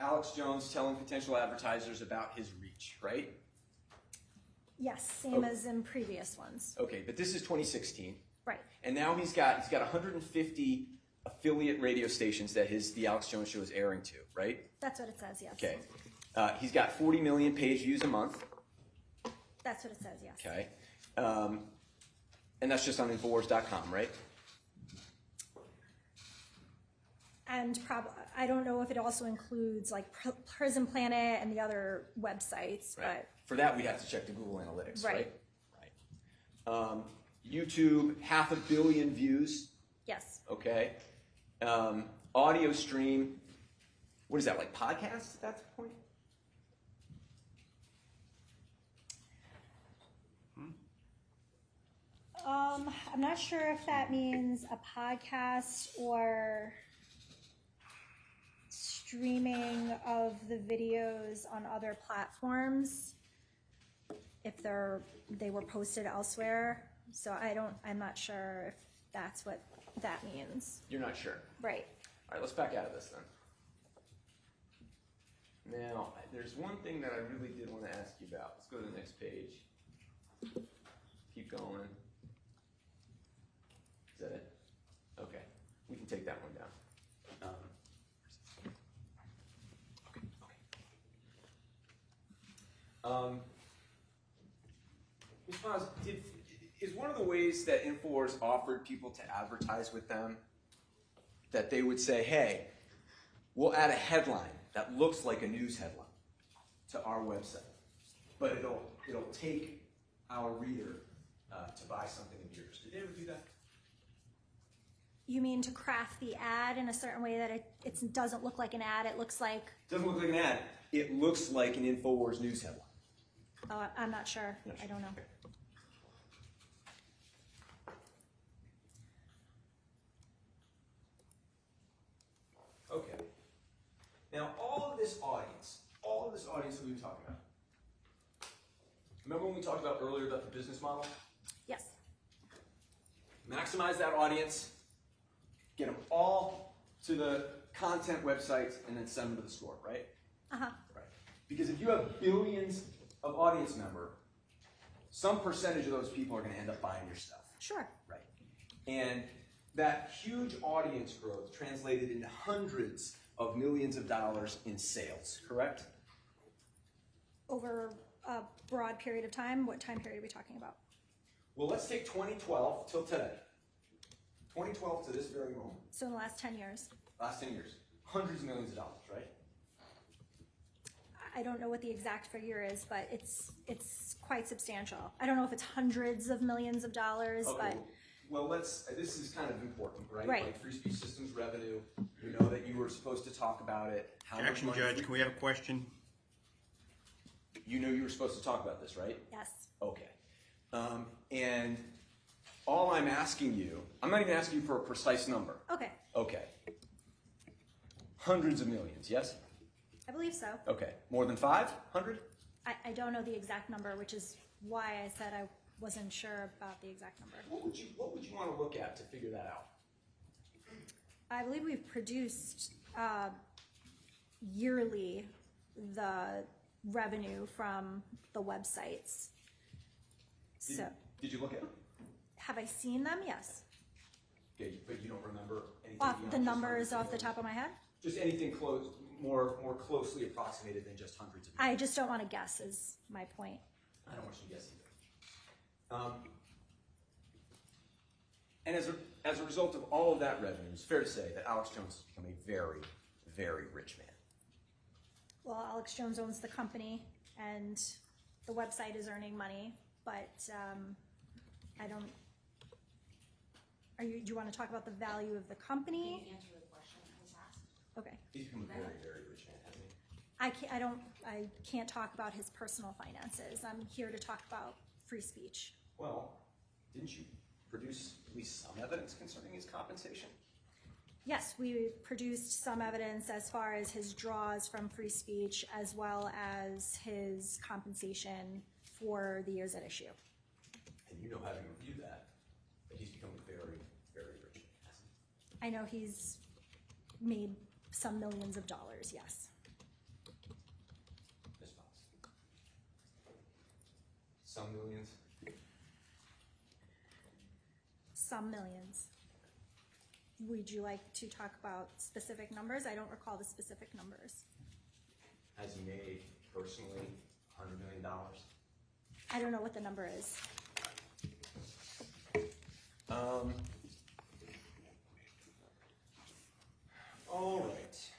Alex Jones telling potential advertisers about his reach, right? Yes, same as in previous ones. Okay, but this is 2016. Right. And now he's got 150 affiliate radio stations that the Alex Jones Show is airing to, right? That's what it says, yes. Okay. He's got 40 million page views a month. That's what it says, yes. Okay. And that's just on Infowars.com, right? And I don't know if it also includes like Prison Planet and the other websites, right. but for that we'd have to check the Google Analytics, right? Right. YouTube, 500 million views. Yes. Okay. Audio stream. What is that, like podcasts at that point? I'm not sure if that means a podcast or streaming of the videos on other platforms if they were posted elsewhere. So I'm not sure if that's what that means. You're not sure? Right. All right, let's back out of this then. Now, there's one thing that I really did want to ask you about. Let's go to the next page. Keep going. Is that it? Okay. We can take that one down. Ms. Paz, is one of the ways that Infowars offered people to advertise with them that they would say, hey, we'll add a headline that looks like a news headline to our website, but it'll take our reader to buy something of yours. Did they ever do that? You mean to craft the ad in a certain way that it doesn't look like an ad, it looks like... Doesn't look like an ad. It looks like an Infowars news headline. I'm not sure. I don't know. Okay. Now, all of this audience that we've been talking about, remember when we talked about earlier about the business model? Yes. Maximize that audience, get them all to the content websites, and then send them to the store, right? Uh-huh. Right. Because if you have billions of audience members, some percentage of those people are going to end up buying your stuff. Sure. Right. And that huge audience growth translated into hundreds of millions of dollars in sales, correct? Over a broad period of time? What time period are we talking about? Well, let's take 2012 till today. 2012 to this very moment. So in the last 10 years? Last 10 years. Hundreds of millions of dollars, right? I don't know what the exact figure is, but it's quite substantial. I don't know if it's hundreds of millions of dollars, okay, but... Well, this is kind of important, right? Right. Like Free Speech Systems revenue, you know that you were supposed to talk about it. Objection, Judge, can we have a question? You knew you were supposed to talk about this, right? Yes. Okay. And all I'm asking you, I'm not even asking you for a precise number. Okay. Okay. Hundreds of millions, yes? I believe so. Okay. More than 500? I don't know the exact number, which is why I said I wasn't sure about the exact number. What would you want to look at to figure that out? I believe we've produced yearly the revenue from the websites. Did you look at them? Have I seen them? Yes. Okay, but you don't remember anything? The numbers off the top of my head? Just anything more closely approximated than just hundreds of millions. I just don't want to guess is my point. I don't want you to guess either. And as a result of all of that revenue, it's fair to say that Alex Jones has become a very, very rich man. Well, Alex Jones owns the company, and the website is earning money, but I don't... Do you want to talk about the value of the company? Can you answer the question I was asked? Okay. He's become a very, very rich man, hasn't he? I can't talk about his personal finances. I'm here to talk about free speech. Well, didn't you produce at least some evidence concerning his compensation? Yes, we produced some evidence as far as his draws from free speech, as well as his compensation for the years at issue. And you know, having reviewed that he's become a very, very rich man, hasn't he? I know he's made some millions of dollars, yes. Some millions. Some millions. Would you like to talk about specific numbers? I don't recall the specific numbers. Has he made personally $100 million? I don't know what the number is. All right.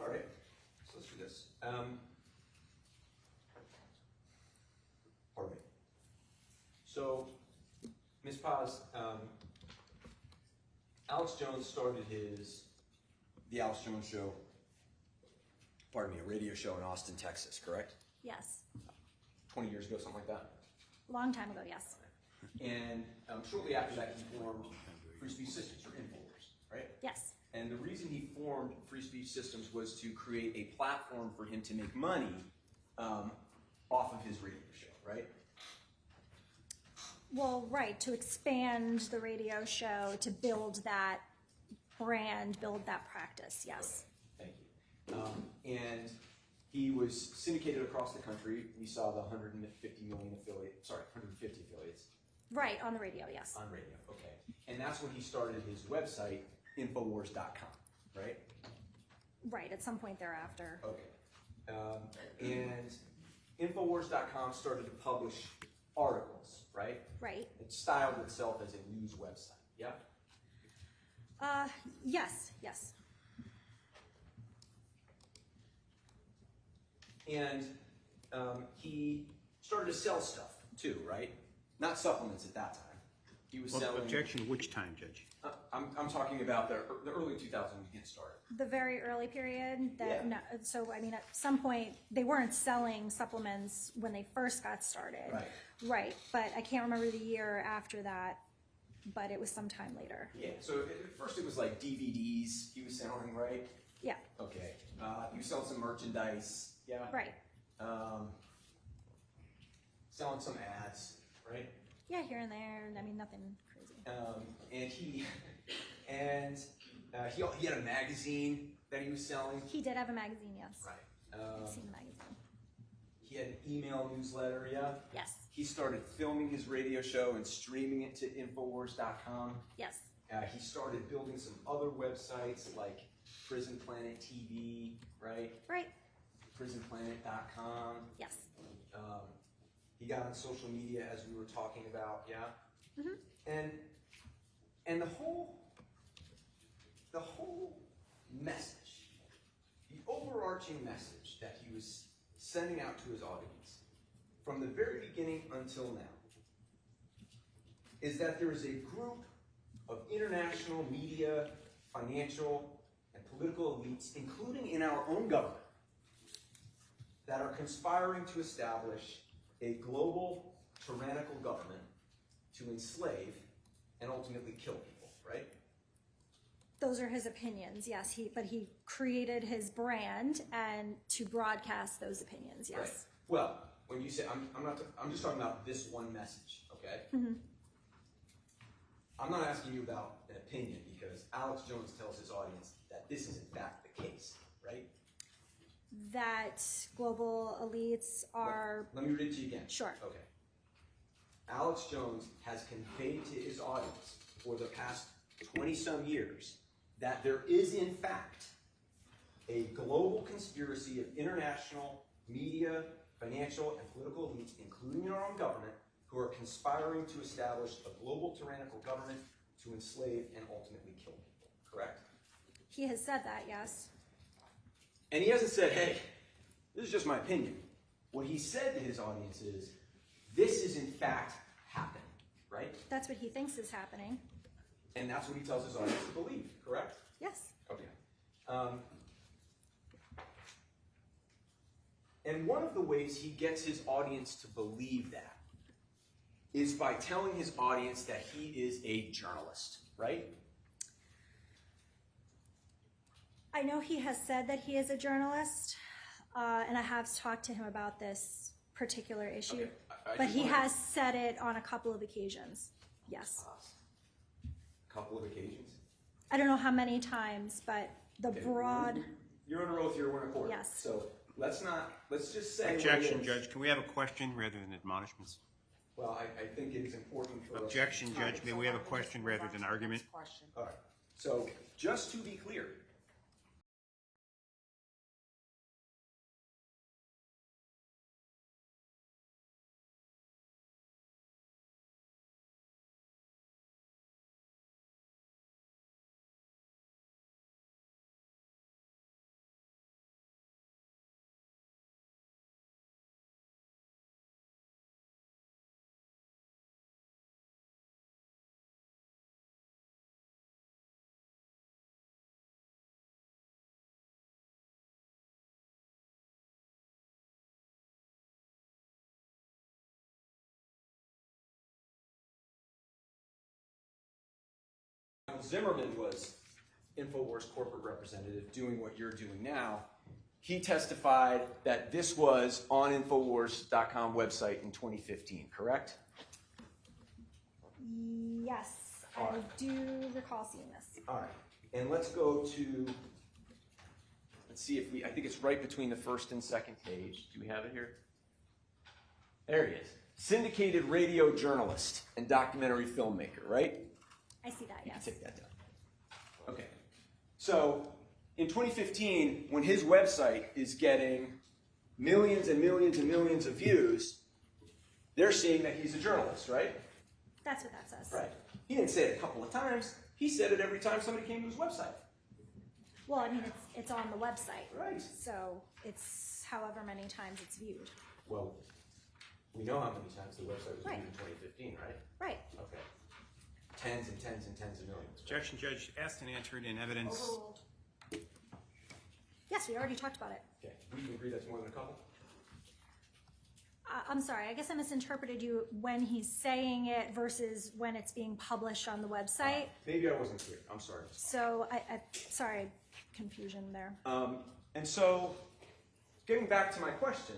All right. So let's do this. All right. So, Ms. Paz, Alex Jones started the Alex Jones Show, pardon me, a radio show in Austin, Texas, correct? Yes. 20 years ago, something like that. Long time ago, yes. And shortly after that, he formed Free Speech Systems, or Infowars, right? Yes. And the reason he formed Free Speech Systems was to create a platform for him to make money off of his radio show, right? Well, right, to expand the radio show, to build that brand, build that practice, yes. Okay. Thank you. And he was syndicated across the country. We saw the 150 affiliates. Right, on the radio, yes. On radio, okay. And that's when he started his website, Infowars.com, right? Right, at some point thereafter. Okay. And Infowars.com started to publish articles, right? Right. It styled itself as a news website, yeah? Yes, yes. And he started to sell stuff too, right? Not supplements at that time. He was selling. Objection, which time, Judge? I'm talking about the early 2000s when he get started. The very early period that, Yeah. no, so I mean, at some point, they weren't selling supplements when they first got started. Right. Right, but I can't remember the year after that, but it was sometime later. Yeah. So at first it was like DVDs he was selling, right? Yeah, Okay. He was selling some merchandise. Yeah. right. Selling some ads, right? Yeah, here and there, I mean, nothing crazy. He had a magazine that he was selling. He did have a magazine, yes. Right. I've seen the magazine. He had an email newsletter, yeah? Yes, He started filming his radio show and streaming it to Infowars.com. yes, He started building some other websites like Prison Planet TV, right? right, PrisonPlanet.com. yes. He got on social media as we were talking about, yeah? Mhm. And the whole message, the overarching message that he was sending out to his audience from the very beginning until now is that there is a group of international media, financial, and political elites, including in our own government, that are conspiring to establish a global tyrannical government to enslave and ultimately kill people, right? Those are his opinions, yes. But he created his brand and to broadcast those opinions, yes. Right. Well, when you say, I'm just talking about this one message, okay? Mm-hmm. I'm not asking you about an opinion because Alex Jones tells his audience that this is in fact the case, right? That global elites are, Let me read it to you again. Sure. Okay. Alex Jones has conveyed to his audience for the past 20-some years that there is in fact a global conspiracy of international media, financial, and political elites, including our own government, who are conspiring to establish a global tyrannical government to enslave and ultimately kill people, correct? he has said that, yes. And he hasn't said, hey, this is just my opinion. What he said to his audience is, this is in fact happening, right? That's what he thinks is happening. And that's what he tells his audience to believe, correct? Yes. Okay. And one of the ways he gets his audience to believe that is by telling his audience that he is a journalist, right? I know he has said that he is a journalist, and I have talked to him about this particular issue. Okay. But he has said it on a couple of occasions. Yes. A couple of occasions? I don't know how many times, but the Okay, broad. You're under oath here, we're in a court. Yes. So let's just say. Objection, Judge. Can we have a question rather than admonishments? Well, I think it is important for us. Objection, Judge. May we have a question rather than argument? Question. All right. So just to be clear, Zimmerman was InfoWars corporate representative doing what you're doing now. He testified that this was on Infowars.com website in 2015, correct? Yes, All I right. do recall seeing this. All right. And let's go to, let's see if I think it's right between the first and second page. Do we have it here? There he is. Syndicated radio journalist and documentary filmmaker, right? I see that, You can yes. take that down. Okay. So in 2015, when his website is getting millions and millions and millions of views, they're seeing that he's a journalist, right? That's what that says. Right. He didn't say it a couple of times. He said it every time somebody came to his website. Well, I mean, it's on the website. Right. So it's however many times it's viewed. Well, we know how many times the website was Right. viewed in 2015, right? Right. Okay. Tens and tens and tens of millions. Objection, Judge. Asked and answered in evidence. Overruled. Yes, we already talked about it. Okay. We can agree that's more than a couple? I'm sorry, I guess I misinterpreted you when he's saying it versus when it's being published on the website. Maybe I wasn't clear. I'm sorry. So sorry, confusion there. And so, getting back to my question,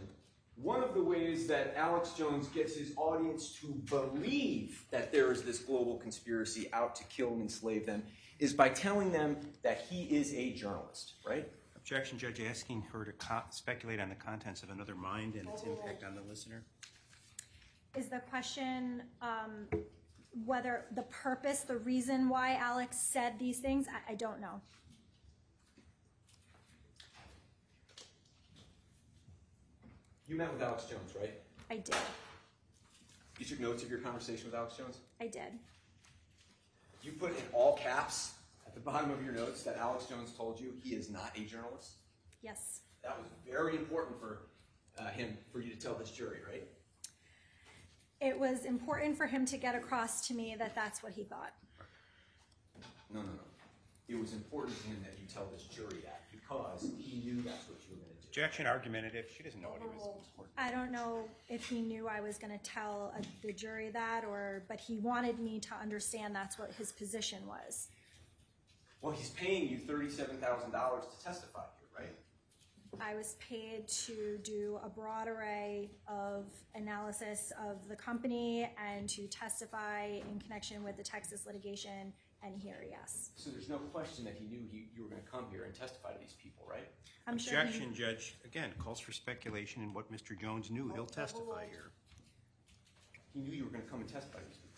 one of the ways that Alex Jones gets his audience to believe that there is this global conspiracy out to kill and enslave them is by telling them that he is a journalist, right? Objection, Judge. Asking her to speculate on the contents of another mind and its impact on the listener. Is the question whether the purpose, the reason why Alex said these things? I don't know. You met with Alex Jones, right? I did. You took notes of your conversation with Alex Jones? I did. You put in all caps at the bottom of your notes that Alex Jones told you he is not a journalist? Yes. That was very important for for you to tell this jury, right? It was important for him to get across to me that that's what he thought. No. It was important to him that you tell this jury that because he knew that's what you were going to do. Objection, argumentative. She doesn't know what he was. I don't know if he knew I was going to tell the jury that, but he wanted me to understand that's what his position was. Well, he's paying you $37,000 to testify here, right? I was paid to do a broad array of analysis of the company and to testify in connection with the Texas litigation, and here, yes. So there's no question that he knew you were going to come here and testify to these people, right? I'm sure he- Objection, Judge. Again, calls for speculation in what Mr. Jones knew. He'll testify here. He knew you were going to come and testify to these people.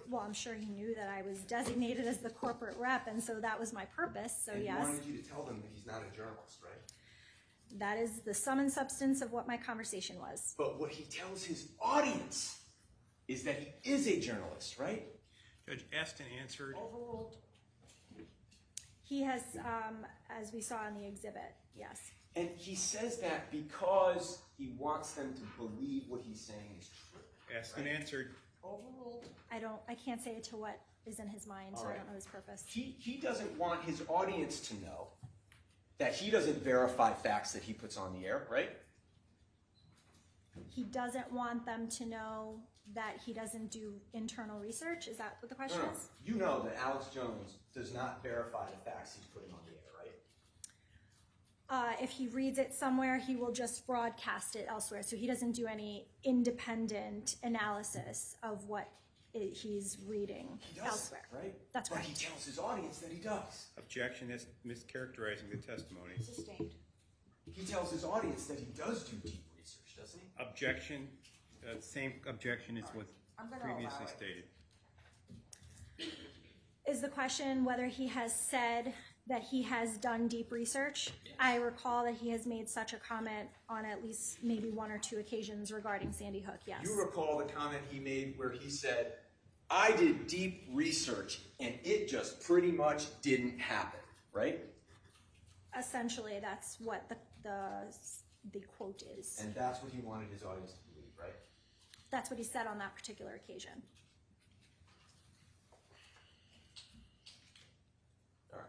Well, I'm sure he knew that I was designated as the corporate rep, and so that was my purpose, so And yes. he wanted you to tell them that he's not a journalist, right? That is the sum and substance of what my conversation was. But what he tells his audience is that he is a journalist, right? Judge, asked and answered. Overruled. He has, as we saw in the exhibit, yes. And he says that because he wants them to believe what he's saying is true. Asked and answered. Overruled. I can't say to what is in his mind, so All I right. don't know his purpose. He doesn't want his audience to know that he doesn't verify facts that he puts on the air, right? He doesn't want them to know that he doesn't do internal research? Is that what the question No. is? You know that Alex Jones does not verify the facts he's putting on the air, right? If he reads it somewhere, he will just broadcast it elsewhere. So he doesn't do any independent analysis of what he's reading He does, elsewhere. right? That's but right. he tells his audience that he does. Objection, that's mischaracterizing the testimony. Sustained. He tells his audience that he does do deep research, doesn't he? Objection, same objection as what I'm gonna previously allow it. stated. Is the question whether he has said that he has done deep research? Yes. I recall that he has made such a comment on at least maybe 1 or 2 occasions regarding Sandy Hook, yes. You recall the comment he made where he said, I did deep research and it just pretty much didn't happen, right? Essentially, that's what the quote is. And that's what he wanted his audience to believe, right? That's what he said on that particular occasion. All right.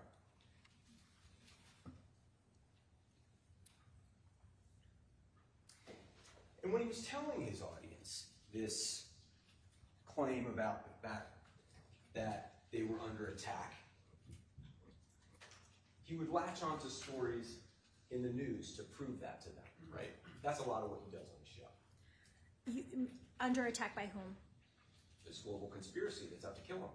And when he was telling his audience this claim about the fact that they were under attack, he would latch onto stories in the news to prove that to them, right? That's a lot of what he does on the show. Under attack by whom? This global conspiracy that's out to kill him.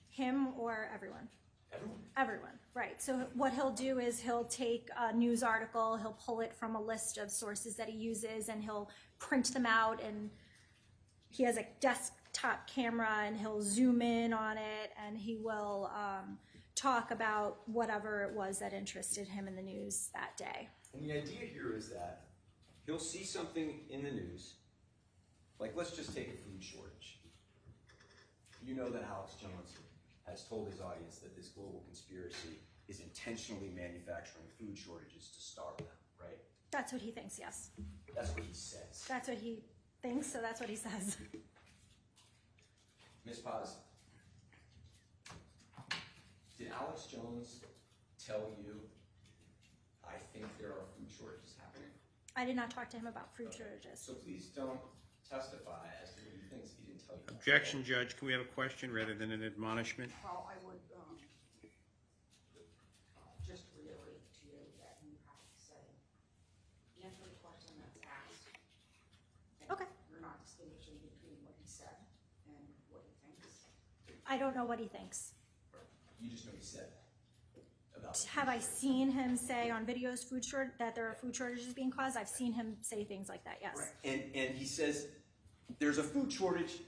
Him or everyone? Everyone. Everyone, right. So what he'll do is he'll take a news article, he'll pull it from a list of sources that he uses, and he'll print them out, and he has a desktop camera, and he'll zoom in on it, and he will talk about whatever it was that interested him in the news that day. And the idea here is that he'll see something in the news, like let's just take a food shortage. You know that Alex Jones has told his audience that this global conspiracy is intentionally manufacturing food shortages to starve them, right? That's what he thinks, yes. That's what he says. That's what he thinks, so that's what he says. Ms. Paz, did Alex Jones tell you, I think there are food shortages happening? I did not talk to him about food shortages. So please don't testify as to what he thinks. He didn't tell you that. Objection, Judge, can we have a question rather than an admonishment? Well, I would, just reiterate to you that you have to say, answer the question that's asked. And Okay. You're not distinguishing between what he said and what he thinks. I don't know what he thinks. You just know he said that. About Have I seen him say on videos that there are food shortages being caused? I've seen him say things like that, yes. Right. And he says, there's a food shortage.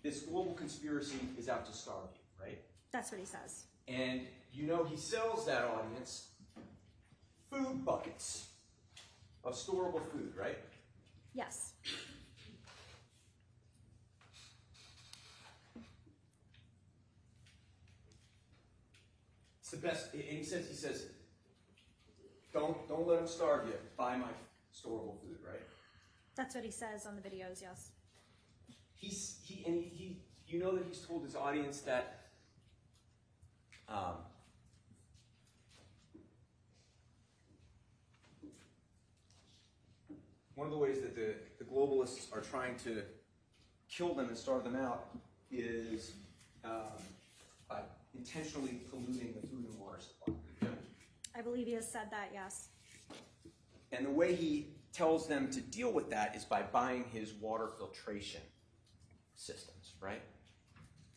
This global conspiracy is out to starve you, right? That's what he says. And you know he sells that audience food buckets of storable food, right? Yes. It's the best. And he says, don't let them starve you. Buy my storable food, right? That's what he says on the videos, yes. You know that he's told his audience that one of the ways that the globalists are trying to kill them and starve them out is by intentionally polluting the food and water supply. I believe he has said that, yes. And the way he tells them to deal with that is by buying his water filtration systems, right?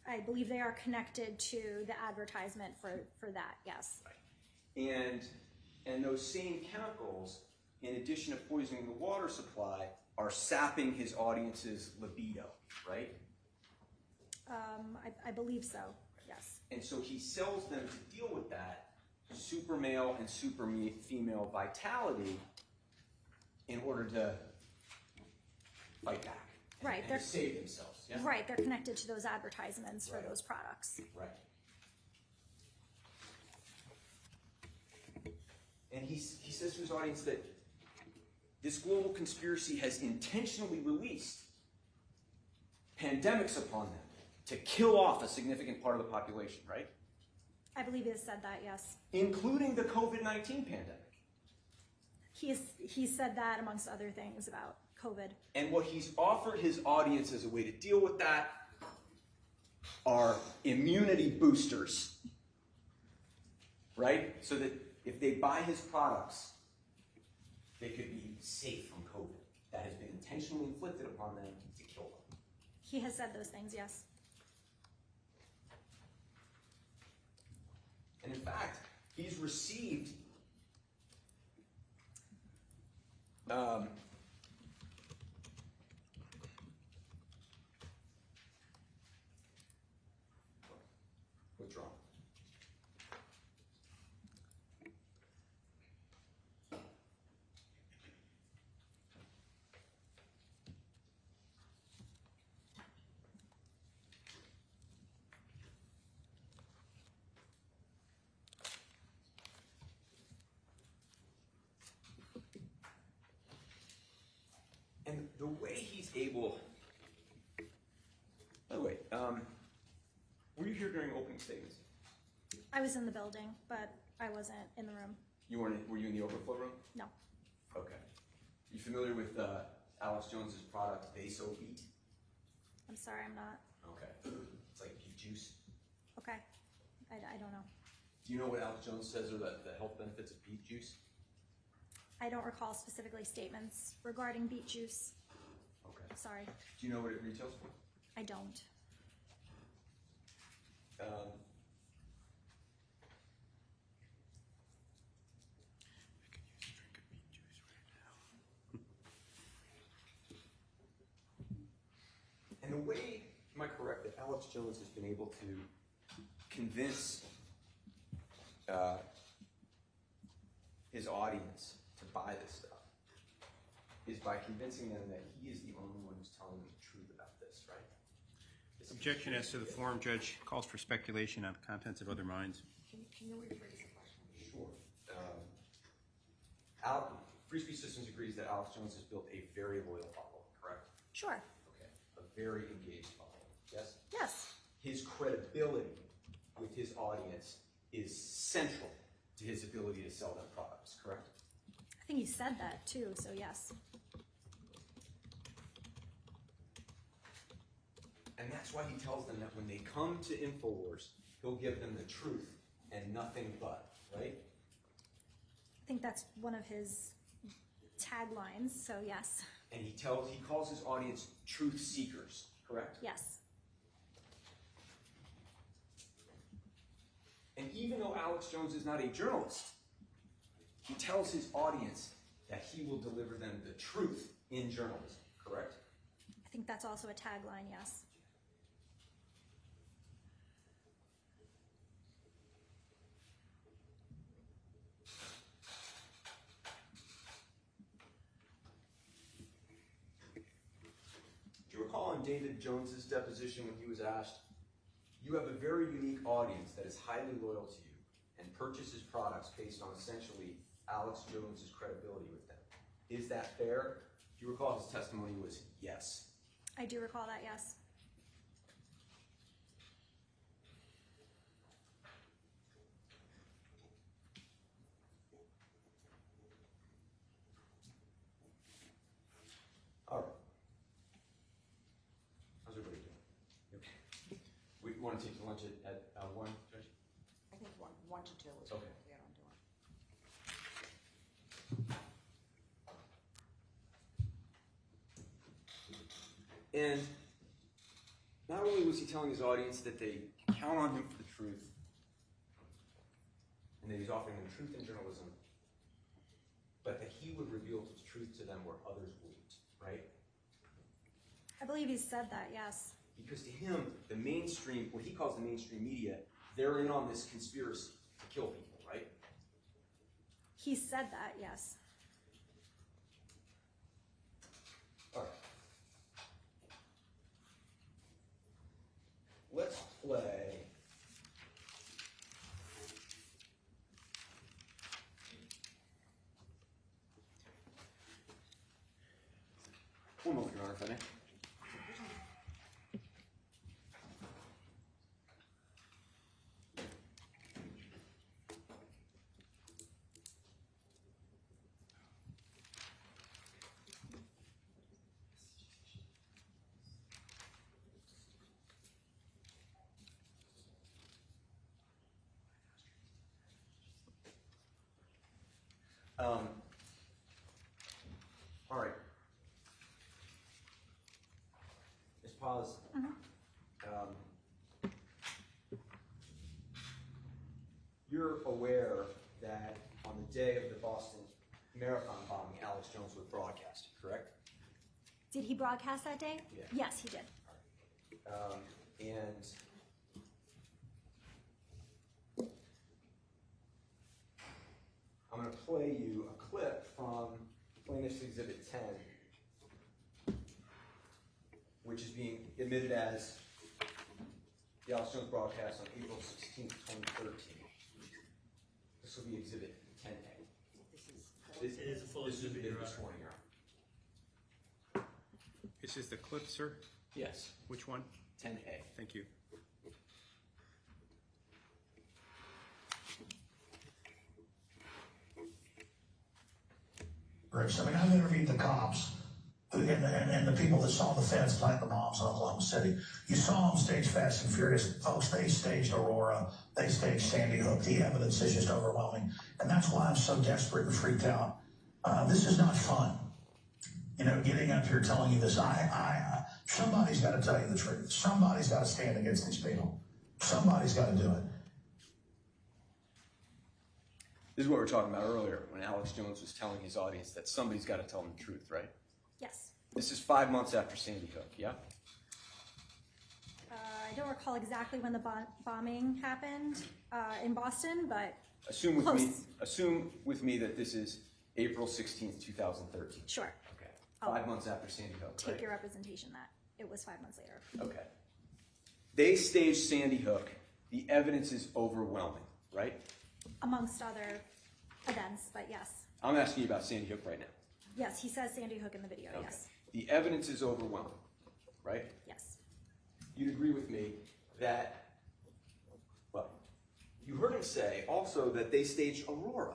I believe they are connected to the advertisement for that, yes. Right. And those same chemicals, in addition to poisoning the water supply, are sapping his audience's libido, right? I believe so, yes. And so he sells them to deal with that super male and super female vitality in order to fight back. Right, And to save themselves. Yeah? Right, they're connected to those advertisements for Right. those products. Right. And he says to his audience that this global conspiracy has intentionally released pandemics upon them to kill off a significant part of the population, right? I believe he has said that, yes. Including the COVID-19 pandemic. He said that amongst other things about COVID. And what he's offered his audience as a way to deal with that are immunity boosters, right? So that if they buy his products, they could be safe from COVID. That has been intentionally inflicted upon them to kill them. He has said those things, yes. And in fact, he's received withdrawn. And the way he's able, by the way, were you here during opening statements? I was in the building, but I wasn't in the room. You weren't. Were you in the overflow room? No. Okay. You familiar with Alex Jones's product, Vaso Beet? I'm sorry, I'm not. Okay. It's like beet juice. Okay. I don't know. Do you know what Alex Jones says are the health benefits of beet juice? I don't recall specifically statements regarding beet juice. Okay. Sorry. Do you know what it retails for? I don't. And the way, am I correct, that Alex Jones has been able to convince his audience to buy this stuff is by convincing them that he is the only one who's telling them the truth about this, right? Objection as to the form, Judge, calls for speculation on the contents of other minds. Can you rephrase the question? Sure. Free Speech Systems agrees that Alex Jones has built a very loyal following, correct? Sure. Okay. A very engaged following, yes? Yes. His credibility with his audience is central to his ability to sell them products, correct? I think he said that too, so yes. And that's why he tells them that when they come to InfoWars, he'll give them the truth and nothing but, right? I think that's one of his taglines, so yes. And he calls his audience truth seekers, correct? Yes. And even though Alex Jones is not a journalist, he tells his audience that he will deliver them the truth in journalism, correct? I think that's also a tagline, yes. Do you recall in David Jones's deposition when he was asked, you have a very unique audience that is highly loyal to you and purchases products based on essentially Alex Jones's credibility with them. Is that fair? Do you recall his testimony was yes? I do recall that, yes. All right. How's everybody doing? Okay. We want to take lunch at 1, Judge? I think one to two is Okay. what we are doing. And not only was he telling his audience that they can count on him for the truth, and that he's offering them truth in journalism, but that he would reveal the truth to them where others wouldn't, right? I believe he said that, yes. Because to him, the mainstream, what he calls the mainstream media, they're in on this conspiracy to kill people, right? He said that, yes. All right. Let's play. One moment, Your Honor, if I may. All right. Ms. Paz, you're aware that on the day of the Boston Marathon bombing, Alex Jones was broadcasted, correct? Did he broadcast that day? Yeah. Yes, he did. And I'm going to play you a clip from Plaintiff's Exhibit 10, which is being admitted as the Alex Jones broadcast on April 16th, 2013. This will be Exhibit 10A. It is a full This is exhibit, Your this Honor. morning, Your Honor. This is the clip, sir? Yes, Which one? 10A. Thank you. Bruce, I mean, I've interviewed the cops and the people that saw the feds plant the bombs in Oklahoma City. You saw them stage Fast and Furious. Folks, they staged Aurora. They staged Sandy Hook. The evidence is just overwhelming. And that's why I'm so desperate and freaked out. This is not fun. You know, getting up here telling you this, somebody's got to tell you the truth. Somebody's got to stand against these people. Somebody's got to do it. This is what we were talking about earlier when Alex Jones was telling his audience that somebody's got to tell them the truth, right? Yes. This is 5 months after Sandy Hook, yeah? I don't recall exactly when the bombing happened in Boston, but Assume close. with me that this is April 16th, 2013. Sure. Okay. I'll 5 months after Sandy Hook, Take right? your representation that it was 5 months later. Okay. They staged Sandy Hook. The evidence is overwhelming, right? Amongst other events, but yes. I'm asking you about Sandy Hook right now. Yes, he says Sandy Hook in the video, Okay. yes. The evidence is overwhelming, right? Yes. You'd agree with me that, well, you heard him say also that they staged Aurora,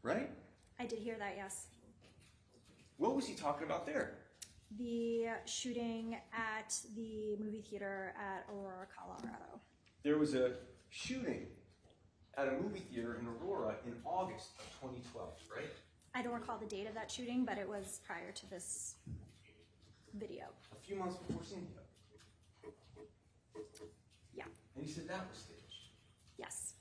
right? I did hear that, yes. What was he talking about there? The shooting at the movie theater at Aurora, Colorado. There was a shooting at a movie theater in Aurora in August of 2012, right? I don't recall the date of that shooting, but it was prior to this video. A few months before Sandy Hook. Yeah. And he said that was staged. Yes.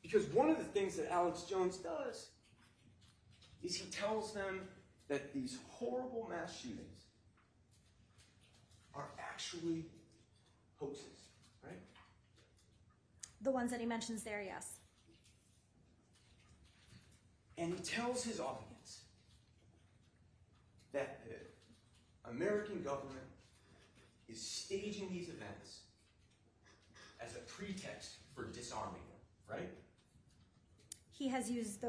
Because one of the things that Alex Jones does is he tells them that these horrible mass shootings are actually hoaxes, right? The ones that he mentions there, yes. And he tells his audience that the American government is staging these events as a pretext for disarming them, right? He has used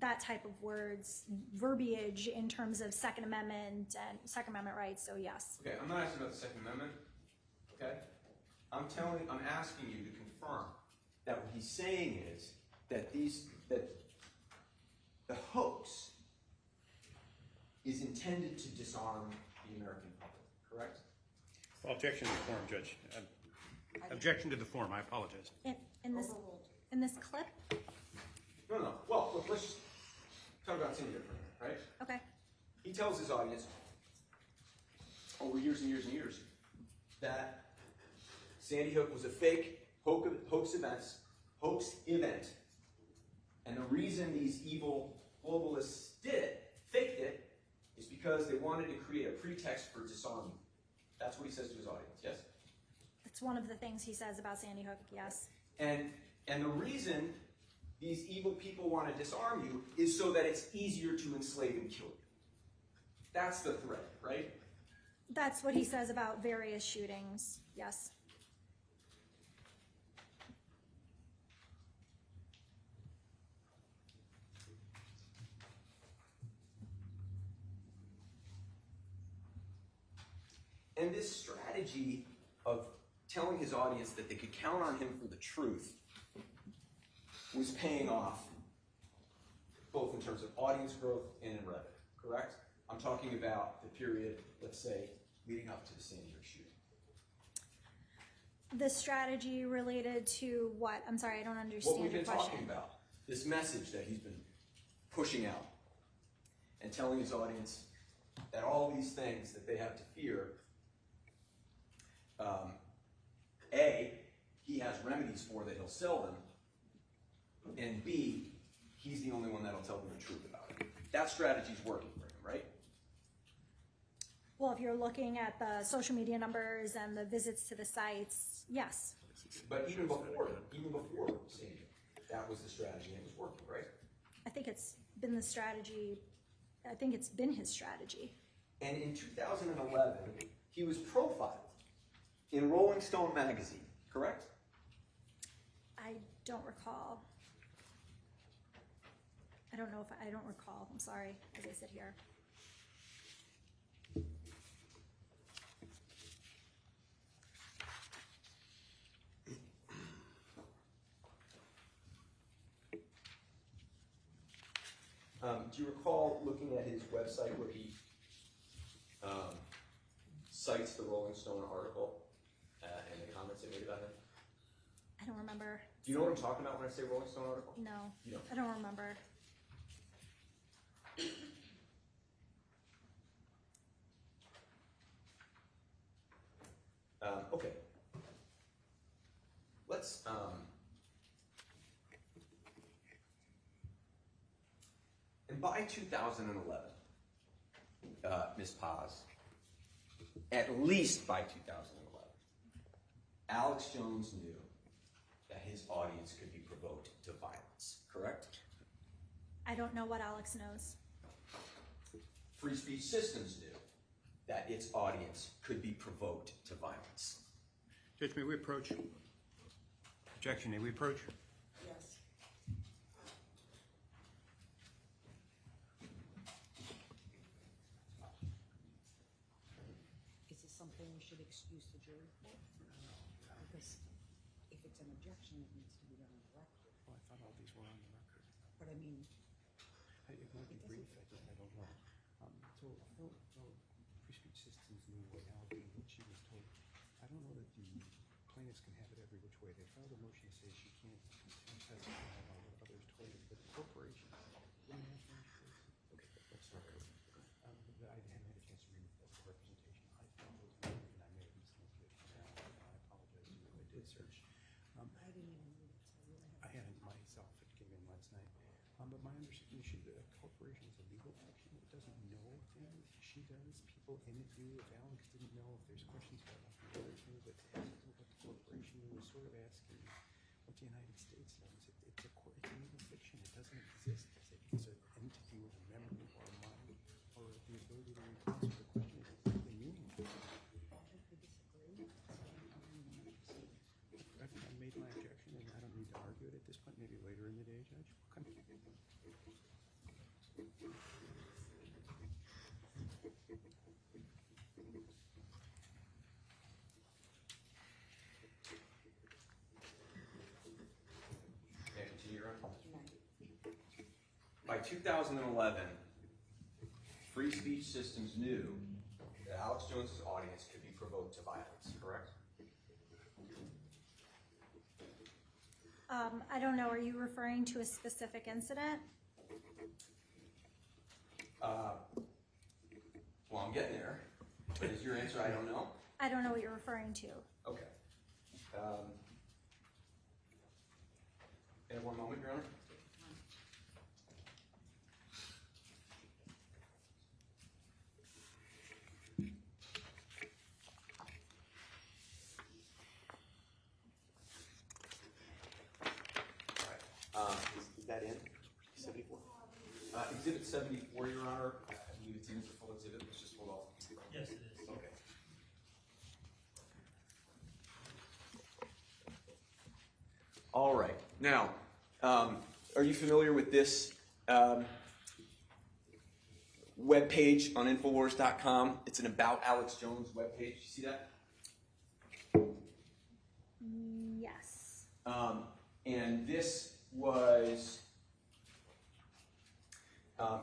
that type of words, verbiage in terms of Second Amendment and Second Amendment rights, so yes. Okay, I'm not asking about the Second Amendment, okay? I'm asking you to confirm that what he's saying is that the hoax is intended to disarm the American public, correct? Well, objection to the form, Judge. Objection to the form, I apologize. In this clip? No. Well, look, let's just talk about Sandy Hook, right? Okay. He tells his audience over years and years and years that Sandy Hook was a fake hoax event, and the reason these evil globalists faked it, is because they wanted to create a pretext for disarming. That's what he says to his audience, yes? That's one of the things he says about Sandy Hook, yes. And the reason these evil people want to disarm you is so that it's easier to enslave and kill you. That's the threat, right? That's what he says about various shootings, yes. And this strategy of telling his audience that they could count on him for the truth was paying off, both in terms of audience growth and in revenue, correct? I'm talking about the period, let's say, leading up to the Sandy Hook shooting. The strategy related to what? I'm sorry, I don't understand What we've the been question. talking about. this message that he's been pushing out and telling his audience that all these things that they have to fear, A, he has remedies for that he'll sell them, and B, he's the only one that'll tell them the truth about it. That strategy's working for him, right? Well, if you're looking at the social media numbers and the visits to the sites, yes. But even before Sandy, that was the strategy and it was working, right? I think it's been the strategy. I think it's been his strategy. And in 2011, he was profiled in Rolling Stone magazine, correct? I don't recall. I don't know if I don't recall. I'm sorry, as I sit here. Do you recall looking at his website where he cites the Rolling Stone article and the comments they made about him? I don't remember. Do you know what I'm talking about when I say Rolling Stone article? No, You don't. I don't remember. Okay. Let's and by 2011, Ms. Paz, at least by 2011, Alex Jones knew that his audience could be provoked to violence, correct? I don't know what Alex knows. Free Speech Systems knew that its audience could be provoked to violence. Judge, may we approach? Objection, may we approach? Yes. Is this something we should excuse the jury for? Because if it's an objection, it needs to be done on the record. Well, I thought all these were on the record. But I mean, It might be brief, I don't know. So Free Speech Systems knew what Al did, what she was told. I don't know that the plaintiffs can have it every which way. They filed a motion to say she can't testify about what others told her, but the corporation. Okay, that's not good. I hadn't had a chance to read the representation. I followed it, and I may have misled it. I apologize to you. I did search. I didn't even read it, so I really I hadn't myself. It came in last night. But my understanding, a corporation is a legal function. It doesn't know things. She does. People in it do. If Alex didn't know, if there's questions about what the others knew, but asking what the corporation knew is sort of asking what the United States knows. It's a legal fiction. It doesn't exist. It's an entity with a memory or a mind or the ability to answer the question. It's completely meaningless. I made my objection, and I don't need to argue it at this point. Maybe later in the day, Judge. Okay. May I continue, Your Honor? By 2011, Free Speech Systems knew that Alex Jones's audience could be provoked to violence, correct? I don't know. Are you referring to a specific incident? Well, I'm getting there. But is your answer, I don't know? I don't know what you're referring to. Okay. And one moment, Your Honor. Is that in? 74? Exhibit 74, Your Honor. I believe it's in the full exhibit. Let's just hold off. Yes, it is. Okay. All right. Now, are you familiar with this web page on Infowars.com? It's an About Alex Jones web page. You see that? Yes. And this was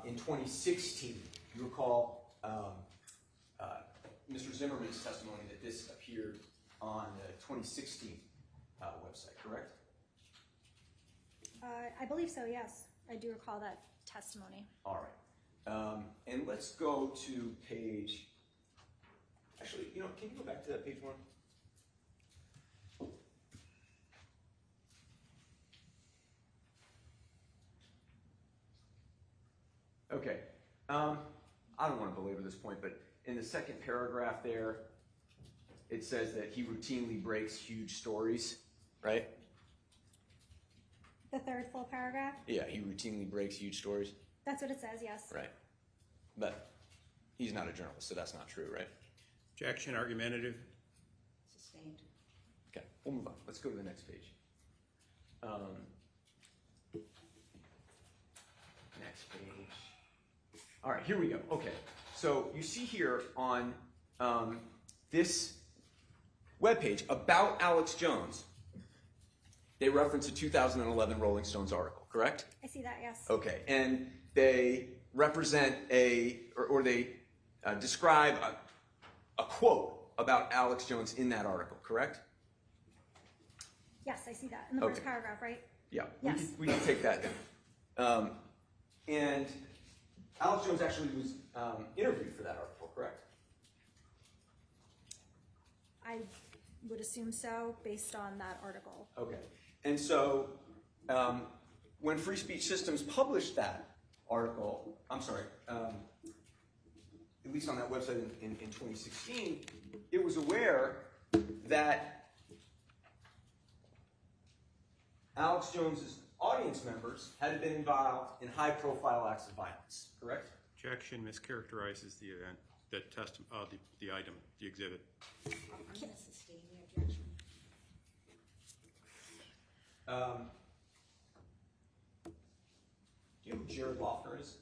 in 2016. You recall Mr. Zimmerman's testimony that this appeared on the 2016 website, correct? I believe so, yes. I do recall that testimony. All right. And let's go to page, actually, you know, can you go back to that page one? Okay. I don't want to belabor this point, but in the second paragraph there, it says that he routinely breaks huge stories, right? The third full paragraph? Yeah, he routinely breaks huge stories. That's what it says, yes. Right. But he's not a journalist, so that's not true, right? Objection, argumentative. Sustained. Okay, we'll move on. Let's go to the next page. Next page. All right, here we go. Okay, so you see here on this webpage about Alex Jones, they reference a 2011 Rolling Stones article, correct? I see that, yes. Okay, and they represent or they describe a quote about Alex Jones in that article, correct? Yes, I see that in the first Okay. paragraph, right? Yeah, Yes. we can take that down. And Alex Jones actually was interviewed for that article, correct? I would assume so, based on that article. Okay. And so when Free Speech Systems published that article, at least on that website in 2016, it was aware that Alex Jones's audience members had been involved in high-profile acts of violence, correct? Objection mischaracterizes the event, the item, the exhibit. I'm going to sustain the objection. Do you know who Jared Loughner is?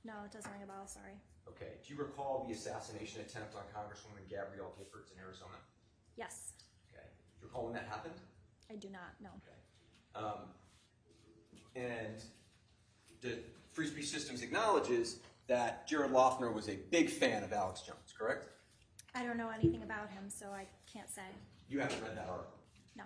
No, it doesn't ring a bell, sorry. Okay. Do you recall the assassination attempt on Congresswoman Gabrielle Giffords in Arizona? Yes, Okay. Do you recall when that happened? I do not know. Okay. And the Free Speech Systems acknowledges that Jared Loughner was a big fan of Alex Jones, correct? I don't know anything about him, so I can't say. You haven't read that article. No.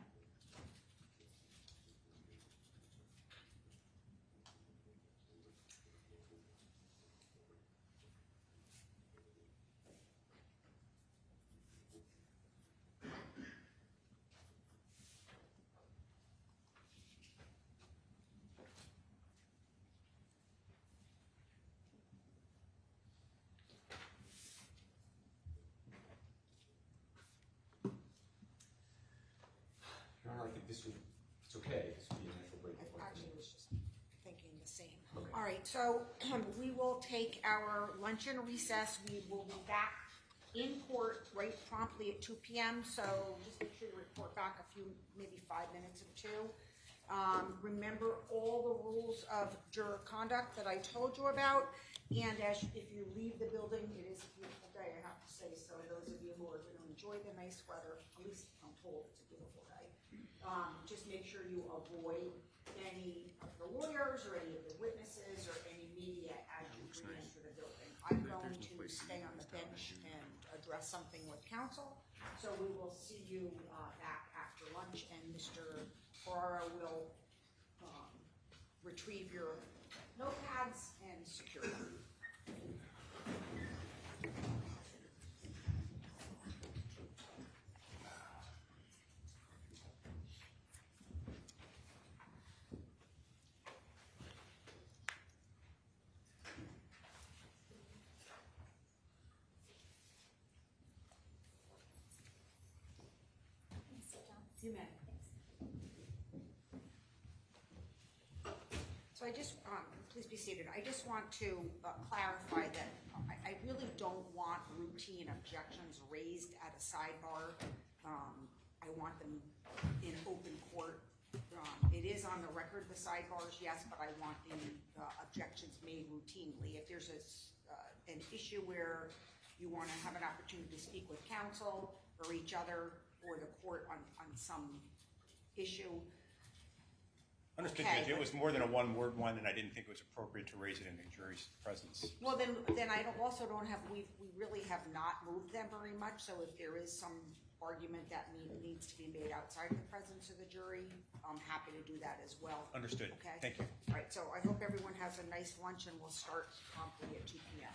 I think it's okay. This would be an initial breaking point. I actually was just thinking the same. Okay. All right, so we will take our luncheon recess. We will be back in court right promptly at 2 p.m. So just make sure you report back a few, maybe 5 minutes or two. Remember all the rules of juror conduct that I told you about. And if you leave the building, it is a beautiful day, I have to say. So those of you who are going to enjoy the nice weather, at least I'm told it's a beautiful day. Just make sure you avoid any of the lawyers or any of the witnesses or any media as you re-enter the building. I'm going to stay on the bench and address something with counsel. So we will see you back after lunch, and Mr. Ferrara will retrieve your notepads and secure them. You may. So I just, please be seated. I just want to clarify that I really don't want routine objections raised at a sidebar. I want them in open court. It is on the record, the sidebars, yes, but I want the objections made routinely. If there's an issue where you want to have an opportunity to speak with counsel or each other or the court on some issue. Understood, Okay. Judge. It was more than a one-word one, and I didn't think it was appropriate to raise it in the jury's presence. Well, then I also don't have, we really have not moved them very much, so if there is some argument that needs to be made outside of the presence of the jury, I'm happy to do that as well. Understood. Okay? Thank you. All right, so I hope everyone has a nice lunch, and we'll start promptly at 2 p.m.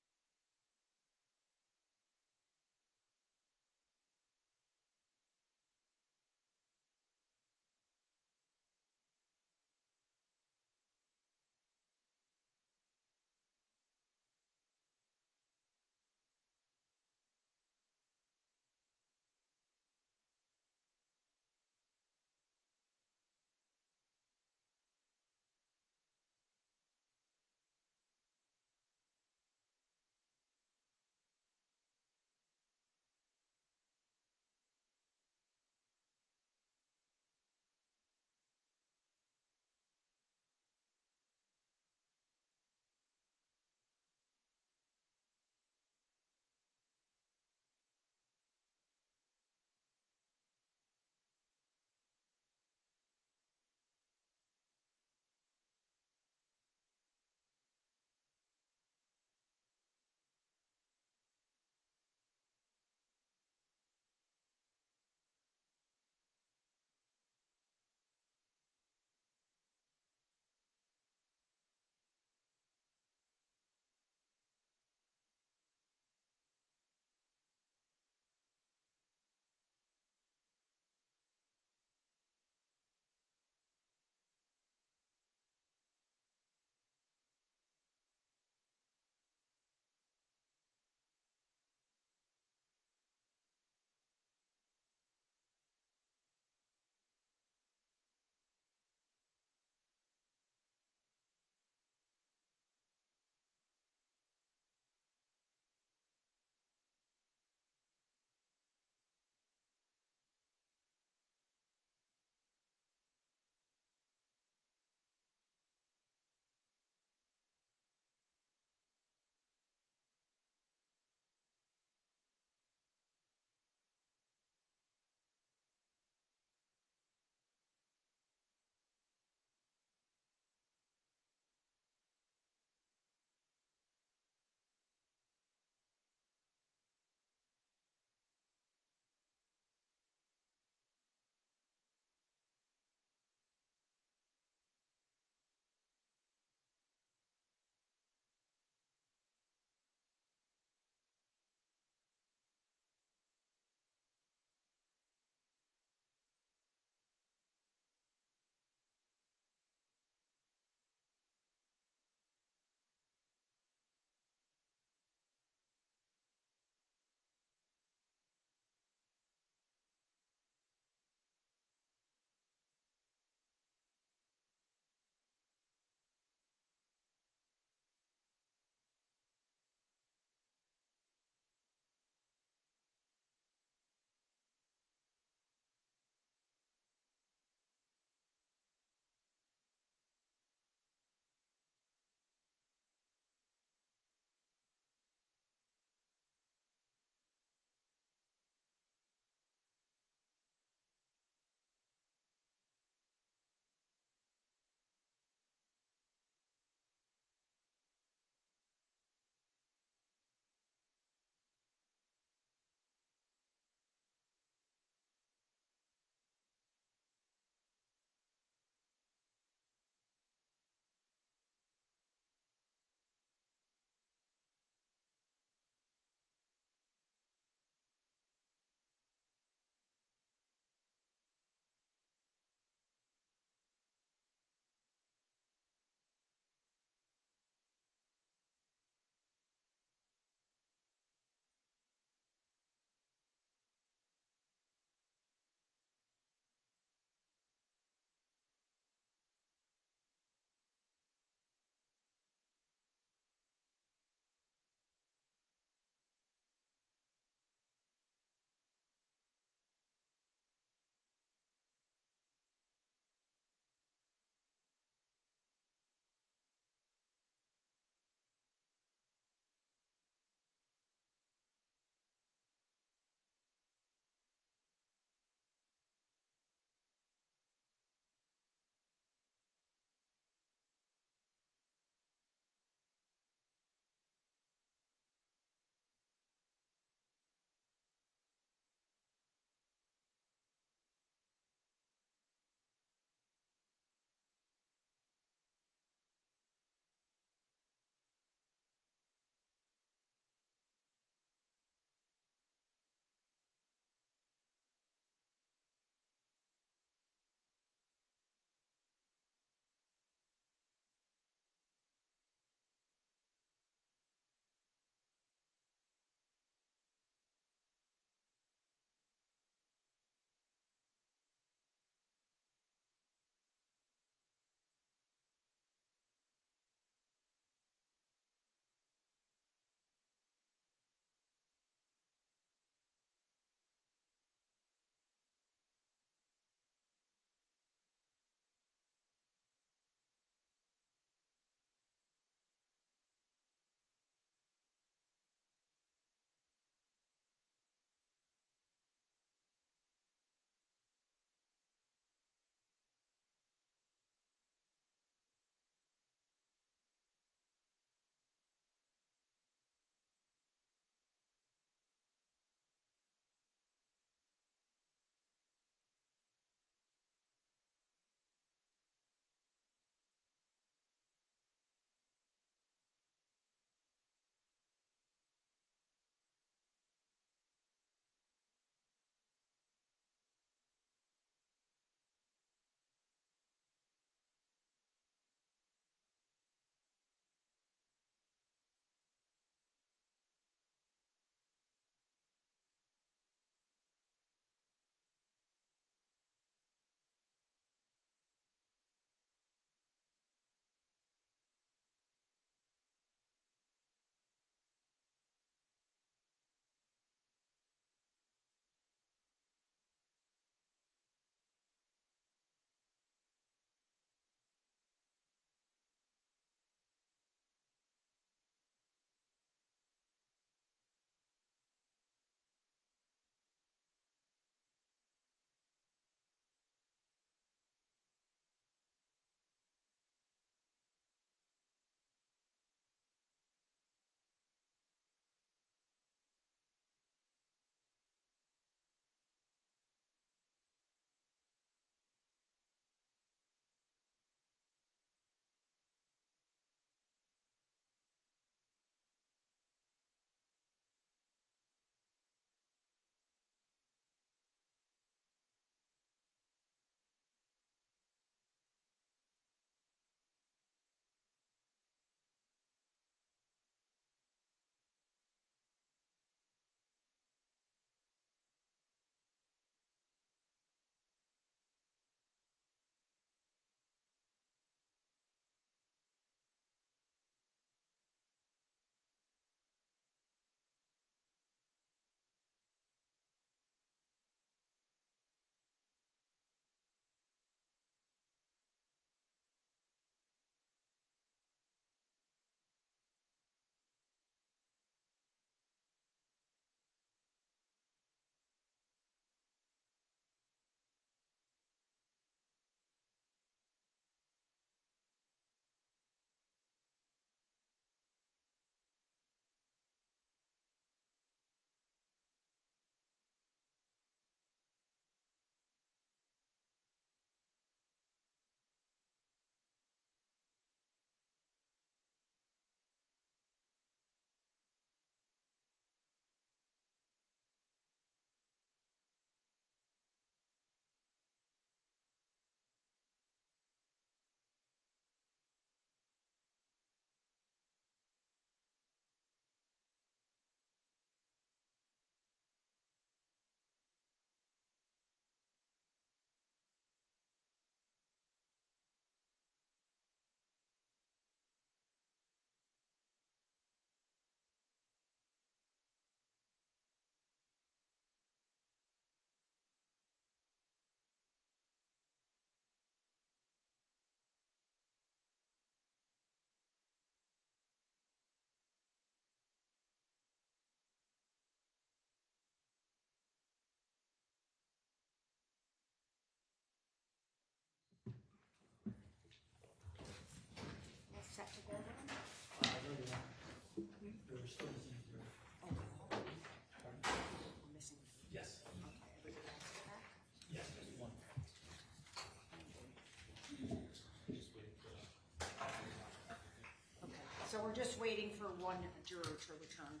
we're just waiting for one juror to return.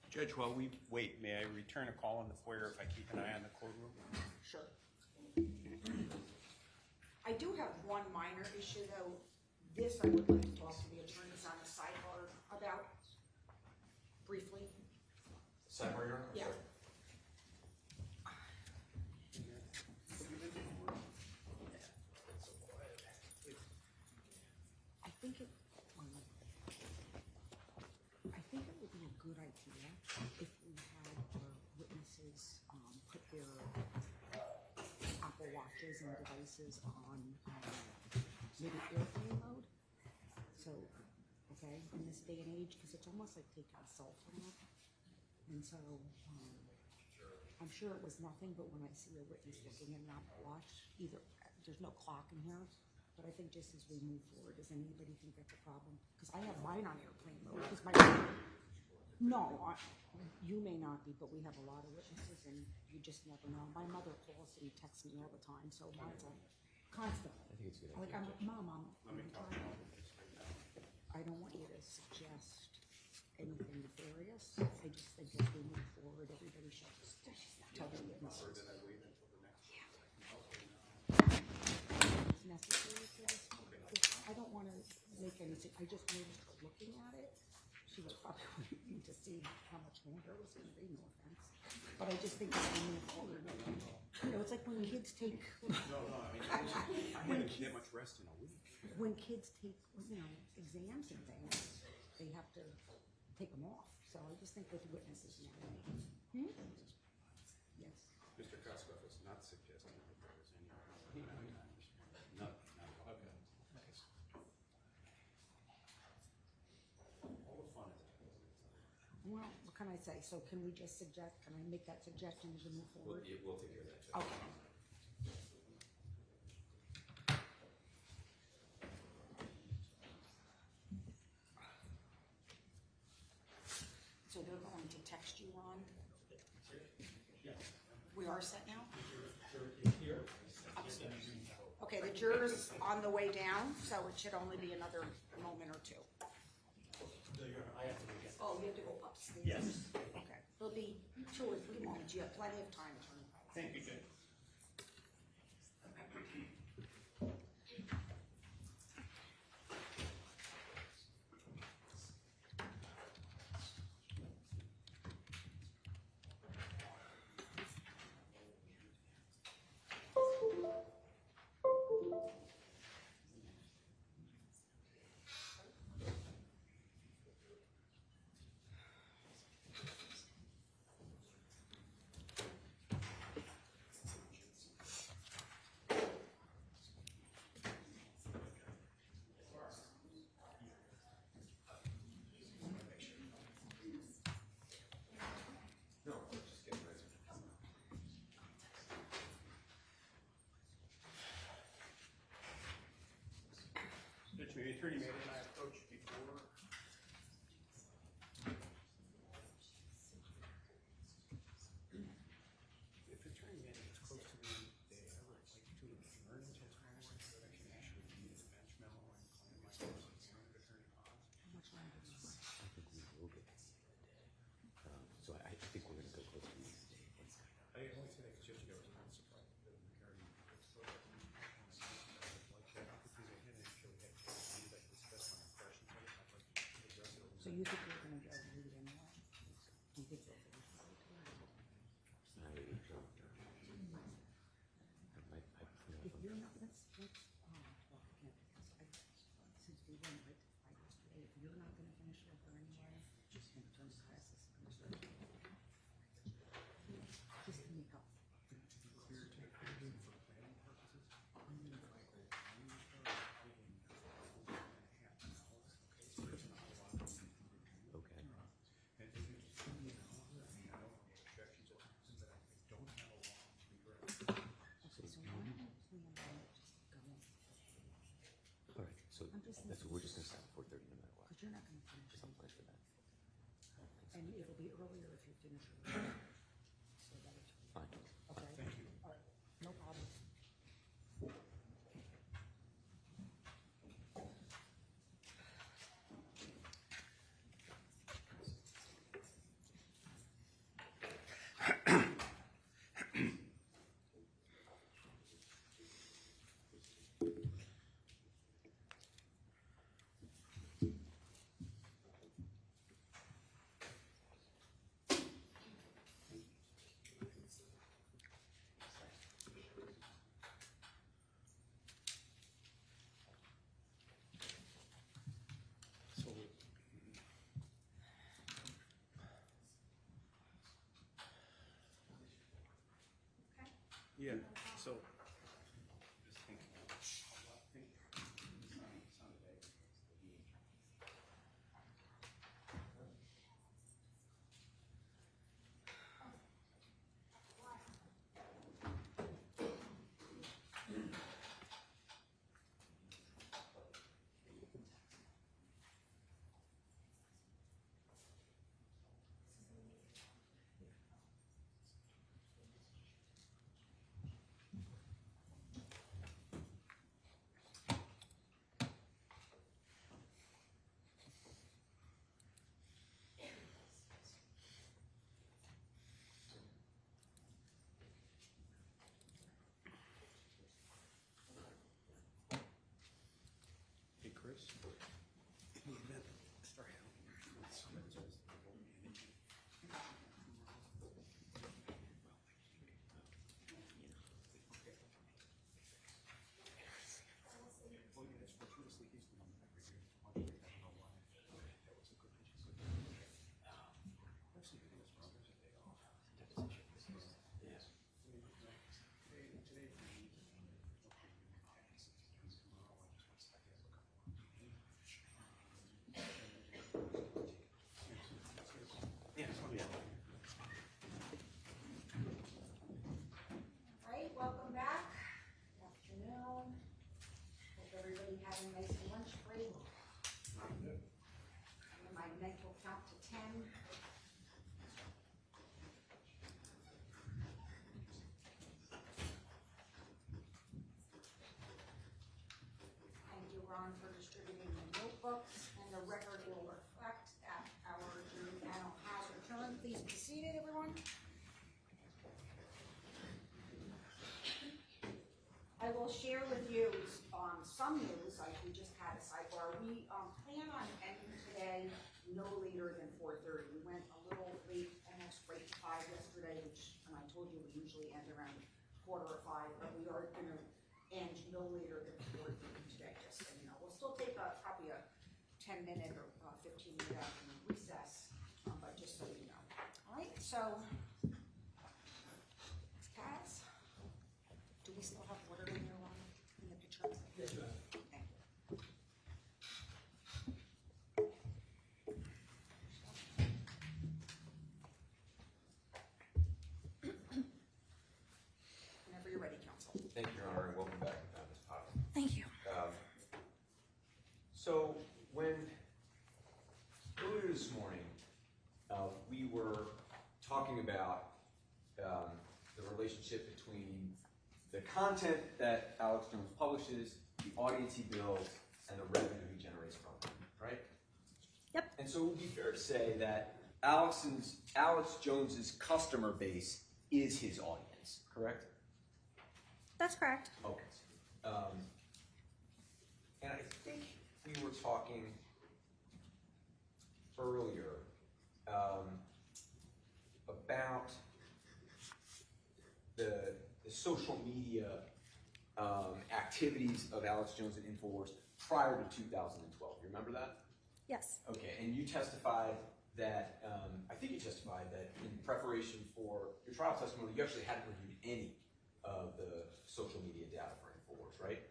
Judge, while we wait, may I return a call in the foyer if I keep an eye on the courtroom? Sure. I do have one minor issue, though. This I would like to talk to the attorneys on a sidebar about briefly. Sidebar, Your Honor? Yeah. I think it would be a good idea if we had our witnesses put their Apple Watches and devices on maybe airplane mode. So, okay, in this day and age, because it's almost like taking a cell phone up. And so, I'm sure it was nothing, but when I see a witness looking at an Apple Watch, either there's no clock in here, but I think just as we move forward, does anybody think that's a problem? Because I have mine on airplane mode. Because you may not be, but we have a lot of witnesses, and you just never know. My mother calls and texts me all the time, so mine's on constant. I think it's good. Like, Mom, I'm trying. I don't want you to suggest anything nefarious. I just think as we move forward, everybody should just tell the witnesses. It's necessary for this one. I don't want to make anything. I just noticed her looking at it. She was probably waiting to see how much longer it was going to be, no offense. But I just think as we move forward, it's like when kids take. I haven't get much rest in a week. When kids take, exams and things, they have to take them off. So I just think with witnesses now. Yes. Mr. Koskoff is not suggesting that there was any. No. Okay. All the fun is. Well, what can I say? So can we just suggest, can I make that suggestion as we move forward? We'll take care of that. Okay. So they're going to text you, Ron? We are set now? Okay, the juror's on the way down, so it should only be another moment or two. Oh, you have to go upstairs? Yes. Okay, it'll be 2 or 3 moments. You have plenty of time, Attorney. Thank you, Judge. The attorney made and I approached before. If the attorney made it close to the end of the day, I would like to learn until tomorrow morning so that I can actually read the bench memo and claim my attorney on. How much longer do you want? I think we will get to the end of the day. So I think we're going to go close to the end of the day. I only say that because yesterday I was not surprised regarding So you think we're going to go read it anyway? Do you think we'll finish it? If you're not, let's talk again, because since we went right to fight yesterday, if you're not going to finish it or anyway, just going to turn the classes. Just to make up. we're just gonna stop at 4:30 no matter what. Because you're not gonna finish. Some place for that. And it'll be earlier if you finish earlier. So that it's, Fine. okay? Thank you. All right, no problem. So, yeah, so. Just thinking. Hey, Chris. Hey, Beth. Sorry. All right, welcome back. Good afternoon. Hope everybody had a nice lunch break. My mental count to 10. Thank you, Ron, for distributing the notebooks, and the record will reflect that our jury panel has returned. Please be seated, everyone. I will share with you some news, like we just had a sidebar. We plan on ending today no later than 4:30. We went a little late, almost right to 5 yesterday, which, and I told you we usually end around 4:45, but we are going to end no later than 4:30 today, just so you know. We'll still take probably a 10-minute or 15-minute recess, but just so you know. All right, so, Kaz, do we still have water in there, Ron, in the picture? Yes, ma'am. Thank you. Whenever you're ready, counsel. Thank you, Your Honor, and welcome back, Ms. Potter. Thank you. So when earlier this morning we were talking about the relationship between the content that Alex Jones publishes, the audience he builds, and the revenue he generates from it, right? Yep. And so it would be fair to say that Alex Jones's customer base is his audience, correct? That's correct. Okay. And I think we were talking earlier about the social media activities of Alex Jones and InfoWars prior to 2012. You remember that? Yes. Okay, and you testified that, I think you testified that in preparation for your trial testimony, you actually hadn't reviewed any of the social media data for InfoWars, right?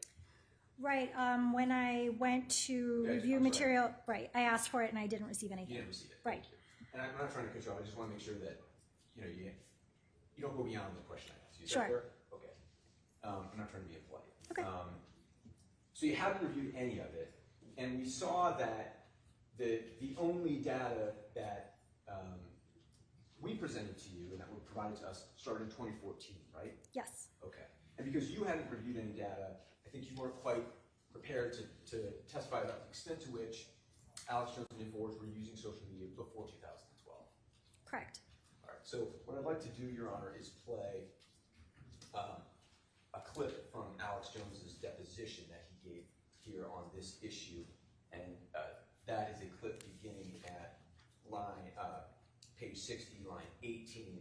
Right. When I went to Okay, review I'm sorry. material, right, I asked for it and I didn't receive anything. You didn't receive it. Right. And I'm not trying to cut you off. I just want to make sure that you don't go beyond the question I asked you. Is Sure. that fair? Okay. I'm not trying to be impolite. Okay. So you haven't reviewed any of it, and we saw that the only data that we presented to you and that were provided to us started in 2014, right? Yes. Okay. And because you hadn't reviewed any data, I think you weren't quite prepared to testify about the extent to which Alex Jones and InfoWars were using social media before 2012. Correct. All right. So what I'd like to do, Your Honor, is play a clip from Alex Jones's deposition that he gave here on this issue, and that is a clip beginning at page 60, line 18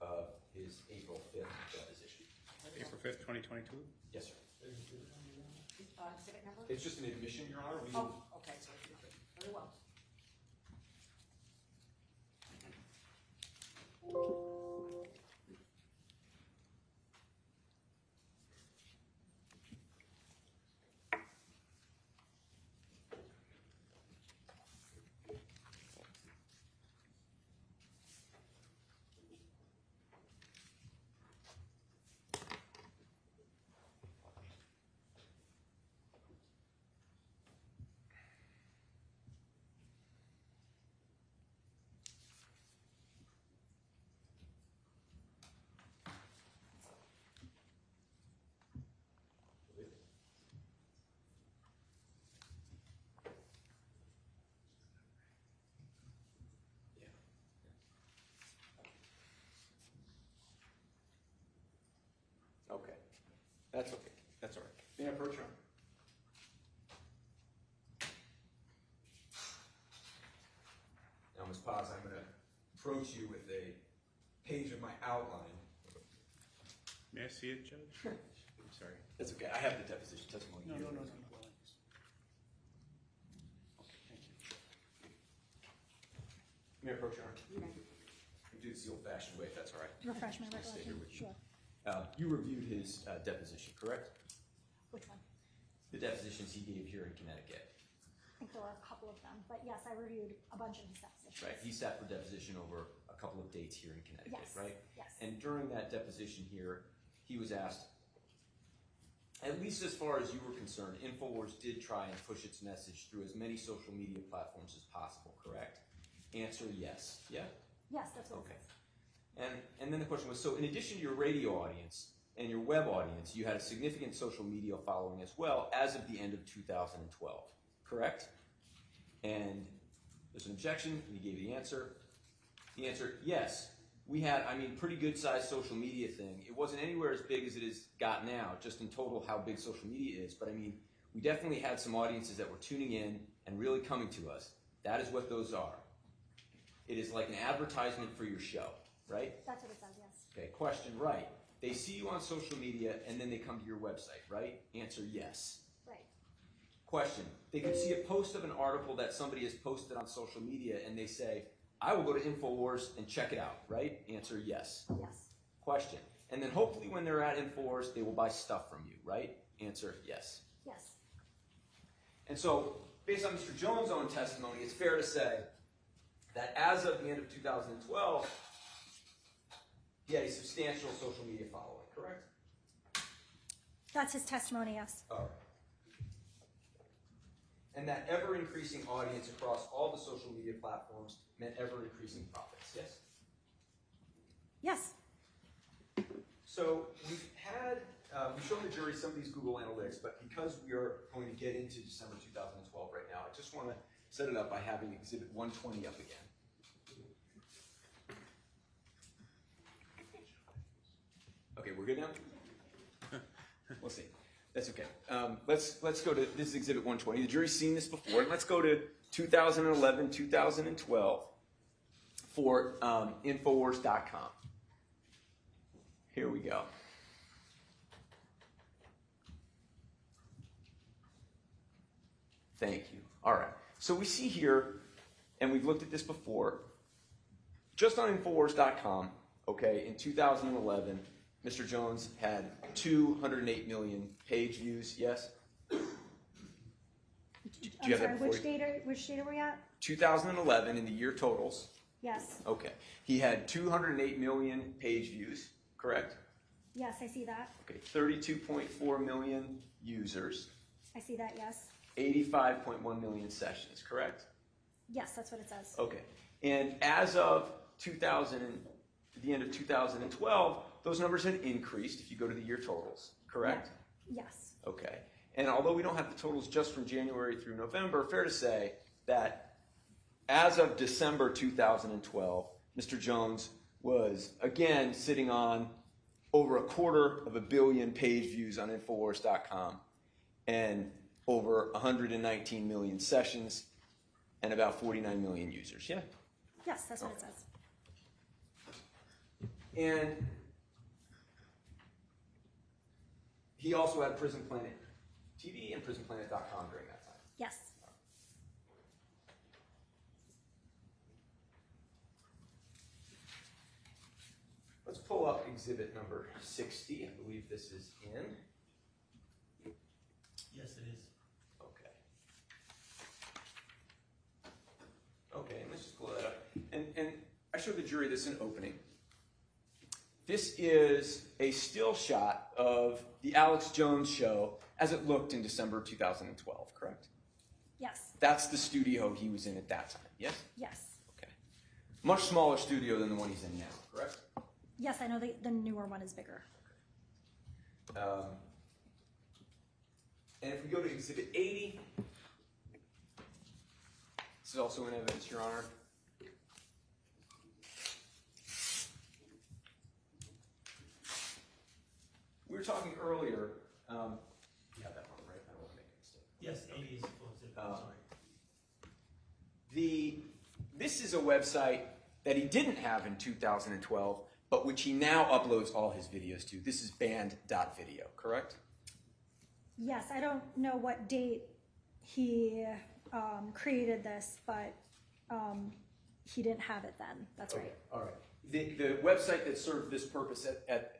of his April 5th deposition. April 5th, 2022? Yes, sir. Exhibit number? It's just an admission, Your Honor. Oh, okay, so it's not, very well. Okay. That's okay. That's all right. May I approach, Your Honor? Now, Ms. Paz, I'm going to approach you with a page of my outline. May I see it, Judge? I'm sorry. That's okay. I have the deposition testimony No, here. no, no, no. Okay, thank you. May I approach, Your Honor? You may. We do this the old-fashioned way, if that's all right. Refresh my I'll stay here recollection. with you. Sure. You reviewed his deposition, correct? Which one? The depositions he gave here in Connecticut. I think there were a couple of them, but yes, I reviewed a bunch of his depositions. Right. He sat for deposition over a couple of dates here in Connecticut, Yes. right? Yes. And during that deposition here, he was asked, at least as far as you were concerned, InfoWars did try and push its message through as many social media platforms as possible, correct? Answer, yes. Yeah? Yes, that's what Okay. it says. And then the question was, so in addition to your radio audience and your web audience, you had a significant social media following as well as of the end of 2012, correct? And there's an objection, and he gave the answer. The answer, yes. We had, pretty good sized social media thing. It wasn't anywhere as big as it has got now, just in total how big social media is. But we definitely had some audiences that were tuning in and really coming to us. That is what those are. It is like an advertisement for your show, right? That's what it says, yes. Okay, question, right. They see you on social media and then they come to your website, right? Answer, yes. Right. Question, they could see a post of an article that somebody has posted on social media and they say, I will go to InfoWars and check it out, right? Answer, yes. Yes. Question, and then hopefully when they're at InfoWars, they will buy stuff from you, right? Answer, yes. Yes. And so, based on Mr. Jones' own testimony, it's fair to say that as of the end of 2012, he had a substantial social media following, correct? That's his testimony, yes. All right. And that ever-increasing audience across all the social media platforms meant ever-increasing profits, yes? Yes. So we've shown the jury some of these Google Analytics, but because we are going to get into December 2012 right now, I just want to set it up by having Exhibit 120 up again. Okay, we're good now? We'll see. That's okay. Let's go to, this is Exhibit 120. The jury's seen this before. And let's go to 2011, 2012 for Infowars.com. Here we go. Thank you. All right. So we see here, and we've looked at this before, just on Infowars.com, okay, in 2011, Mr. Jones had 208 million page views, yes? Do you have that before which you? data were we at? 2011 in the year totals. Yes. Okay. He had 208 million page views, correct? Yes, I see that. Okay. 32.4 million users. I see that, yes. 85.1 million sessions, correct? Yes, that's what it says. Okay. And as of the end of 2012, those numbers had increased if you go to the year totals, correct? Yes. Okay. And although we don't have the totals just from January through November, fair to say that as of December 2012, Mr. Jones was again sitting on over 250 million page views on Infowars.com and over 119 million sessions and about 49 million users. Yeah? Yes, that's what it says. And he also had Prison Planet TV and PrisonPlanet.com during that time. Yes. Let's pull up exhibit number 60. I believe this is in. Yes, it is. Okay. Okay, and let's just pull that up. And I showed the jury this in opening. This is a still shot of the Alex Jones show as it looked in December 2012, correct? Yes. That's the studio he was in at that time, yes? Yes. Okay. Much smaller studio than the one he's in now, correct? Yes, I know the newer one is bigger. And if we go to Exhibit 80, this is also in evidence, Your Honor. We were talking earlier, you have that one, right? I don't want to make a mistake. Yes, 80 is close. I'm sorry. This is a website that he didn't have in 2012, but which he now uploads all his videos to. This is band.video, correct? Yes, I don't know what date he created this, but he didn't have it then. That's right. All right. The website that served this purpose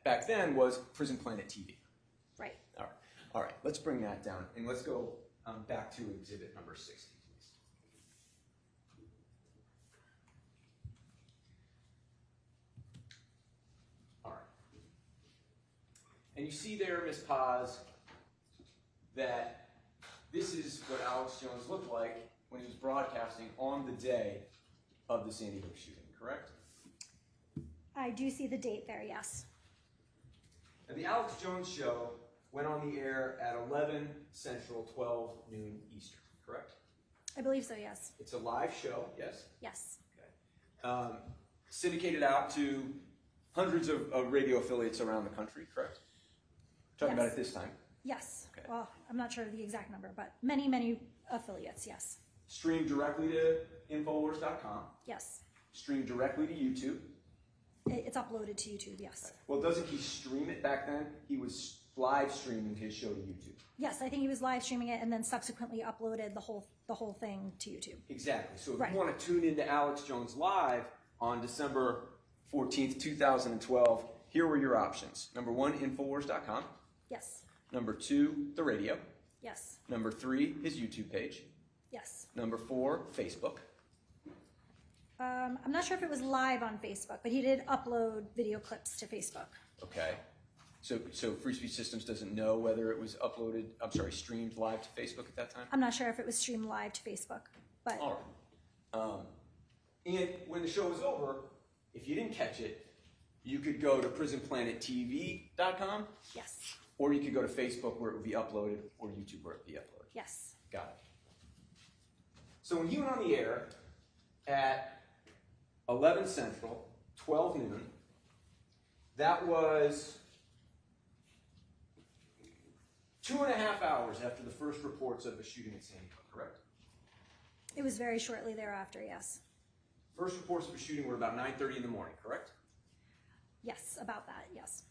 back then was Prison Planet TV. Right. All right. All right. Let's bring that down, and let's go back to exhibit number 60, please. All right. And you see there, Ms. Paz, that this is what Alex Jones looked like when he was broadcasting on the day of the Sandy Hook shooting, correct? I do see the date there, yes. And the Alex Jones show went on the air at 11 Central, 12 noon Eastern, correct? I believe so, yes. It's a live show, yes? Yes. Okay. Syndicated out to hundreds of radio affiliates around the country, correct? Talking about it this time. Yes. Okay. Well, I'm not sure of the exact number, but many, many affiliates, yes. Streamed directly to Infowars.com. Yes. Streamed directly to YouTube. It's uploaded to YouTube, yes. Well, doesn't he stream it back then? He was live streaming his show to YouTube. Yes, I think he was live streaming it and then subsequently uploaded the whole thing to YouTube. Exactly. So if Right. you want to tune into Alex Jones live on December 14th, 2012, here were your options. Number 1, Infowars.com. Yes. Number 2, the radio. Yes. Number 3, his YouTube page. Yes. Number 4, Facebook. I'm not sure if it was live on Facebook, but he did upload video clips to Facebook. Okay. So Free Speech Systems doesn't know whether it was streamed live to Facebook at that time? I'm not sure if it was streamed live to Facebook, but All right. And when the show was over, if you didn't catch it, you could go to PrisonPlanetTV.com, yes. or you could go to Facebook where it would be uploaded, or YouTube where it would be uploaded. Yes. Got it. So when he went on the air at 11 Central, 12 noon, that was 2.5 hours after the first reports of the shooting at Sandy Hook, correct? It was very shortly thereafter, yes. First reports of the shooting were about 9:30 in the morning, correct? Yes, about that, yes.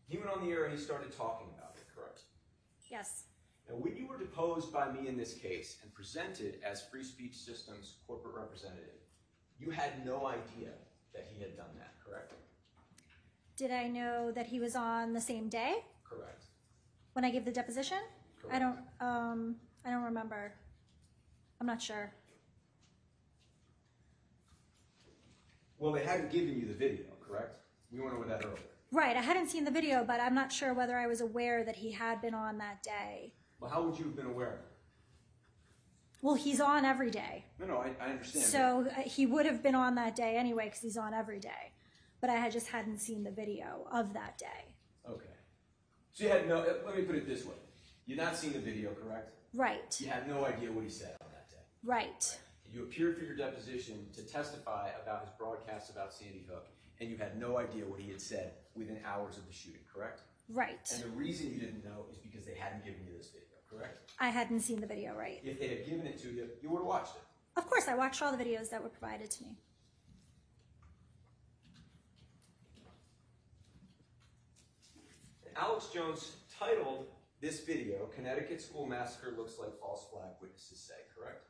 He went on the air and he started talking about it, correct? Yes. Now, when you were deposed by me in this case and presented as Free Speech Systems corporate representative, you had no idea that he had done that, correct? Did I know that he was on the same day Correct. when I gave the deposition? Correct. I don't remember. I'm not sure. Well, they hadn't given you the video, correct? We went over that earlier. Right, I hadn't seen the video, but I'm not sure whether I was aware that he had been on that day. Well, how would you have been aware? Well, he's on every day. No, I understand. So he would have been on that day anyway because he's on every day. But I just hadn't seen the video of that day. Okay. So you had no, let me put it this way. You'd not seen the video, correct? Right, You had no idea what he said on that day. right, You appeared for your deposition to testify about his broadcast about Sandy Hook, and you had no idea what he had said within hours of the shooting, correct? right. And the reason you didn't know is because they hadn't given you this video, correct? I hadn't seen the video, right. If they had given it to you, you would have watched it. Of course, I watched all the videos that were provided to me. And Alex Jones titled this video, "Connecticut School Massacre Looks Like False Flag Witnesses Say," correct?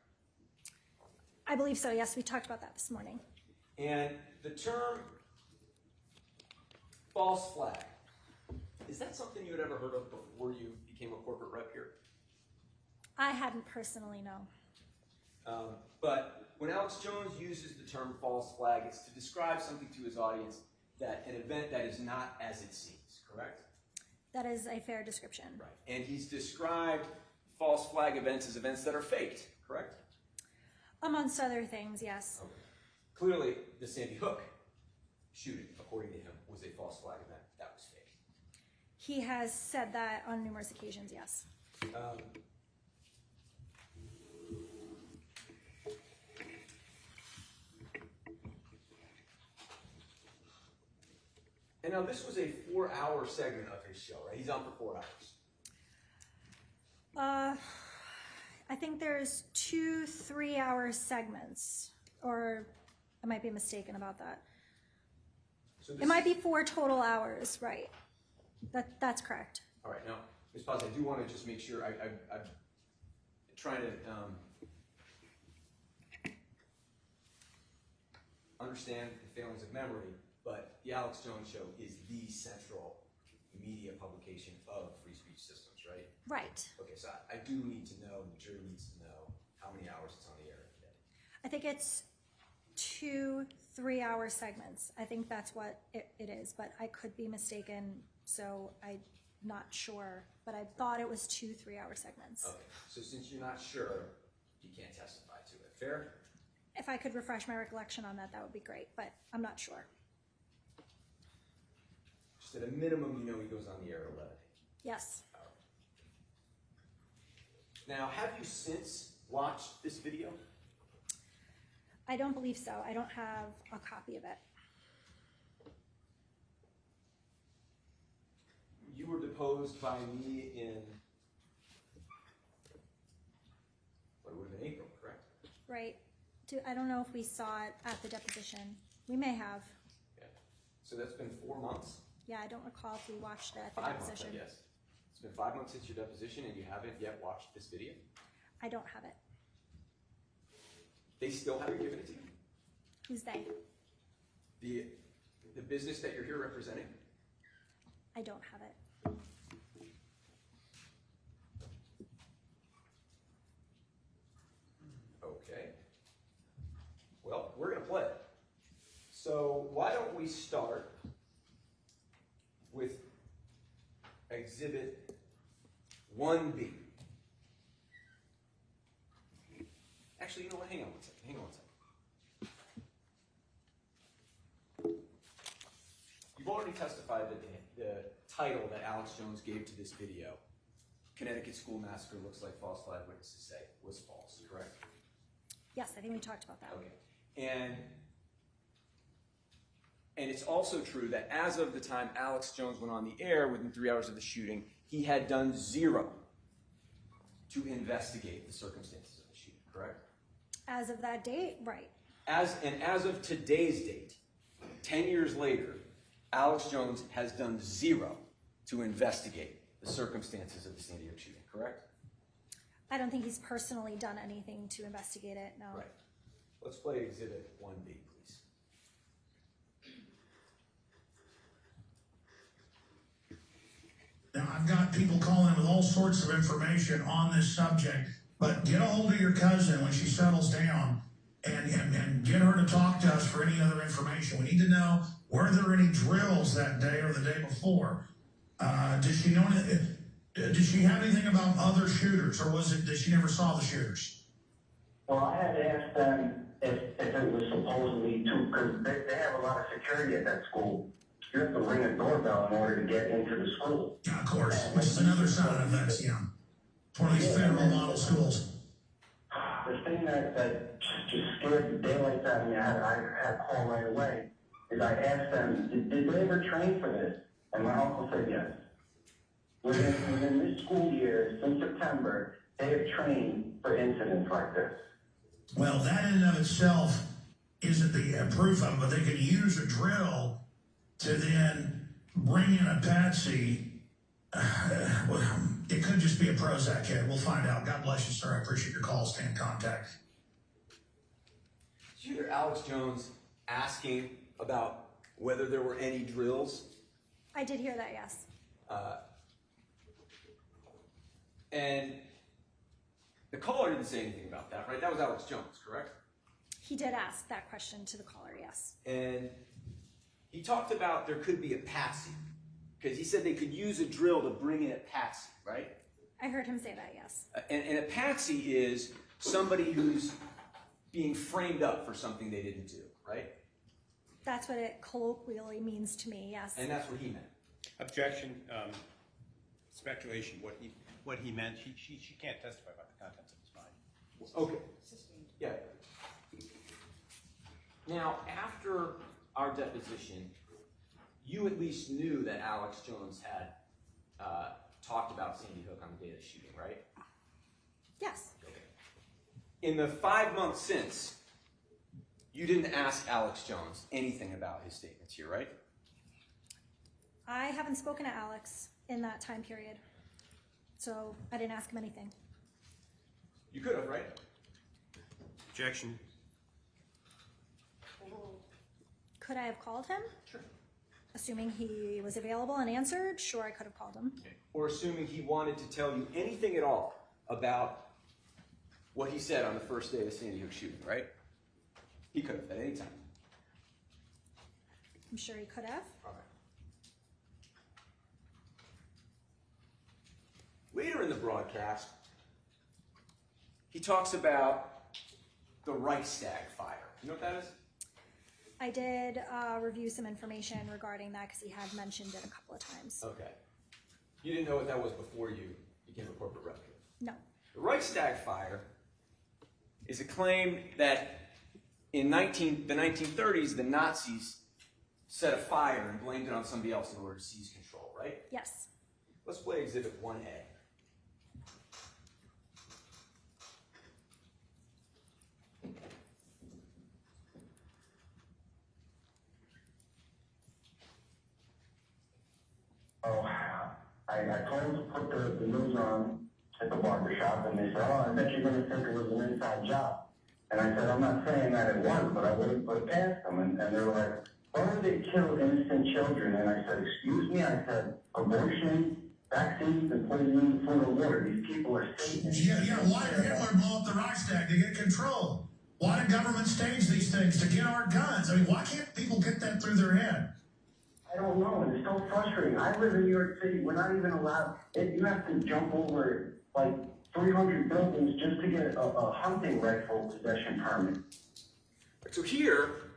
I believe so, yes, we talked about that this morning. And the term false flag, is that something you had ever heard of before you became a corporate rep here? I hadn't personally, no. But when Alex Jones uses the term false flag, it's to describe something to his audience, that an event that is not as it seems, correct? That is a fair description. Right. And he's described false flag events as events that are faked, correct? Amongst other things, yes. Okay. Clearly, the Sandy Hook shooting, according to him, was a false flag event. That was fake. He has said that on numerous occasions, yes. And now this was a 4-hour segment of his show, right? He's on for 4 hours. I think there's 2 3-hour segments, or I might be mistaken about that. So It might be 4 total hours, right? That's correct. All right, now, Ms. Paz, I do want to just make sure, I'm trying to understand the failings of memory, but the Alex Jones Show is the central media publication of free speech systems, right? Right. Okay, so I do need to know, the jury needs to know how many hours it's on the air today. I think it's 2 3-hour segments. I think that's what it is, but I could be mistaken, so I'm not sure. But I thought it was 2 3-hour segments. Okay, so since you're not sure, you can't testify to it. Fair? If I could refresh my recollection on that, that would be great, but I'm not sure. Just at a minimum, you know he goes on the air at 11. Yes. Now, have you since watched this video? I don't believe so. I don't have a copy of it. You were deposed by me in, what, it would have been April, correct? Right. I don't know if we saw it at the deposition. We may have. Yeah. So that's been 4 months? Yeah, I don't recall if we watched it at the 5 months, deposition. I guess. It's been 5 months since your deposition and you haven't yet watched this video? I don't have it. They still haven't given it to you? Who's they? The business that you're here representing? I don't have it. Okay. Well, we're going to play it. So why don't we start with Exhibit 1B. Actually, you know what? Hang on one second. You've already testified that the title that Alex Jones gave to this video, "Connecticut School Massacre Looks Like False Flag Witnesses Say," was false, correct? Yes, I think we talked about that. Okay. And it's also true that as of the time Alex Jones went on the air within 3 hours of the shooting, he had done zero to investigate the circumstances of the shooting, correct? As of that date, right. As of today's date, 10 years later, Alex Jones has done zero to investigate the circumstances of the Sandy Hook shooting, correct? I don't think he's personally done anything to investigate it, no. Right. Let's play Exhibit 1B, please. Now, I've got people calling in with all sorts of information on this subject, but get a hold of your cousin when she settles down and get her to talk to us for any any other information. We need to know, were there any drills that day or the day before? Did she know anything? Did she have anything about other shooters, or was it that she never saw the shooters? Well, I had asked them if it was supposedly because they have a lot of security at that school. You have to ring a doorbell in order to get into the school. Yeah, of course, which is another side of this, yeah. It's one of these federal model schools. The thing that just scared the daylights out of me, I had a call right away, is I asked them, did they ever train for this? And my uncle said yes. Within this school year, since September, they have trained for incidents like this. Well, that in and of itself isn't the proof of it, but they can use a drill to then bring in a patsy. It could just be a Prozac hit. We'll find out. God bless you, sir. I appreciate your call. Stay in contact. Did you hear Alex Jones asking about whether there were any drills? I did hear that, yes. And the caller didn't say anything about that, right? That was Alex Jones, correct? He did ask that question to the caller, yes. And he talked about there could be a patsy, because he said they could use a drill to bring in a patsy, right? I heard him say that, yes. And a patsy is somebody who's being framed up for something they didn't do, right? That's what it colloquially means to me, yes. And that's what he meant. Objection, speculation, what he meant, she can't testify about the contents of his mind. Okay. Yeah. Now, after our deposition, you at least knew that Alex Jones had talked about Sandy Hook on the day of the shooting, right? Yes. Okay. In the 5 months since, you didn't ask Alex Jones anything about his statements here, right? I haven't spoken to Alex in that time period, so I didn't ask him anything. You could have, right? Objection. Could I have called him? Sure. Assuming he was available and answered, sure, I could have called him. Okay. Or assuming he wanted to tell you anything at all about what he said on the first day of the Sandy Hook shooting, right? He could have at any time. I'm sure he could have. All right. Later in the broadcast, he talks about the Reichstag fire. You know what that is? I did review some information regarding that because he had mentioned it a couple of times. Okay. You didn't know what that was before you became a corporate representative? No. The Reichstag fire is a claim that in the 1930s, the Nazis set a fire and blamed it on somebody else in order to seize control, right? Yes. Let's play Exhibit 1A. Oh, I told them to put the news on at the barbershop, and they said, oh, I bet you're going to think it was an inside job. And I said, I'm not saying that it was, but I wouldn't put it past them. And they were like, why would they kill innocent children? And I said, excuse me? I said, abortion, vaccines, and putting in food or water. These people are Satanists. Yeah, why did Hitler blow up the Reichstag? To get control. Why did government stage these things? To get our guns. I mean, why can't people get that through their head? I don't know, and it's so frustrating. I live in New York City. We're not even allowed. You have to jump over like 300 buildings just to get a hunting rifle possession permit. So here,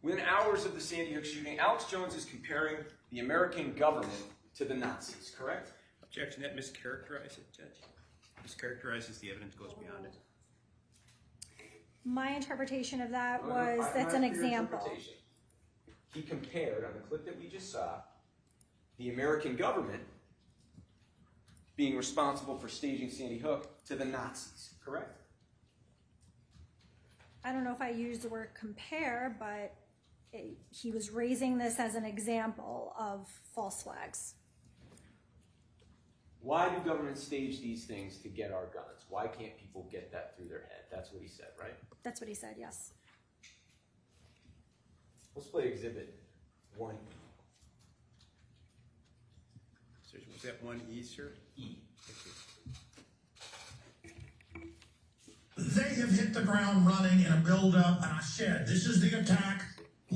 within hours of the Sandy Hook shooting, Alex Jones is comparing the American government to the Nazis, correct? Objection, that mischaracterizes it, Judge. Mischaracterizes the evidence, goes beyond it. My interpretation of that was, that's an example. He compared, on the clip that we just saw, the American government being responsible for staging Sandy Hook to the Nazis, correct? I don't know if I used the word compare, but he was raising this as an example of false flags. Why do governments stage these things to get our guns? Why can't people get that through their head? That's what he said, right? That's what he said, yes. Let's play Exhibit 1E. So was that 1E, sir? E. They have hit the ground running in a build-up, and I said, this is the attack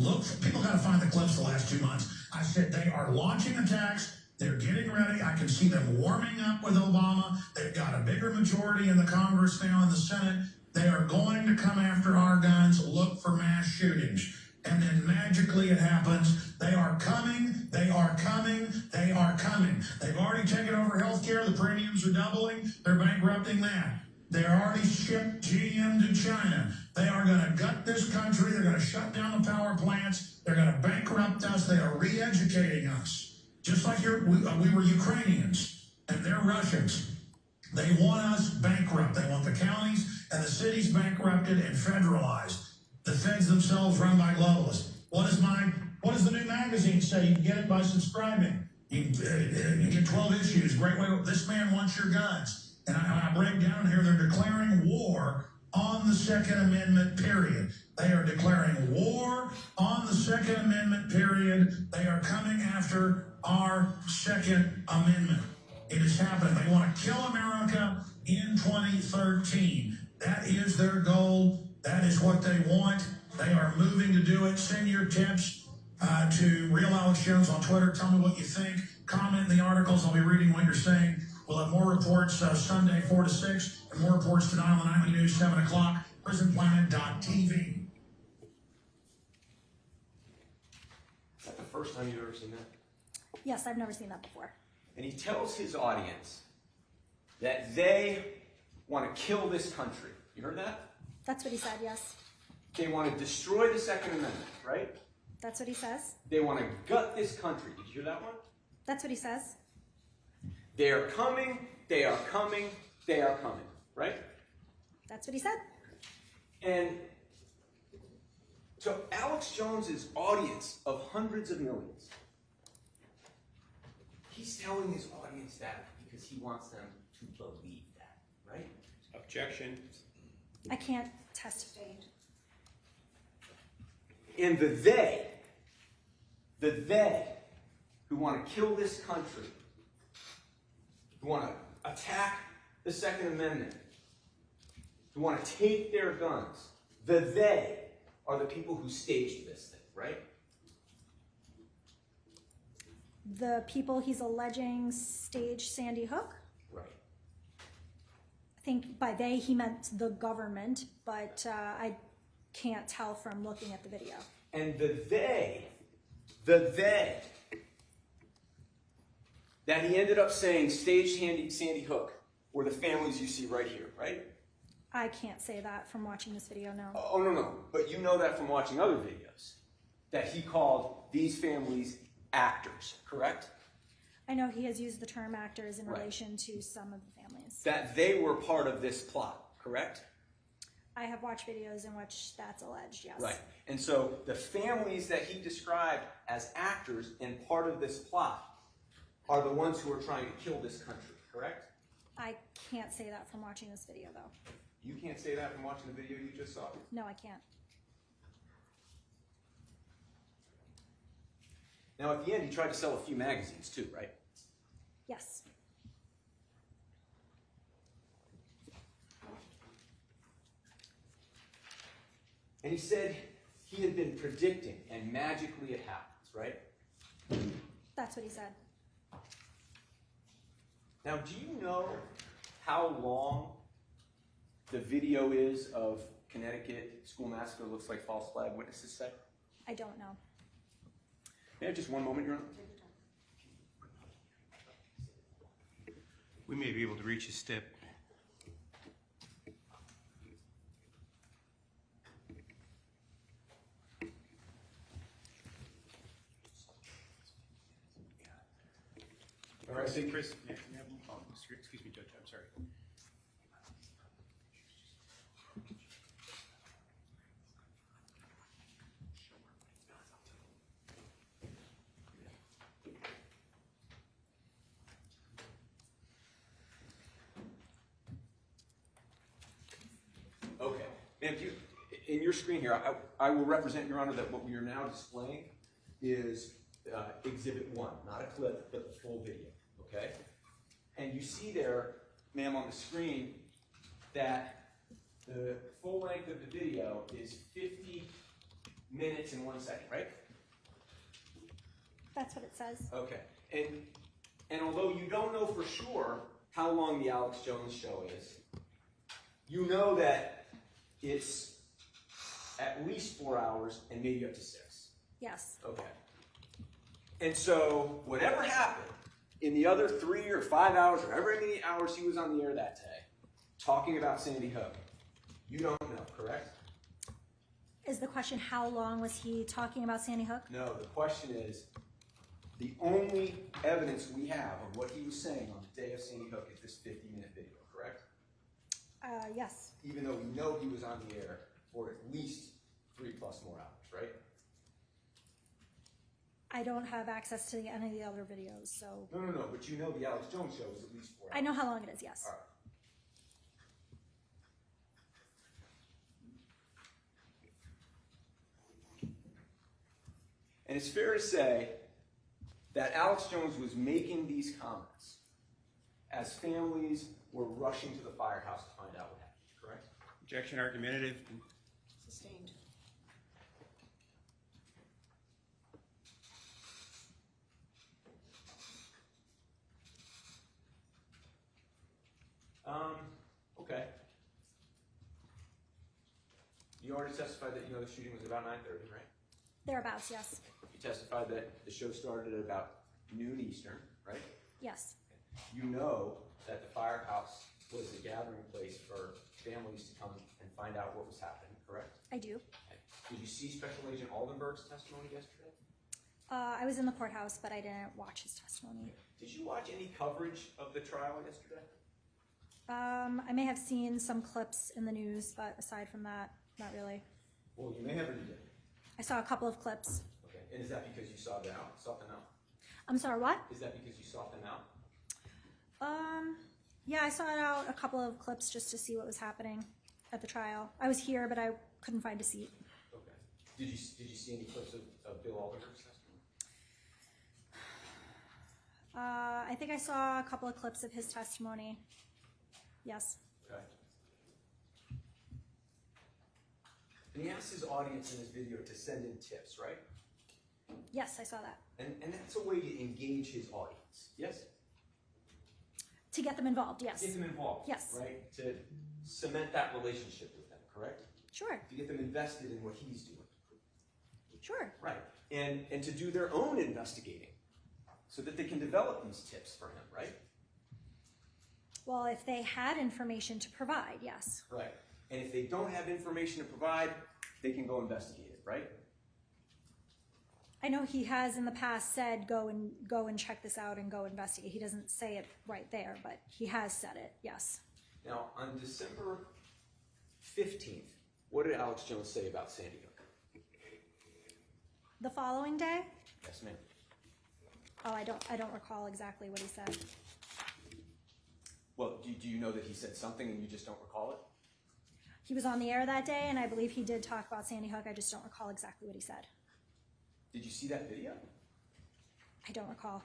Look, people got to find the clips the last 2 months. I said they are launching attacks. They're getting ready. I can see them warming up with Obama. They've got a bigger majority in the Congress now, in the Senate. They are going to come after our guns, look for mass shootings. And then magically it happens. They are coming. They are coming. They are coming. They've already taken over healthcare. The premiums are doubling. They're bankrupting that. They're already shipped GM to China. They are going to gut this country. They're going to shut down the power plants. They're going to bankrupt us. They are re-educating us. Just like we were Ukrainians and they're Russians. They want us bankrupt. They want the counties and the cities bankrupted and federalized. The feds themselves run by globalists. What does the new magazine say? You can get it by subscribing. You get 12 issues. Great way. This man wants your guns. And I break down here, they're declaring war on the Second Amendment, period. They are declaring war on the Second Amendment, period. They are coming after our Second Amendment. It is happening. They want to kill America in 2013. That is their goal. That is what they want. They are moving to do it. Send your tips to Real Alex Jones on Twitter. Tell me what you think. Comment in the articles. I'll be reading what you're saying. We'll have more reports Sunday 4 to 6 and more reports tonight on the Nightly News 7 o'clock. PrisonPlanet.tv. Is that the first time you've ever seen that? Yes, I've never seen that before. And he tells his audience that they want to kill this country. You heard that? That's what he said, yes. They want to destroy the Second Amendment, right? That's what he says. They want to gut this country. Did you hear that one? That's what he says. They are coming, they are coming, they are coming, right? That's what he said. And to Alex Jones's audience of hundreds of millions, he's telling his audience that because he wants them to believe that, right? Objection. I can't testify. And the they who want to kill this country, who want to attack the Second Amendment, who want to take their guns, they are the people who staged this thing, right? The people he's alleging staged Sandy Hook? Right. I think by they he meant the government, but I can't tell from looking at the video. And the they that he ended up saying staged Sandy Hook were the families you see right here, right? I can't say that from watching this video, no. Oh, no. But you know that from watching other videos, that he called these families actors, correct? I know he has used the term actors in Right. relation to some of the families. That they were part of this plot, correct? I have watched videos in which that's alleged, yes. Right. And so the families that he described as actors and part of this plot are the ones who are trying to kill this country, correct? I can't say that from watching this video, though. You can't say that from watching the video you just saw? No, I can't. Now, at the end, he tried to sell a few magazines too, right? Yes. And he said he had been predicting, and magically it happens, right? That's what he said. Now, do you know how long the video is of Connecticut school massacre looks like false flag witnesses say? I don't know. May I have just one moment, Your Honor? We may be able to reach a step. All right, so Chris, excuse me, Judge, I'm sorry. okay. And if you, in your screen here, I will represent, Your Honor, that what we are now displaying is Exhibit 1, not a clip, but the full video, okay? And you see there, ma'am, on the screen, that the full length of the video is 50 minutes and 1 second, right? That's what it says. Okay. And although you don't know for sure how long the Alex Jones show is, you know that it's at least 4 hours and maybe up to 6. Yes. Okay. And so whatever happened in the other 3 or 5 hours, or however many hours he was on the air that day, talking about Sandy Hook, you don't know, correct? Is the question how long was he talking about Sandy Hook? No, the question is, the only evidence we have of what he was saying on the day of Sandy Hook is this 50-minute video, correct? Yes. Even though we know he was on the air for at least 3+ more hours, right? I don't have access to any of the other videos, so. No, but you know the Alex Jones show was at least 4 hours. I know how long it is, yes. All right. And it's fair to say that Alex Jones was making these comments as families were rushing to the firehouse to find out what happened, correct? Objection argumentative. Sustained. Okay. You already testified that you know the shooting was about 9:30, right? Thereabouts, yes. You testified that the show started at about noon Eastern, right? Yes. You know that the firehouse was a gathering place for families to come and find out what was happening, correct? I do. Did you see Special Agent Aldenberg's testimony yesterday? I was in the courthouse, but I didn't watch his testimony. Did you watch any coverage of the trial yesterday? I may have seen some clips in the news, but aside from that, not really. Well, you may have or you didn't. I saw a couple of clips. Okay. And is that because you saw them out? I'm sorry, what? Is that because you sought them out? Yeah, I saw it out a couple of clips just to see what was happening at the trial. I was here, but I couldn't find a seat. Okay. Did you see any clips of Bill Aldenberg's testimony? I think I saw a couple of clips of his testimony. Yes. Okay. And he asked his audience in his video to send in tips, right? Yes, I saw that. And that's a way to engage his audience. Yes? To get them involved, yes. Get them involved. Yes. Right? To cement that relationship with them, correct? Sure, To get them invested in what he's doing. sure. Right. And to do their own investigating so that they can develop these tips for him, right? Well, if they had information to provide, yes. Right. And if they don't have information to provide, they can go investigate it, right? I know he has in the past said, go and check this out and go investigate. He doesn't say it right there, but he has said it, yes. Now, on December 15th, what did Alex Jones say about Sandy Hook? The following day? Yes, ma'am. Oh, I don't recall exactly what he said. Well, do you know that he said something and you just don't recall it? He was on the air that day, and I believe he did talk about Sandy Hook. I just don't recall exactly what he said. Did you see that video? I don't recall.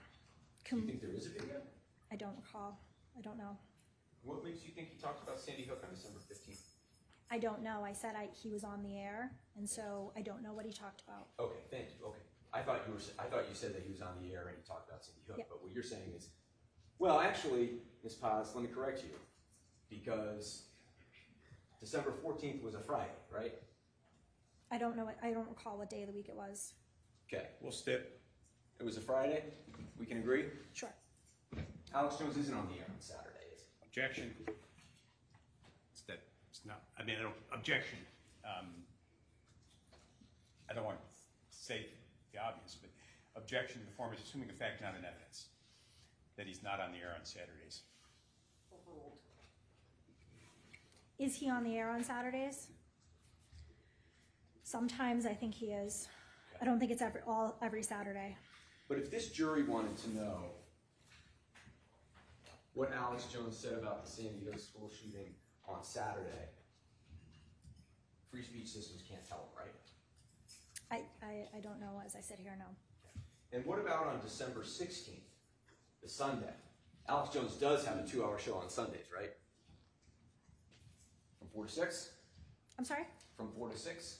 Do you think there is a video? I don't recall. I don't know. What makes you think he talked about Sandy Hook on December 15th? I don't know. I said he was on the air, and so I don't know what he talked about. Okay, thank you. Okay. I thought you said that he was on the air and he talked about Sandy Hook, Yep. but what you're saying is, well, actually, Ms. Paz, let me correct you, because December 14th was a Friday, right? I don't know. I don't recall what day of the week it was. Okay. We'll stip. It was a Friday. We can agree? Sure. Alex Jones isn't on the air on Saturday, is he? Objection. It's not, I mean, objection. I don't want to say the obvious, but objection to the form is assuming a fact, not an evidence, that he's not on the air on Saturdays. Overruled. Is he on the air on Saturdays? Sometimes I think he is. I don't think it's every Saturday. But if this jury wanted to know what Alex Jones said about the Sandy Hook school shooting on Saturday, free speech systems can't tell them, right? I don't know as I sit here now. And what about on December 16th, the Sunday? Alex Jones does have a 2-hour show on Sundays, right? From 4 to 6? I'm sorry? From 4 to 6?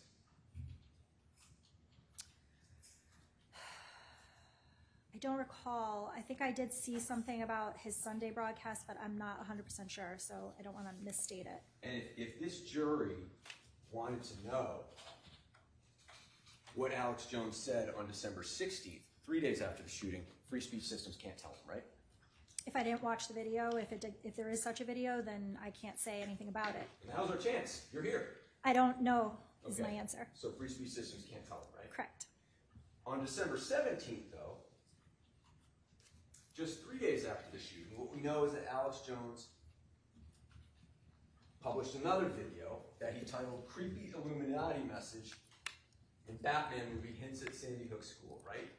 I don't recall. I think I did see something about his Sunday broadcast, but I'm not 100% sure, so I don't want to misstate it. And if this jury wanted to know what Alex Jones said on December 16th, 3 days after the shooting, free speech systems can't tell them, right? If I didn't watch the video, if there is such a video, then I can't say anything about it. Now's our chance. You're here. I don't know is Okay. my answer. So free speech systems can't tell them, right? Correct. On December 17th, though, just 3 days after the shooting, what we know is that Alex Jones published another video that he titled Creepy Illuminati Message in Batman Movie Hints at Sandy Hook School, right?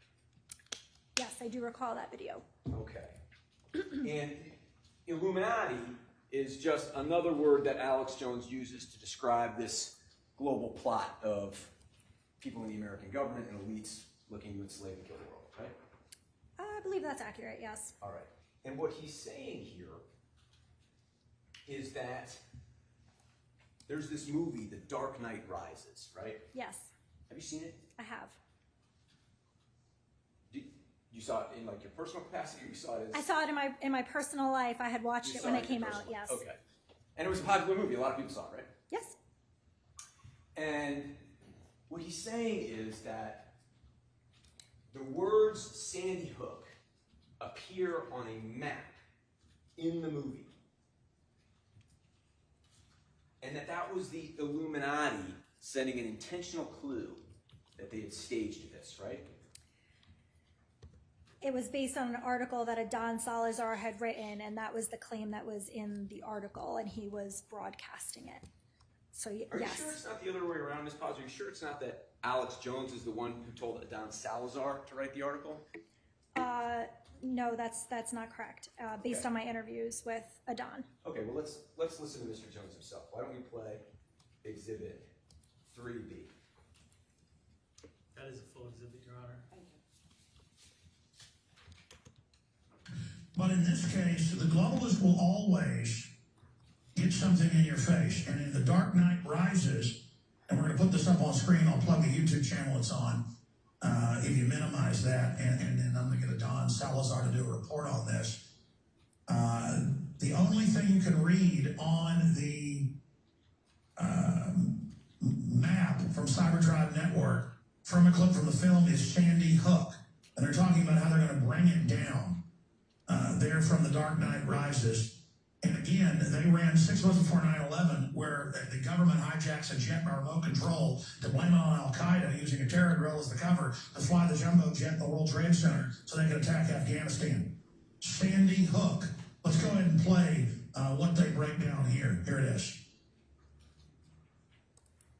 Yes, I do recall that video. Okay. And Illuminati is just another word that Alex Jones uses to describe this global plot of people in the American government and elites looking to enslave and kill the world, right? I believe that's accurate, yes. All right. And what he's saying here is that there's this movie, The Dark Knight Rises, right? Yes, Have you seen it? I have. You saw it in like your personal capacity, or you saw it as... I saw it in my personal life. I had watched You it saw when it in came your out, personal- yes. Okay. And it was a popular movie. A lot of people saw it, right? Yes. And what he's saying is that the words Sandy Hook appear on a map in the movie. And that was the Illuminati sending an intentional clue that they had staged this, right? It was based on an article that a Don Salazar had written, and that was the claim that was in the article, and he was broadcasting it. So, Are you yes. sure it's not the other way around, Ms. Paz? Are you sure it's not that Alex Jones is the one who told Don Salazar to write the article? No, that's not correct. Based Okay. on my interviews with Adon. Okay, well let's listen to Mr. Jones himself. Why don't we play Exhibit 3B? That is a full exhibit, Your Honor. But in this case, the globalist will always get something in your face. And in The Dark Knight Rises, and we're going to put this up on screen, I'll plug the YouTube channel it's on, if you minimize that, and then I'm going to get Don Salazar to do a report on this. The only thing you can read on the map from Cyberdrive Network from a clip from the film is Sandy Hook. And they're talking about how they're going to bring it down. There from The Dark Knight Rises. And again, they ran 6 months before 9/11, where the government hijacks a jet by remote control to blame it on Al-Qaeda using a terror drill as the cover to fly the jumbo jet in the World Trade Center so they could attack Afghanistan. Sandy Hook. Let's go ahead and play what they break down here. Here it is.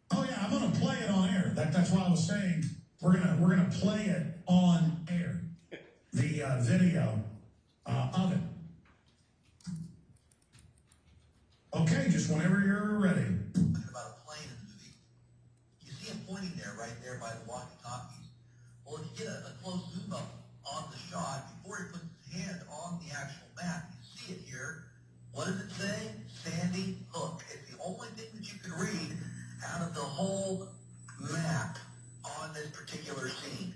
Oh yeah, I'm going to play it on air. That's why I was saying we're gonna play it on air. The video of it. Okay, just whenever you're ready. About a plane in the movie. You see him pointing there, right there by the walkie-talkies. Well, if you get a close zoom up on the shot, before he puts his hand on the actual map, you see it here. What does it say? Sandy Hook. It's the only thing that you can read out of the whole map on this particular scene.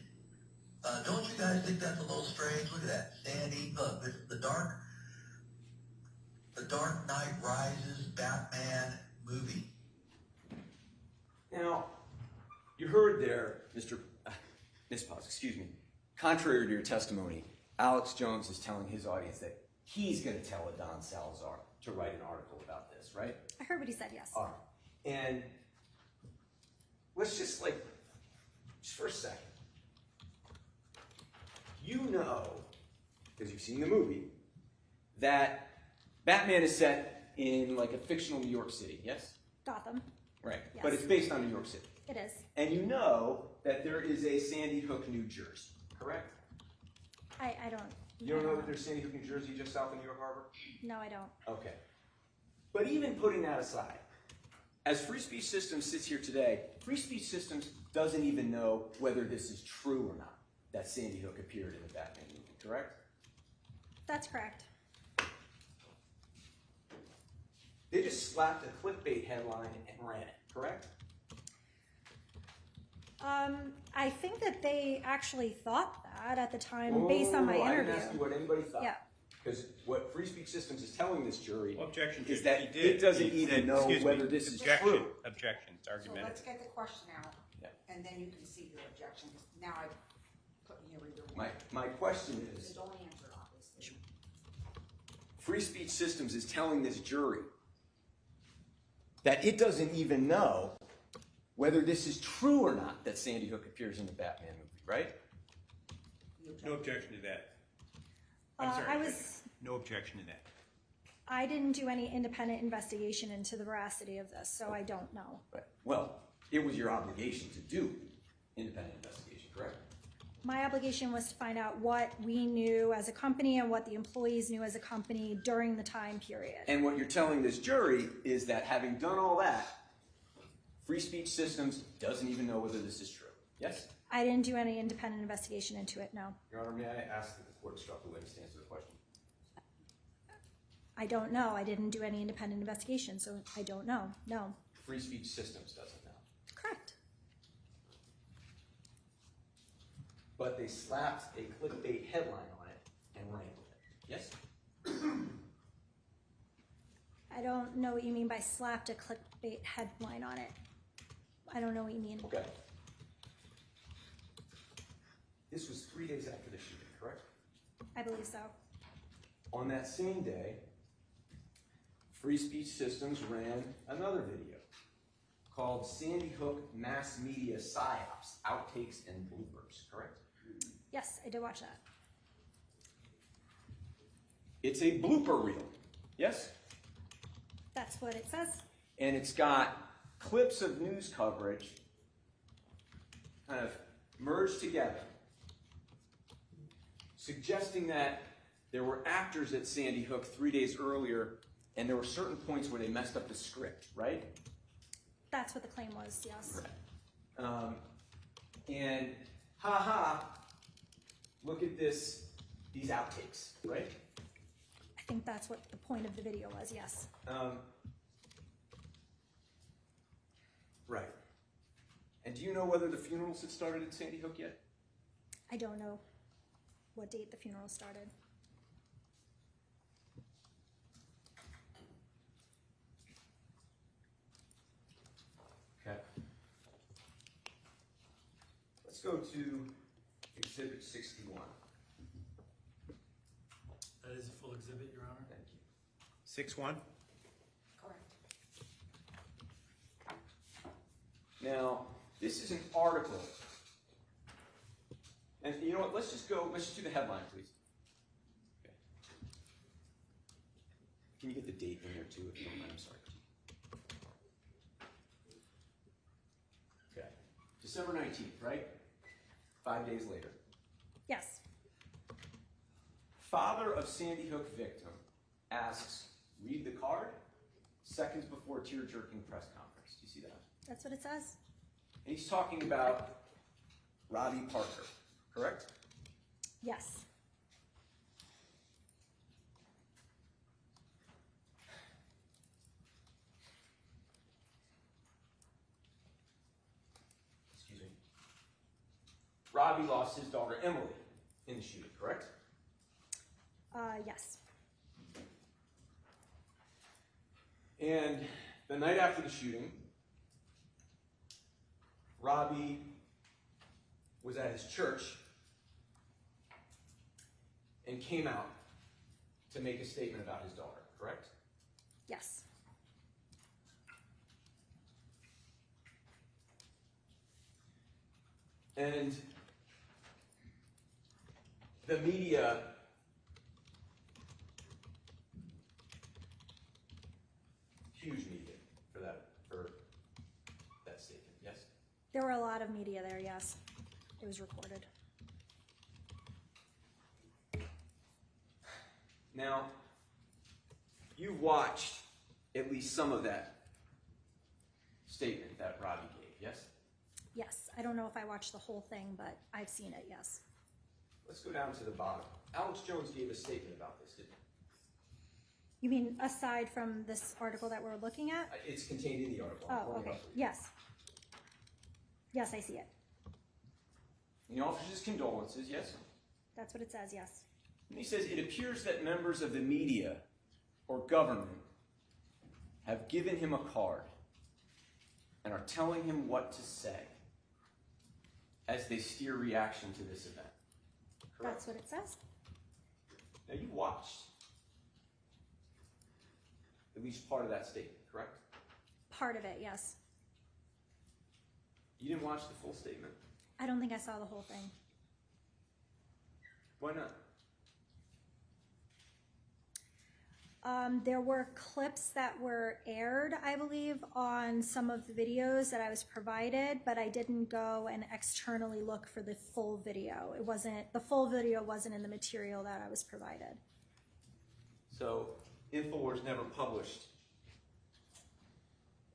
Don't you guys think that's a little strange? Look at that. Sandy Hook. This is the Dark Knight Rises Batman movie. Now, you heard there, Ms. Paz, excuse me, contrary to your testimony, Alex Jones is telling his audience that he's going to tell Don Salazar to write an article about this, right? I heard what he said, yes. All right. And let's just for a second. You know, because you've seen the movie, that Batman is set in like a fictional New York City, yes? Gotham. Right. Yes. But it's based on New York City. It is. And you know that there is a Sandy Hook, New Jersey, correct? I don't. You don't know that there's Sandy Hook, New Jersey just south of New York Harbor? No, I don't. Okay. But even putting that aside, as Free Speech Systems sits here today, Free Speech Systems doesn't even know whether this is true or not, that Sandy Hook appeared in the Batman movie, correct? That's correct. They just slapped a clickbait headline and ran it, correct? I think that they actually thought that at the time based on my I interview. didn't ask you what anybody thought. Yeah. Because what Free Speech Systems is telling this jury Well, objection, is Judge, that he did. it doesn't He even said, know excuse me, whether this is objection, true. Objection, it's So argumentative. let's get the question out, Yeah. and then you can see your objection. Now I've put you either My question is, don't answer, obviously. Free Speech Systems is telling this jury that it doesn't even know whether this is true or not that Sandy Hook appears in the Batman movie, right? No objection to that. I'm sorry, I Judge. was. No objection to that. I didn't do any independent investigation into the veracity of this, so I don't know. Right. Well, it was your obligation to do independent investigation, correct? My obligation was to find out what we knew as a company and what the employees knew as a company during the time period. And what you're telling this jury is that having done all that, Free Speech Systems doesn't even know whether this is true. Yes? I didn't do any independent investigation into it, no. Your Honor, may I ask that the court instruct the witness to answer the question? I don't know. I didn't do any independent investigation, so I don't know. No. Free Speech Systems doesn't know. Correct. But they slapped a clickbait headline on it and ran with it. Yes? I don't know what you mean by slapped a clickbait headline on it. I don't know what you mean. Okay. This was 3 days after the shooting, correct? I believe so. On that same day, Free Speech Systems ran another video called Sandy Hook Mass Media PSYOPs, Outtakes and Bloopers, correct? Yes, I did watch that. It's a blooper reel, yes? That's what it says. And it's got clips of news coverage kind of merged together, suggesting that there were actors at Sandy Hook 3 days earlier, and there were certain points where they messed up the script, right? That's what the claim was, yes. And haha, look at this, these outtakes, right? I think that's what the point of the video was, yes. Right. And do you know whether the funerals had started at Sandy Hook yet? I don't know what date the funeral started. Okay. Let's go to Exhibit 61. That is a full exhibit, Your Honor. Thank you. 6-1? Correct. Now, this is an article. And you know what, let's just do the headline, please. Okay. Can you get the date in there too, if you don't mind? I'm sorry. Okay. December 19th, right? 5 days later. Yes. Father of Sandy Hook victim asks, read the card, seconds before tear-jerking press conference. Do you see that? That's what it says? And he's talking about Robbie Parker, correct? Yes. Excuse me. Robbie lost his daughter Emily in the shooting, correct? Yes. And the night after the shooting, Robbie was at his church and came out to make a statement about his daughter, correct? Yes. And the media huge media for that statement, yes? There were a lot of media there, yes. It was recorded. Now, you've watched at least some of that statement that Robbie gave, yes? Yes. I don't know if I watched the whole thing, but I've seen it, yes. Let's go down to the bottom. Alex Jones gave a statement about this, didn't he? You mean aside from this article that we're looking at? It's contained in the article. I'm Oh, pulling it okay. up for you. Yes. Yes, I see it. And he offers his condolences, yes? That's what it says, yes. And he says, it appears that members of the media or government have given him a card and are telling him what to say as they steer reaction to this event. Correct? That's what it says. Now, you watched at least part of that statement, correct? Part of it, yes. You didn't watch the full statement? I don't think I saw the whole thing. Why not? There were clips that were aired, I believe, on some of the videos that I was provided, but I didn't go and externally look for the full video. The full video wasn't in the material that I was provided. So, InfoWars never published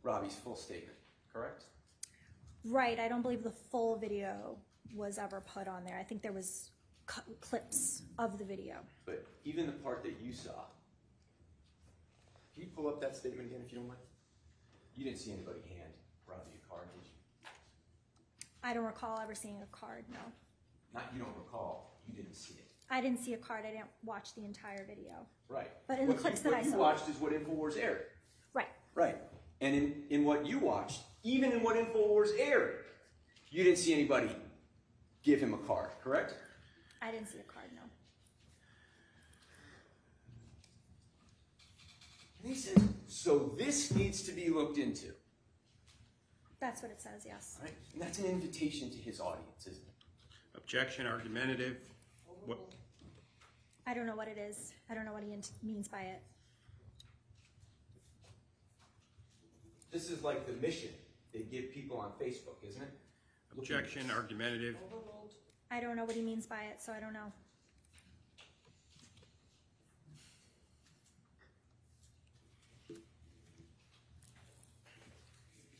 Robbie's full statement, correct? Right, I don't believe the full video was ever put on there. I think there was clips of the video. But even the part that you saw, can you pull up that statement again if you don't mind? You didn't see anybody hand Robbie a card, did you? I don't recall ever seeing a card, no. Not you don't recall, you didn't see it. I didn't see a card, I didn't watch the entire video. Right. But in the clips that I saw. What you watched is what InfoWars aired. Right. Right. And in what you watched, even in what InfoWars aired, you didn't see anybody give him a card, correct? I didn't see a card, no. And he says, so this needs to be looked into. That's what it says, yes. Right? And that's an invitation to his audience, isn't it? Objection, argumentative. What? I don't know what it is. I don't know what he means by it. This is like the mission they give people on Facebook, isn't it? Objection, argumentative. I don't know what he means by it, so I don't know.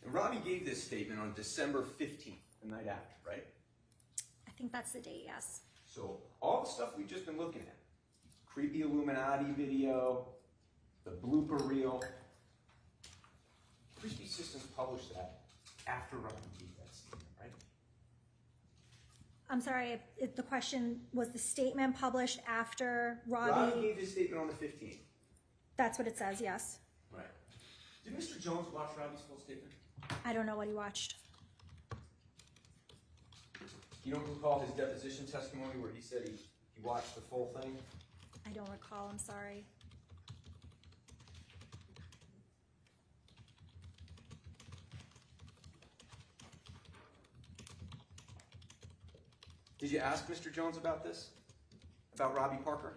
And Robbie gave this statement on December 15th, the night after, right? I think that's the date, yes. So all the stuff we've just been looking at, creepy Illuminati video, the blooper reel, Free Speech Systems published that after Robbie gave that statement, right? I'm sorry, the question was the statement published after Robbie Robbie? gave his statement on the 15th. That's what it says, yes. Right. Did Mr. Jones watch Robbie's full statement? I don't know what he watched. You don't recall his deposition testimony where he said he watched the full thing? I don't recall, I'm sorry. Did you ask Mr. Jones about this? About Robbie Parker?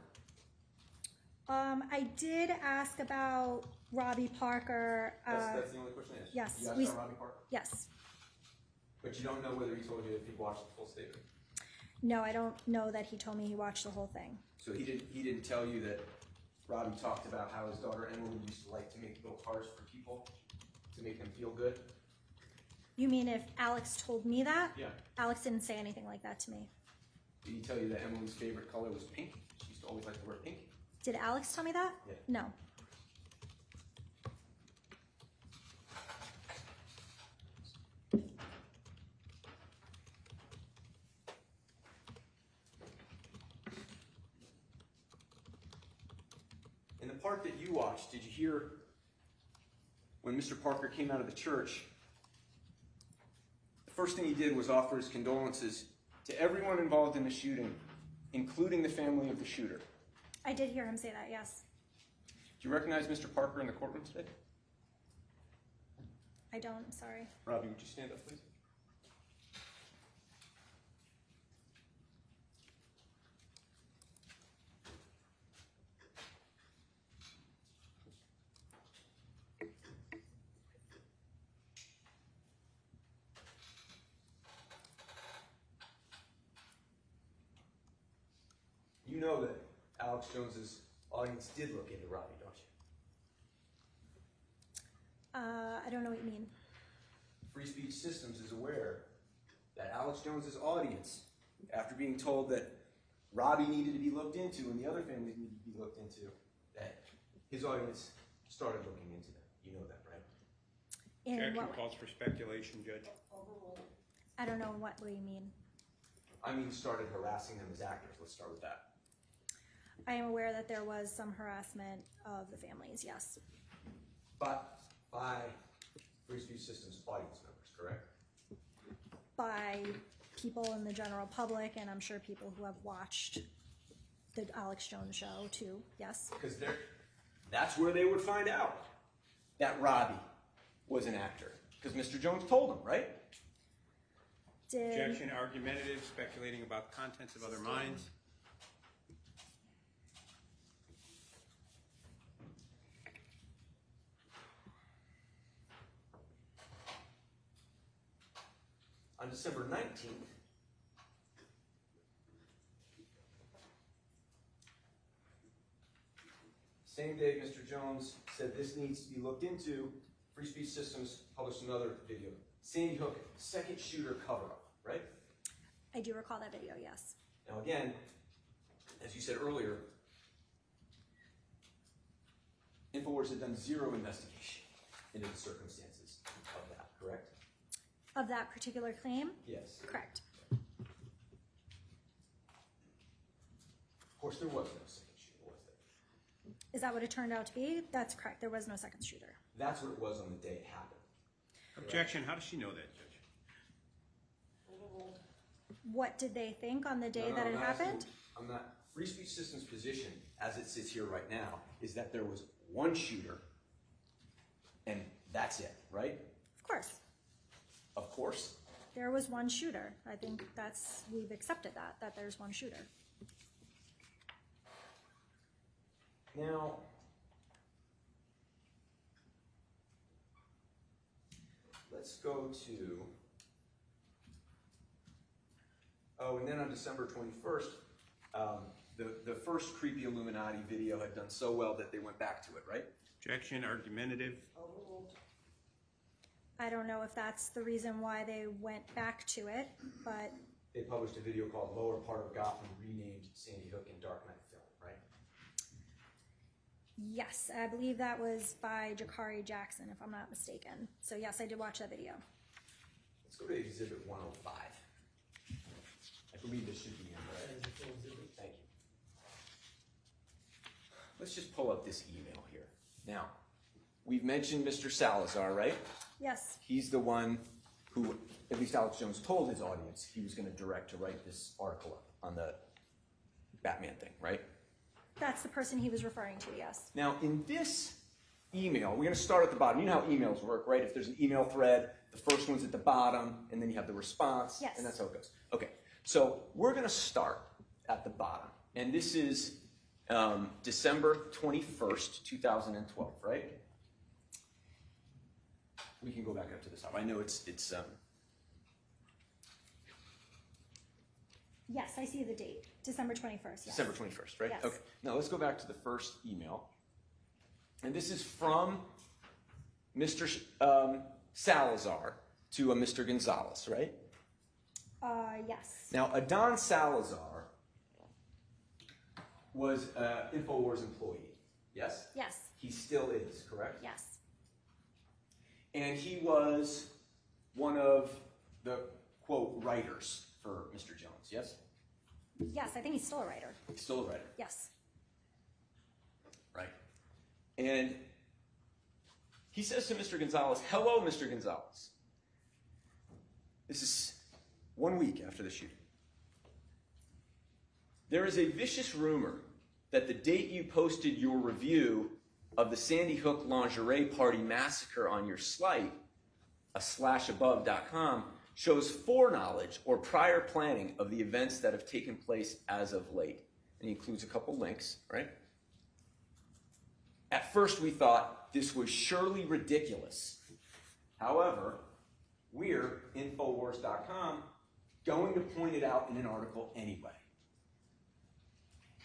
I did ask about Robbie Parker. That's the only question I asked. Yes. You asked about Robbie Parker? Yes. But you don't know whether he told you if he watched the full statement? No, I don't know that he told me he watched the whole thing. So he didn't tell you that Robbie talked about how his daughter Emily used to like to make little cards for people to make them feel good? You mean if Alex told me that? Yeah. Alex didn't say anything like that to me. Did he tell you that Emily's favorite color was pink? She used to always like to wear pink? Did Alex tell me that? Yeah. No. In the part that you watched, did you hear when Mr. Parker came out of the church, the first thing he did was offer his condolences to everyone involved in the shooting, including the family of the shooter. I did hear him say that, yes. Do you recognize Mr. Parker in the courtroom today? I don't, I'm sorry. Robbie, would you stand up, please? You know that Alex Jones's audience did look into Robbie, don't you? I don't know what you mean. Free Speech Systems is aware that Alex Jones's audience, after being told that Robbie needed to be looked into and the other families needed to be looked into, that his audience started looking into them. You know that, right? In Objection what way? calls for speculation, Judge. I don't know what way you mean. I mean, started harassing them as actors. Let's start with that. I am aware that there was some harassment of the families, yes. But by Free Speech Systems audience members, correct? By people in the general public, and I'm sure people who have watched the Alex Jones show too, yes. Because that's where they would find out that Robbie was an actor. Because Mr. Jones told them, right? Objection, argumentative, speculating about the contents of other minds. On December 19th, same day Mr. Jones said this needs to be looked into, Free Speech Systems published another video. Sandy Hook, second shooter cover-up, right? I do recall that video, yes. Now again, as you said earlier, InfoWars had done zero investigation into the circumstances of that, correct? Of that particular claim? Yes. Correct. Of course, there was no second shooter, was there? Is that what it turned out to be? That's correct. There was no second shooter. That's what it was on the day it happened. Objection, how does she know that, Judge? What did they think on the day No, that I'm it not happened? asking- I'm not. Free Speech Systems' position, as it sits here right now, is that there was one shooter, and that's it, right? Of course. Of course. There was one shooter. I think we've accepted that there's one shooter. Now, let's go to, and then on December 21st, the first creepy Illuminati video had done so well that they went back to it, right? Objection, argumentative. I don't know if that's the reason why they went back to it, but They published a video called Lower Part of Gotham, renamed Sandy Hook in Dark Knight Film, right? yes, I believe that was by Jakari Jackson, if I'm not mistaken. So yes, I did watch that video. Let's go to Exhibit 105. I believe this should be in, That right? is a full exhibit. Thank you. Let's just pull up this email here. Now, we've mentioned Mr. Salazar, right? Yes, He's the one who, at least Alex Jones told his audience he was going to direct to write this article up on the Batman thing, right? that's the person he was referring to, yes. Now, in this email, we're going to start at the bottom. You know how emails work, right? If there's an email thread, the first one's at the bottom, and then you have the response, Yes. and that's how it goes. Okay, so we're going to start at the bottom, and this is December 21st, 2012, right? We can go back up to the top. I know it's Yes, I see the date, December 21st, yes. December 21st, right? Yes. Okay, now let's go back to the first email. And this is from Mr. Salazar to a Mr. Gonzalez, right? Yes. Now, Adon Salazar was an InfoWars employee, yes? Yes, He still is, correct? yes. And he was one of the, quote, writers for Mr. Jones, yes? Yes, I think he's still a writer. He's still a writer, Yes. right? And he says to Mr. Gonzalez, hello, Mr. Gonzalez. This is 1 week after the shooting. There is a vicious rumor that the date you posted your review of the Sandy Hook lingerie party massacre on your site, /above.com, shows foreknowledge or prior planning of the events that have taken place as of late. And he includes a couple links, right? At first we thought this was surely ridiculous. However, we're, Infowars.com, going to point it out in an article anyway.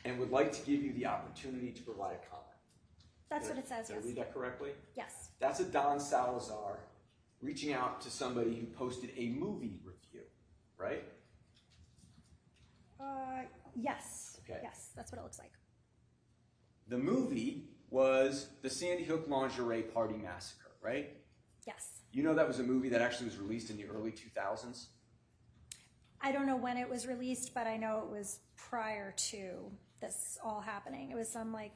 And would like to give you the opportunity to provide a comment. That's what it says, Did I yes. read that correctly? Yes. That's Adon Salazar reaching out to somebody who posted a movie review, right? Yes. Okay. Yes, that's what it looks like. The movie was the Sandy Hook lingerie party massacre, right? Yes. You know that was a movie that actually was released in the early 2000s? I don't know when it was released, but I know it was prior to this all happening. It was some like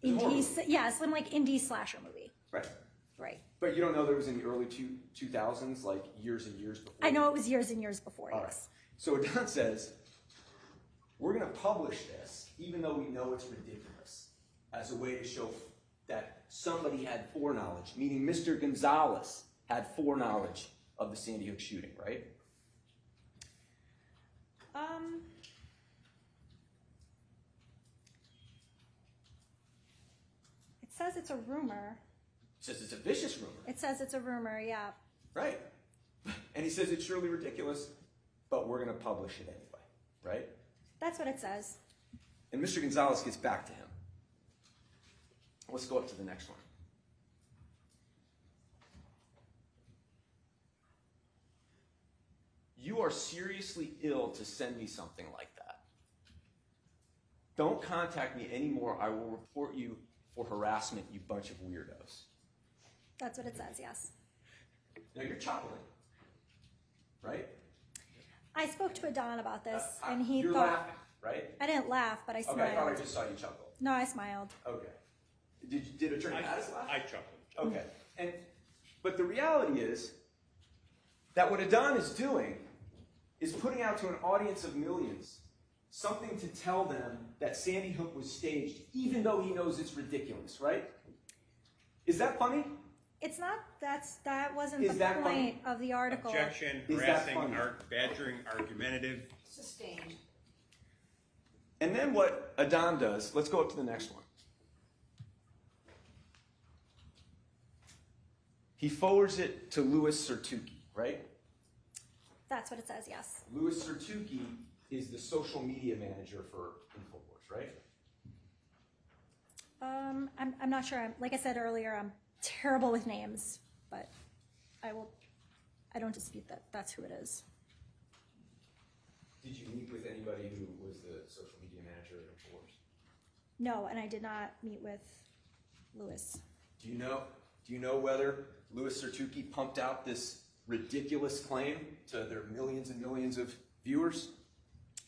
indie slasher movie. Right. Right. But you don't know that it was in the early 2000s, like years and years before? I know it was years and years before, All yes. right. So Don says, we're going to publish this, even though we know it's ridiculous, as a way to show that somebody had foreknowledge, meaning Mr. Gonzalez had foreknowledge of the Sandy Hook shooting, right? It says it's a rumor. He says it's a vicious rumor. It says it's a rumor, yeah. Right. And he says it's surely ridiculous, but we're going to publish it anyway, right? That's what it says. And Mr. Gonzalez gets back to him. Let's go up to the next one. You are seriously ill to send me something like that. Don't contact me anymore. I will report you for harassment, you bunch of weirdos. That's what it says, yes. Now you're chuckling, right? I spoke to Adon about this, and he you're thought... laughing, right? I didn't laugh, but I smiled. Okay, I thought I just saw you chuckle. No, I smiled. Okay. Did Attorney Mattis laugh? I chuckled. Okay. But the reality is that what Adon is doing is putting out to an audience of millions something to tell them that Sandy Hook was staged, even though he knows it's ridiculous, right? Is that funny? It's not, that wasn't Is the that point of the article. Objection, Is that harassing, funny? badgering, argumentative. Sustained. And then what Adon does, let's go up to the next one. He forwards it to Louis Sertuki, right? That's what it says, yes. Louis Sertuki is the social media manager for InfoWars, right? I'm not sure. Like I said earlier, I'm terrible with names, but I don't dispute that. That's who it is. Did you meet with anybody who was the social media manager at InfoWars? No, and I did not meet with Louis. Do you know whether Louis Sertuki pumped out this ridiculous claim to their millions and millions of viewers?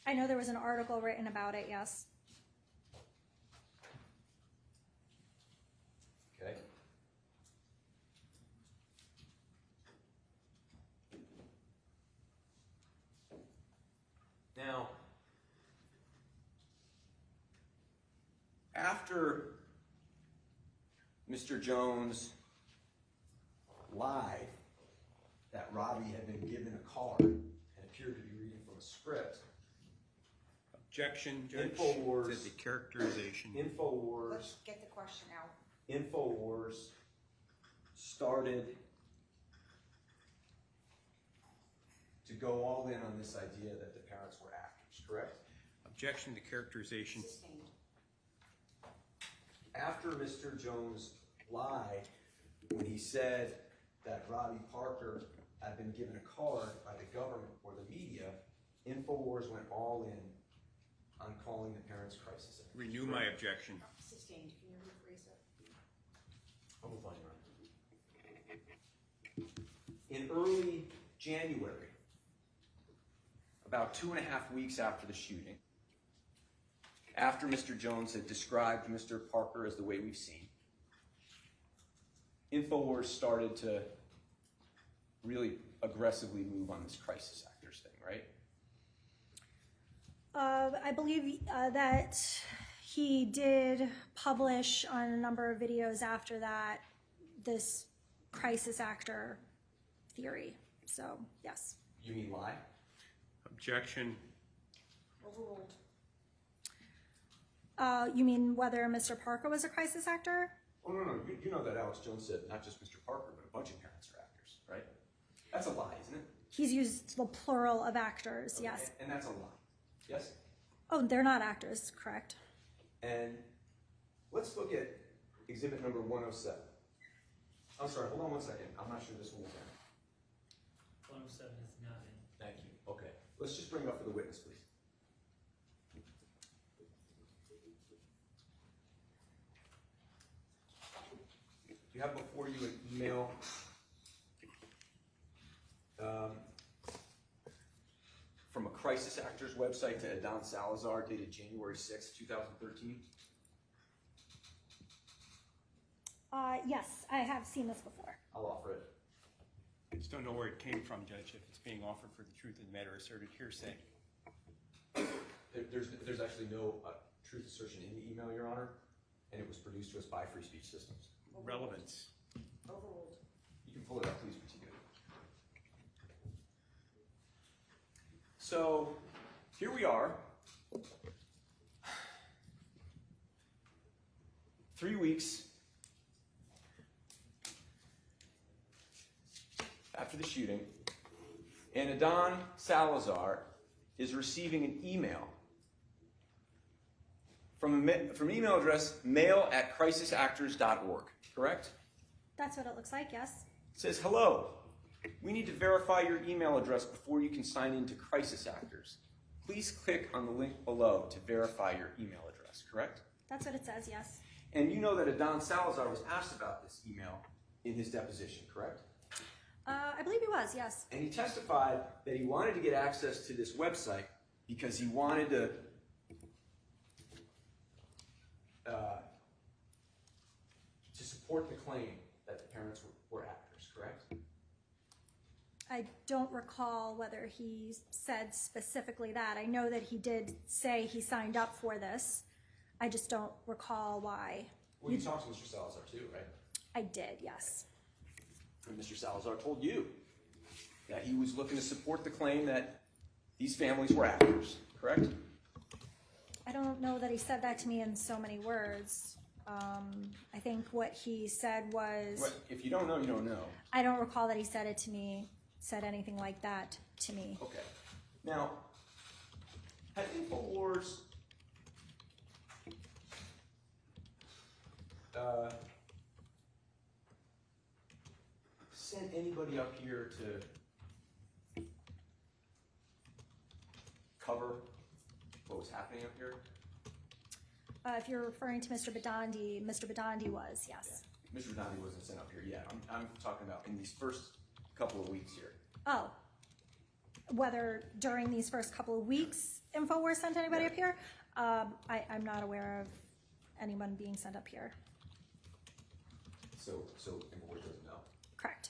I know there was an article written about it, yes. Okay. Now, after Mr. Jones lied that Robbie had been given a card and appeared to be reading from a script, Objection, Judge. InfoWars. To the characterization. InfoWars. Let's get the question out. InfoWars started to go all in on this idea that the parents were actors, correct? Objection to characterization. Sustained. After Mr. Jones lied when he said that Robbie Parker had been given a card by the government or the media, InfoWars went all in on calling the parents crisis actors. Renew my objection. Sustained. Can you rephrase it? I'll move on, Your Honor. In early January, about 2.5 weeks after the shooting, after Mr. Jones had described Mr. Parker as the way we've seen, InfoWars started to really aggressively move on this crisis actors thing, right? I believe that he did publish on a number of videos after that this crisis actor theory. So, yes. You mean lie? Objection. Overruled. You mean whether Mr. Parker was a crisis actor? Oh, no. You know that Alex Jones said not just Mr. Parker, but a bunch of parents are actors, right? That's a lie, isn't it? He's used the plural of actors, Okay, yes. And that's a lie. Yes? Oh, they're not actors, correct. And let's look at exhibit number 107. I'm sorry, hold on one second. I'm not sure this one is in. 107 is not in. Thank you. Okay. Let's just bring it up for the witness, please. You have before you an email from a crisis actors website to Adon Salazar dated January 6, 2013? Yes, I have seen this before. I'll offer it. I just don't know where it came from, Judge, if it's being offered for the truth of the matter asserted hearsay. There's actually no truth assertion in the email, Your Honor, and it was produced to us by Free Speech Systems. Relevance. Overruled. You can pull it up, please, Patika. So, here we are. 3 weeks after the shooting, and Adon Salazar is receiving an email from an email address mail@crisisactors.org, correct? That's what it looks like, yes. It says, hello, we need to verify your email address before you can sign into Crisis Actors. Please click on the link below to verify your email address, correct? That's what it says, yes. And you know that Adon Salazar was asked about this email in his deposition, correct? I believe he was, yes. And he testified that he wanted to get access to this website because he wanted to support the claim that the parents were actors, correct? I don't recall whether he said specifically that. I know that he did say he signed up for this. I just don't recall why. Well, you talked to Mr. Salazar too, right? I did, yes. And Mr. Salazar told you that he was looking to support the claim that these families were actors, correct? I don't know that he said that to me in so many words. I think what he said was... Well, if you don't know, you don't know. I don't recall that he said it to me, said anything like that to me. Okay. Now, had InfoWars sent anybody up here to cover what was happening up here? If you're referring to Mr. Badandi, Mr. Badandi was, yes. Yeah. Mr. Donnie wasn't sent up here yet. I'm talking about in these first couple of weeks here. Oh. Whether during these first couple of weeks InfoWars sent anybody up here, I'm not aware of anyone being sent up here. So InfoWars doesn't know. Correct.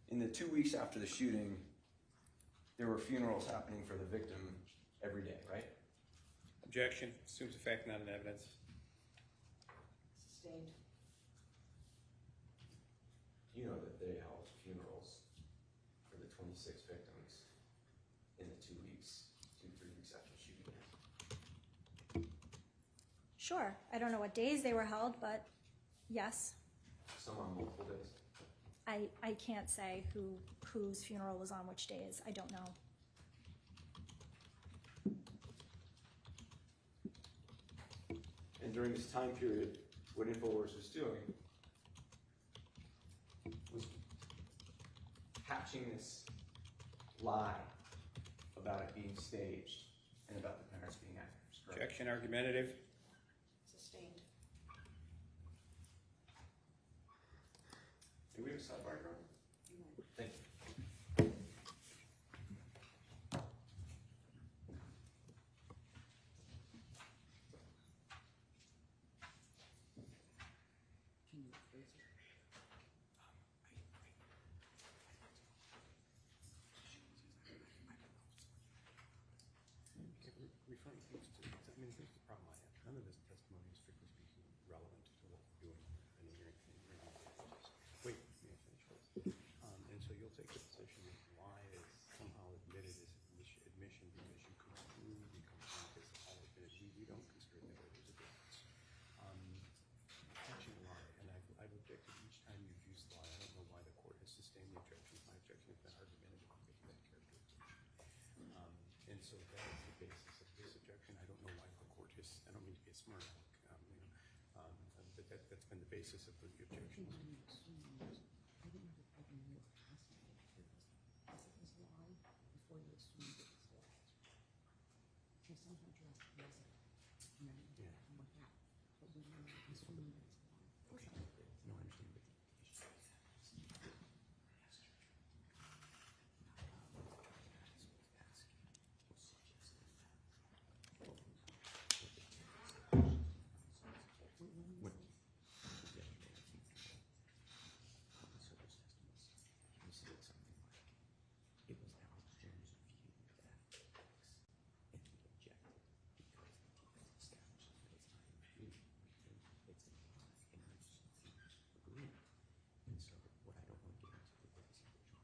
In the 2 weeks after the shooting, there were funerals happening for the victim every day, right? Objection. Assumes the fact, not an evidence. Sustained. You know that they held funerals for the 26 victims in the 2 weeks, 3 weeks after the shooting. Sure. I don't know what days they were held, but yes. Some on multiple days. I can't say whose funeral was on which days. I don't know. And during this time period, what InfoWars was doing was hatching this lie about it being staged and about the parents being actors, correct? Objection. Argumentative. Sustained. Do we have a sidebar, Your Honor? Thank you. Referring things to, I mean, here's the problem I have. None of this testimony is strictly speaking relevant to what we're doing in the hearing. Wait, may I finish this? And so you'll take the position that why is somehow admitted as admission because you construe the complaint as all admitted. We don't consider that there's a difference. Catching a lie, and I've objected each time you've used lie. I don't know why the court has sustained the objection. My objection has been argumentative because of that characterization. And so that is the basis of this objection. I don't know why the court has, I don't mean to be a smart aleck, but that's been the basis of the objections. No, I understand, but what? You said something like, it was our terms of view that X, and we objected because the defense establishes that it's not imputed, it's implied in our agreement. And so what I don't want to get into is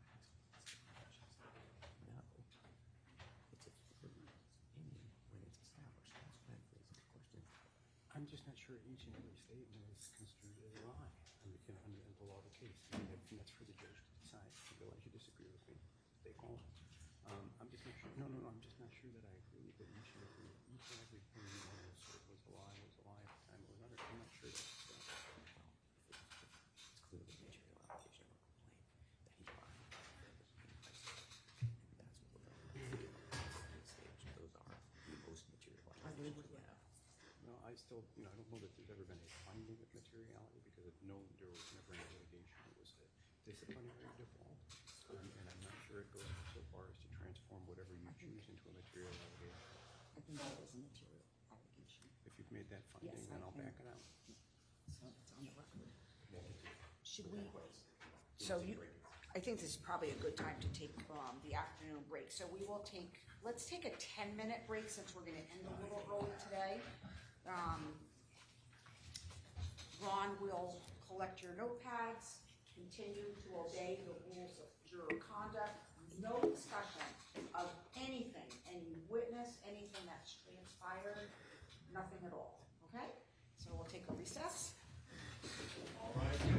which one is no, it's a further opinion when it's established. That's why I'm raising the question. I'm just not sure each and every statement is construed as a lie under the law of the case. I mean, that's for the judge to decide. I realize you disagree with me. Stay calm. I'm just not sure. No, I'm just not sure that I agree that each and every thing was a lie at the time it was uttered. I'm not sure that's It's clearly a material allegation of a complaint that he lied and that's what we're going to do at this stage. Those are the most material allegations we have. No, I still, I don't know that there's ever been a finding of materiality because there was never any litigation. It was a disciplinary default, and I'm not sure it goes so far as to transform whatever you choose into a material allegation. I think that is a material allegation. If you've made that finding, Yes, then I I'll think- back it out. So it's on the record. Should we, so I think this is probably a good time to take the afternoon break. So let's take a 10-minute break since we're going to end a little early today. Ron will collect your notepads, continue to obey the rules of juror conduct, no discussion of anything, any witness, anything that's transpired, nothing at all, okay? So we'll take a recess. All right.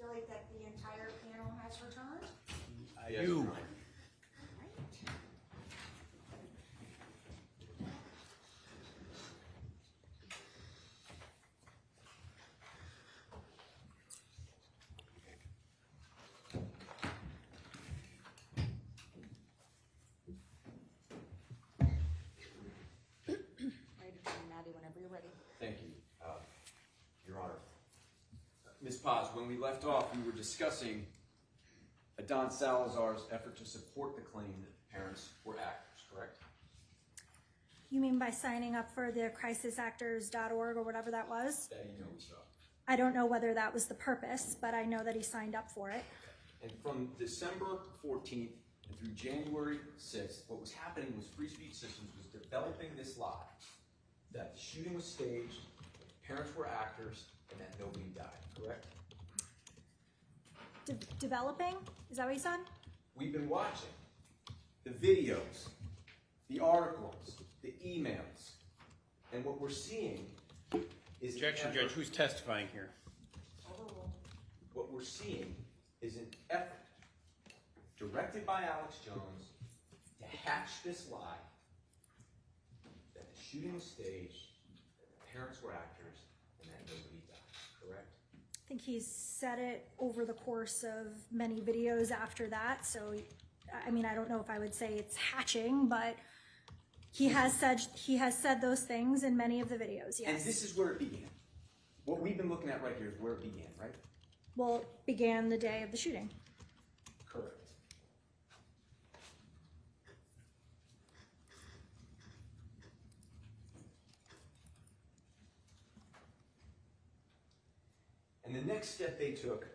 stipulate that the entire panel has returned? Yes, Your Honor. Ready to turn, Maddie, whenever you're ready. Thank you, Your Honor. Ms. Paz, when we left off, we were discussing Adon Salazar's effort to support the claim that the parents were actors, correct? You mean by signing up for the crisisactors.org or whatever that was? That email we saw. I don't know whether that was the purpose, but I know that he signed up for it. And from December 14th and through January 6th, what was happening was Free Speech Systems was developing this lie that the shooting was staged, parents were actors, and that nobody died, correct? Developing? Is that what you said? We've been watching the videos, the articles, the emails, and what we're seeing is Objection, Judge. Who's testifying here? what we're seeing is an effort directed by Alex Jones to hatch this lie that the shooting was staged, that the parents were actors, and that nobody died, correct? I think he's said it over the course of many videos after that. So, I mean, I don't know if I would say it's hatching, but he has said those things in many of the videos. Yes. And this is where it began. What we've been looking at right here is where it began, right? Well, it began the day of the shooting. Correct. And the next step they took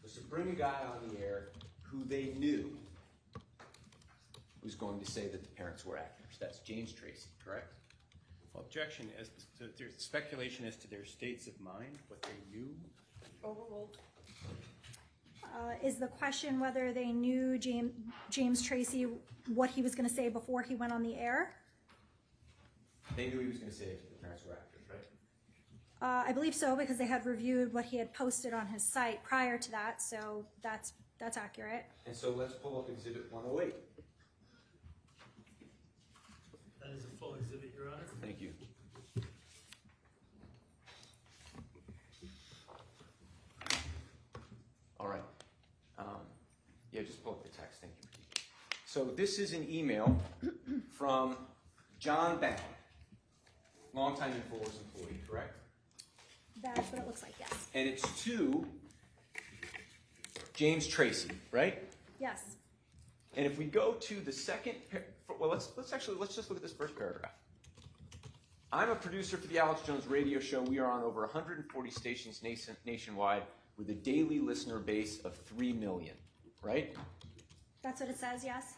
was to bring a guy on the air who they knew was going to say that the parents were actors. That's James Tracy, correct? Well, objection as to there's speculation as to their states of mind, what they knew. Overruled. Is the question whether they knew James Tracy, what he was going to say before he went on the air? They knew he was going to say that the parents were actors, right? I believe so, because they had reviewed what he had posted on his site prior to that, so that's accurate. And so let's pull up Exhibit 108. That is a full exhibit, Your Honor. Thank you. All right. Yeah, just pull up the text. Thank you. So this is an email from John Bang, longtime InfoWars employee, correct? That's what it looks like, yes. And it's to James Tracy, right? Yes. And if we go to the second, well, let's just look at this first paragraph. I'm a producer for the Alex Jones radio show. We are on over 140 stations nationwide with a daily listener base of 3 million, right? That's what it says, yes.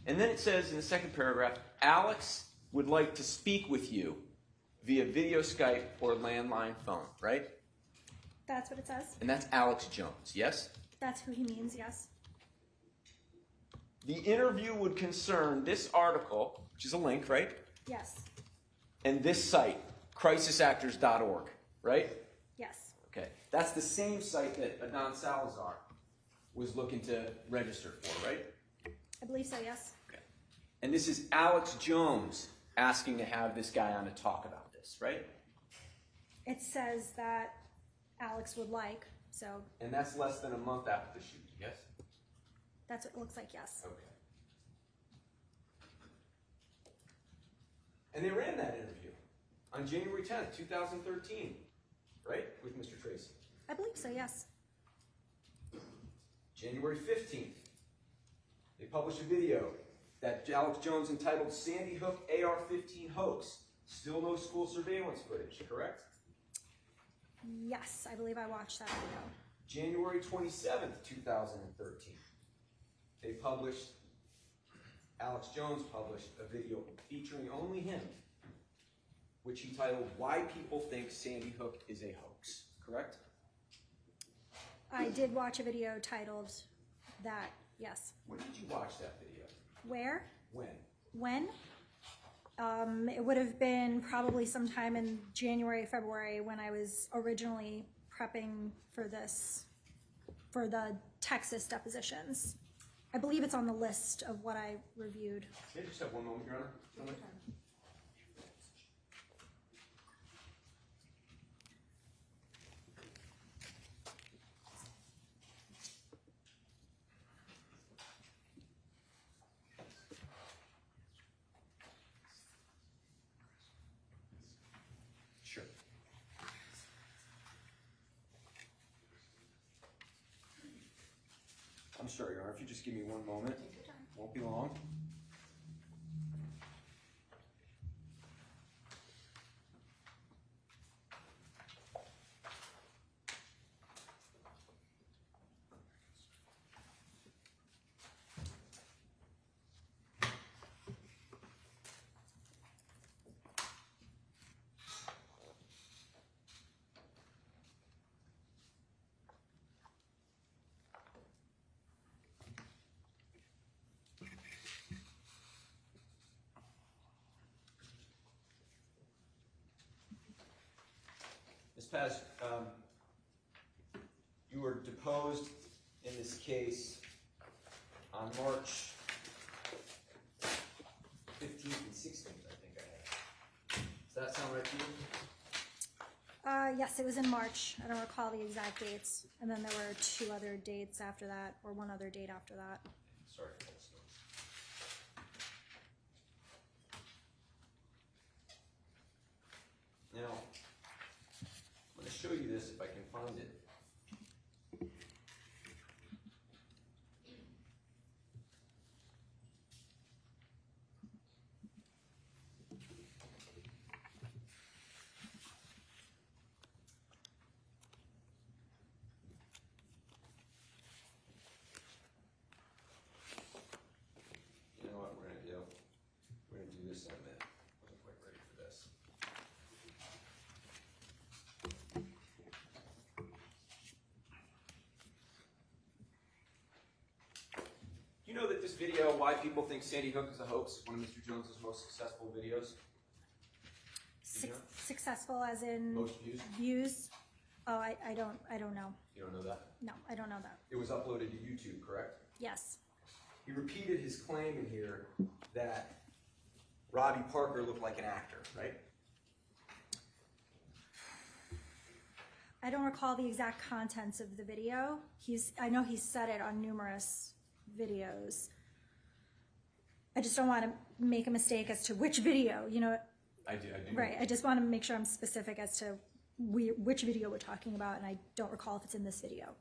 And then it says in the second paragraph, Alex would like to speak with you via video Skype or landline phone, right? That's what it says. And that's Alex Jones, yes? That's who he means, yes. The interview would concern this article, which is a link, right? Yes. And this site, crisisactors.org, right? Yes. Okay. That's the same site that Adon Salazar was looking to register for, right? I believe so, yes. Okay. And this is Alex Jones asking to have this guy on to talk about this, right? It says that Alex would like, so And that's less than a month after the shooting, yes? that's what it looks like, yes. Okay. And they ran that interview on January 10th, 2013, right? With Mr. Tracy. I believe so, yes. January 15th, they published a video that Alex Jones entitled Sandy Hook AR-15 Hoax. Still no school surveillance footage, correct? Yes, I believe I watched that video. January 27th, 2013, Alex Jones published a video featuring only him, which he titled Why People Think Sandy Hook is a Hoax, correct? I did watch a video titled that, yes. When did you watch that video? Where? When? When? It would have been probably sometime in January, February when I was originally prepping for this, for the Texas depositions. I believe it's on the list of what I reviewed. May I just have one moment, Your Honor? Sure. I'm sorry, Your Honor, if you just give me one moment, won't be long. Ms. Paz, you were deposed in this case on March 15th and 16th, I think I had. Does that sound right to you? Yes, it was in March. I don't recall the exact dates. And then there were 2 other dates after that, or 1 other date after that. Sorry for that. Now, I'm going to show you this if I can find it. You know what we're going to do? We're going to do this in a minute. I wasn't quite ready for this. You know that this video, Why People Think Sandy Hook is a Hoax, is one of Mr. Jones's most successful videos? Did you know? Successful as in Most views? views? Oh, I don't know. You don't know that? No, I don't know that. It was uploaded to YouTube, correct? Yes. He repeated his claim in here that Robbie Parker looked like an actor, right? I don't recall the exact contents of the video. I know he's said it on numerous videos. I just don't want to make a mistake as to which video, you know. I do. Right, I just want to make sure I'm specific as to which video we're talking about, and I don't recall if it's in this video.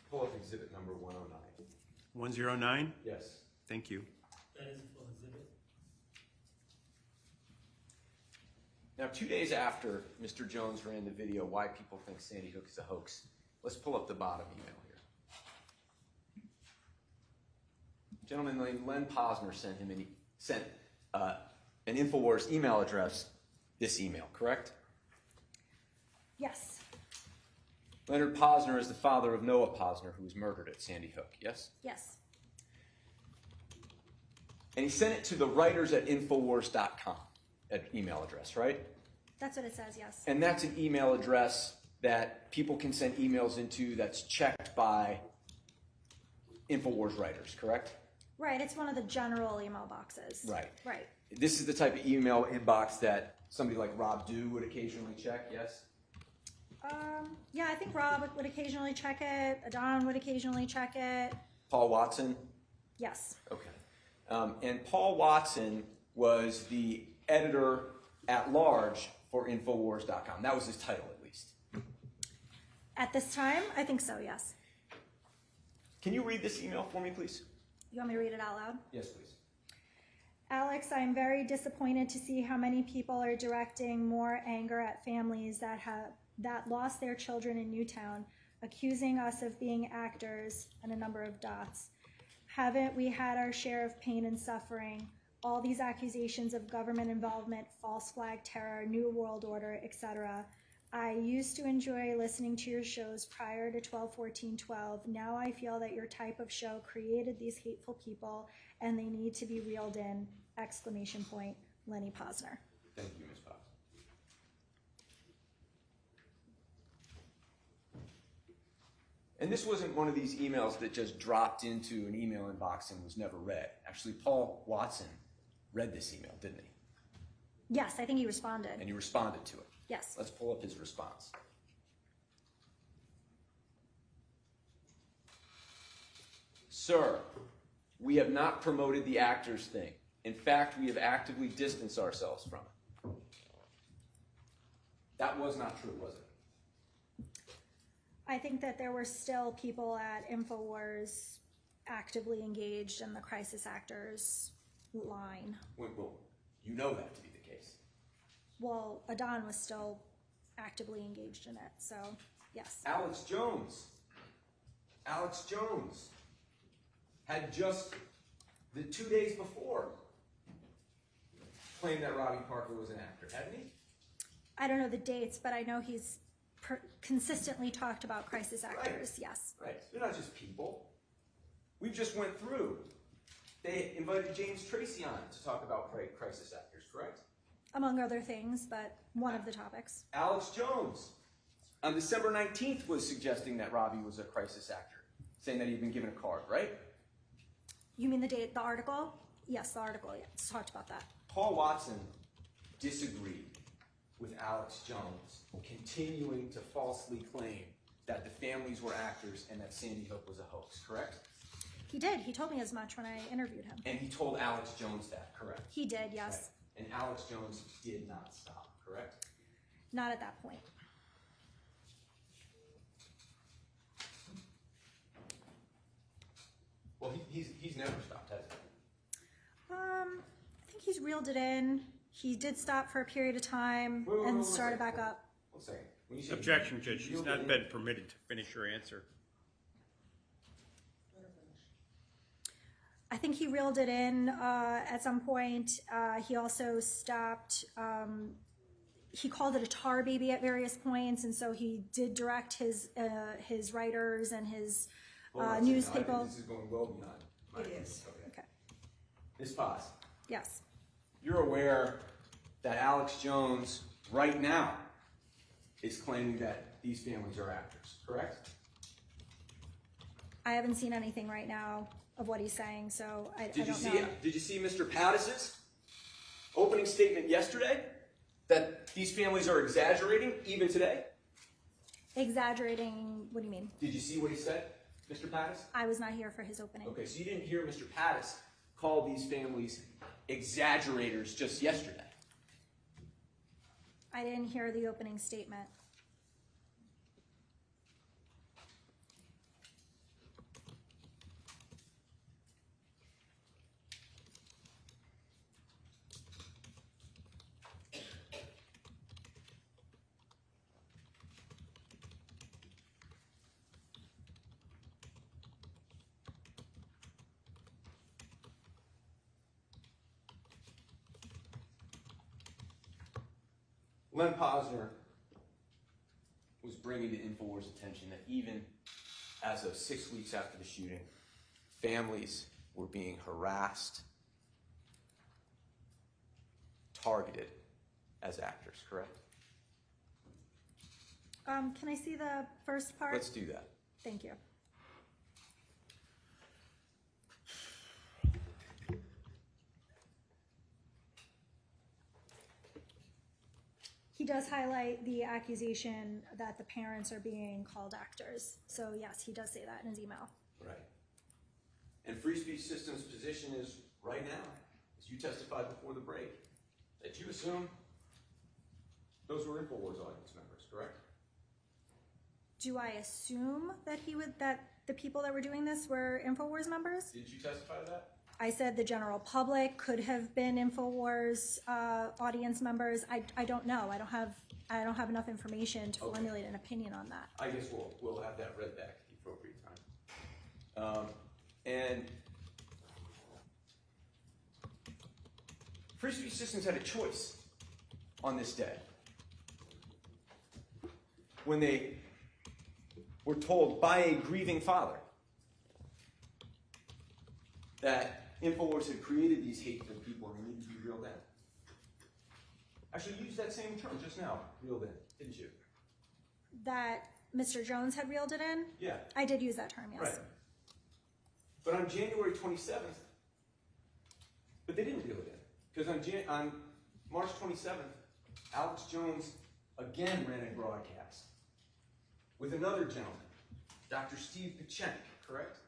Pull up exhibit number 109. 109? Yes. Thank you. That is a full exhibit. Now, 2 days after Mr. Jones ran the video, Why People Think Sandy Hook is a Hoax, let's pull up the bottom email here. A gentleman named Len Posner sent an InfoWars email address, this email, correct? Yes. Leonard Posner is the father of Noah Posner, who was murdered at Sandy Hook, yes? Yes. And he sent it to the writers at Infowars.com, an email address, right? That's what it says, yes. And that's an email address that people can send emails into that's checked by Infowars writers, correct? Right, it's one of the general email boxes. Right. Right. This is the type of email inbox that somebody like Rob Dew would occasionally check, yes? Yeah, I think Rob would occasionally check it. Adon would occasionally check it. Paul Watson? Yes. Okay. And Paul Watson was the editor at large for Infowars.com. That was his title, at least. At this time, I think so, yes. Can you read this email for me, please? You want me to read it out loud? Yes, please. Alex, I'm very disappointed to see how many people are directing more anger at families that lost their children in Newtown, accusing us of being actors, and a number of dots. Haven't we had our share of pain and suffering? All these accusations of government involvement, false flag terror, New World Order, etc. I used to enjoy listening to your shows prior to 12/14/12. Now I feel that your type of show created these hateful people and they need to be reeled in! Exclamation point, Lenny Posner. Thank you, Ms. Potts. And this wasn't one of these emails that just dropped into an email inbox and was never read. Actually, Paul Watson read this email, didn't he? Yes, I think he responded. And he responded to it. Yes. Let's pull up his response. Sir, we have not promoted the actors thing. In fact, we have actively distanced ourselves from it. That was not true, was it? I think that there were still people at InfoWars actively engaged in the crisis actors line. Well, you know that to be the case. Well, Adon was still actively engaged in it, so yes. Alex Jones had just the 2 days before claimed that Robbie Parker was an actor, hadn't he? I don't know the dates, but I know he's consistently talked about crisis actors, Right. yes. Right. They're not just people. We just went through. They invited James Tracy on to talk about crisis actors, correct? Among other things, but one of the topics. Alex Jones on December 19th was suggesting that Robbie was a crisis actor, saying that he'd been given a card, right? You mean the article? Yes, the article, yes, talked about that. Paul Watson disagreed with Alex Jones, continuing to falsely claim that the families were actors and that Sandy Hook was a hoax, correct? He did. He told me as much when I interviewed him. And he told Alex Jones that, correct? He did, yes. Right. And Alex Jones did not stop, correct? Not at that point. Well, he's never stopped, has he? I think he's reeled it in. He did stop for a period of time and started back up. One second. When you say Objection, Judge. She's reeled not it been in- permitted to finish her answer. I think he reeled it in at some point. He also stopped. He called it a tar baby at various points, and so he did direct his writers and his Hold on a news second. I people. think this is going well beyond. It is. Okay. Okay. Ms. Paz, Yes. you're aware that Alex Jones right now is claiming that these families are actors, correct? I haven't seen anything right now of what he's saying, so I Did don't you know. see Mr. Pattis's opening statement yesterday that these families are exaggerating even today? Exaggerating, what do you mean? Did you see what he said, Mr. Pattis? I was not here for his opening. Okay, so you didn't hear Mr. Pattis call these families exaggerators just yesterday. I didn't hear the opening statement. Len Posner was bringing to InfoWars' attention that even as of 6 weeks after the shooting, families were being harassed, targeted as actors, correct? Can I see the first part? Let's do that. Thank you. He does highlight the accusation that the parents are being called actors. So yes, he does say that in his email. Right. And Free Speech System's position is right now, as you testified before the break, that you assume those were InfoWars audience members, correct? Do I assume that the people that were doing this were InfoWars members. Did you testify to that? I said the general public could have been InfoWars audience members. I don't know. I don't have enough information to formulate an opinion on that. I guess we'll have that read back at the appropriate time. And Free Speech Systems had a choice on this day when they were told by a grieving father that InfoWars had created these hateful people and they needed to be reeled in. Actually, you used that same term just now, reeled in, didn't you? That Mr. Jones had reeled it in? Yeah. I did use that term, yes. Right. But on January 27th, but they didn't reel it in. Because on March 27th, Alex Jones again ran a broadcast with another gentleman, Dr. Steve Pichenik, correct?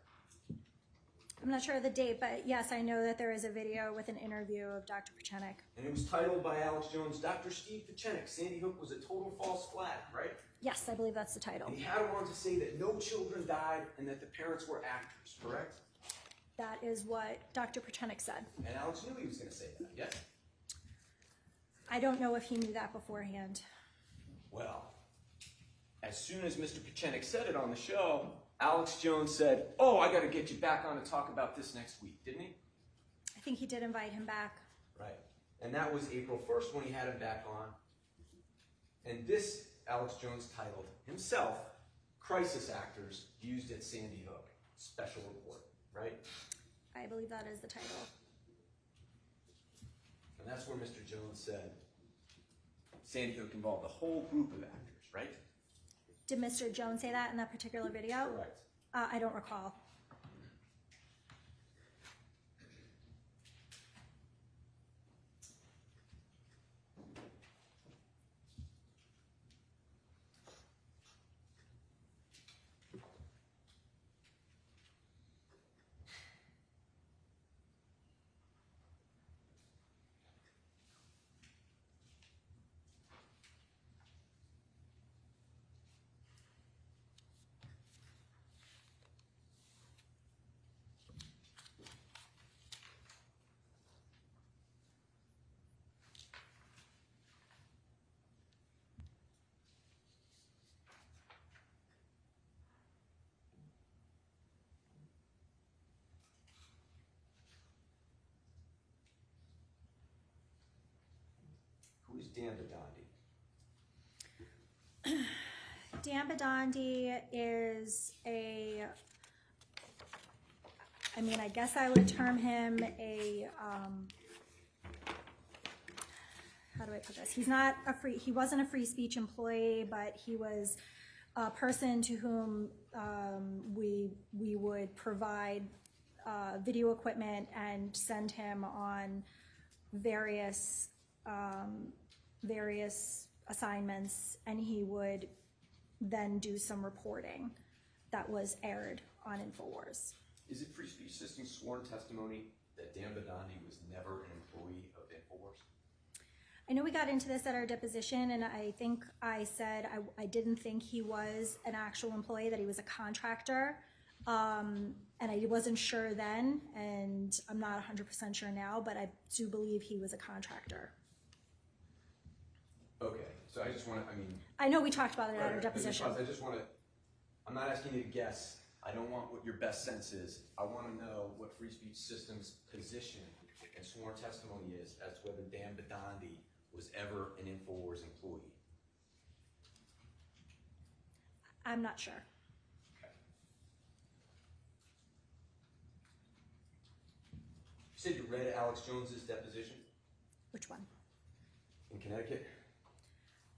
I'm not sure of the date, but yes, I know that there is a video with an interview of Dr. Pichenik. And it was titled by Alex Jones, Dr. Steve Pichenik, Sandy Hook was a total false flag, right? Yes, I believe that's the title. And he had him on to say that no children died and that the parents were actors, correct? That is what Dr. Pichenik said. And Alex knew he was going to say that, yes? I don't know if he knew that beforehand. Well, as soon as Mr. Pichenik said it on the show, Alex Jones said, oh, I got to get you back on to talk about this next week, didn't he? I think he did invite him back. Right. And that was April 1st when he had him back on. And this Alex Jones titled himself, Crisis Actors Used at Sandy Hook, Special Report, right? I believe that is the title. And that's where Mr. Jones said Sandy Hook involved a whole group of actors, right? Did Mr. Jones say that in that particular video? Correct. I don't recall. Who's Dan Badandi? Dan Badandi is I guess I would term him a, how do I put this? He wasn't a free speech employee, but he was a person to whom we would provide video equipment and send him on various assignments, and he would then do some reporting that was aired on InfoWars. Is it Free Speech Systems sworn testimony that Dan Badandi was never an employee of InfoWars? I know we got into this at our deposition, and I think I said I didn't think he was an actual employee, that he was a contractor. And I wasn't sure then, and I'm not 100% sure now, but I do believe he was a contractor. Okay, so I just want to, I know we talked about it at our deposition. I just want to, I'm not asking you to guess. I don't want what your best sense is. I want to know what Free Speech Systems' position and sworn testimony is as to whether Dan Badandi was ever an InfoWars employee. I'm not sure. Okay. You said you read Alex Jones's deposition Which one? in Connecticut?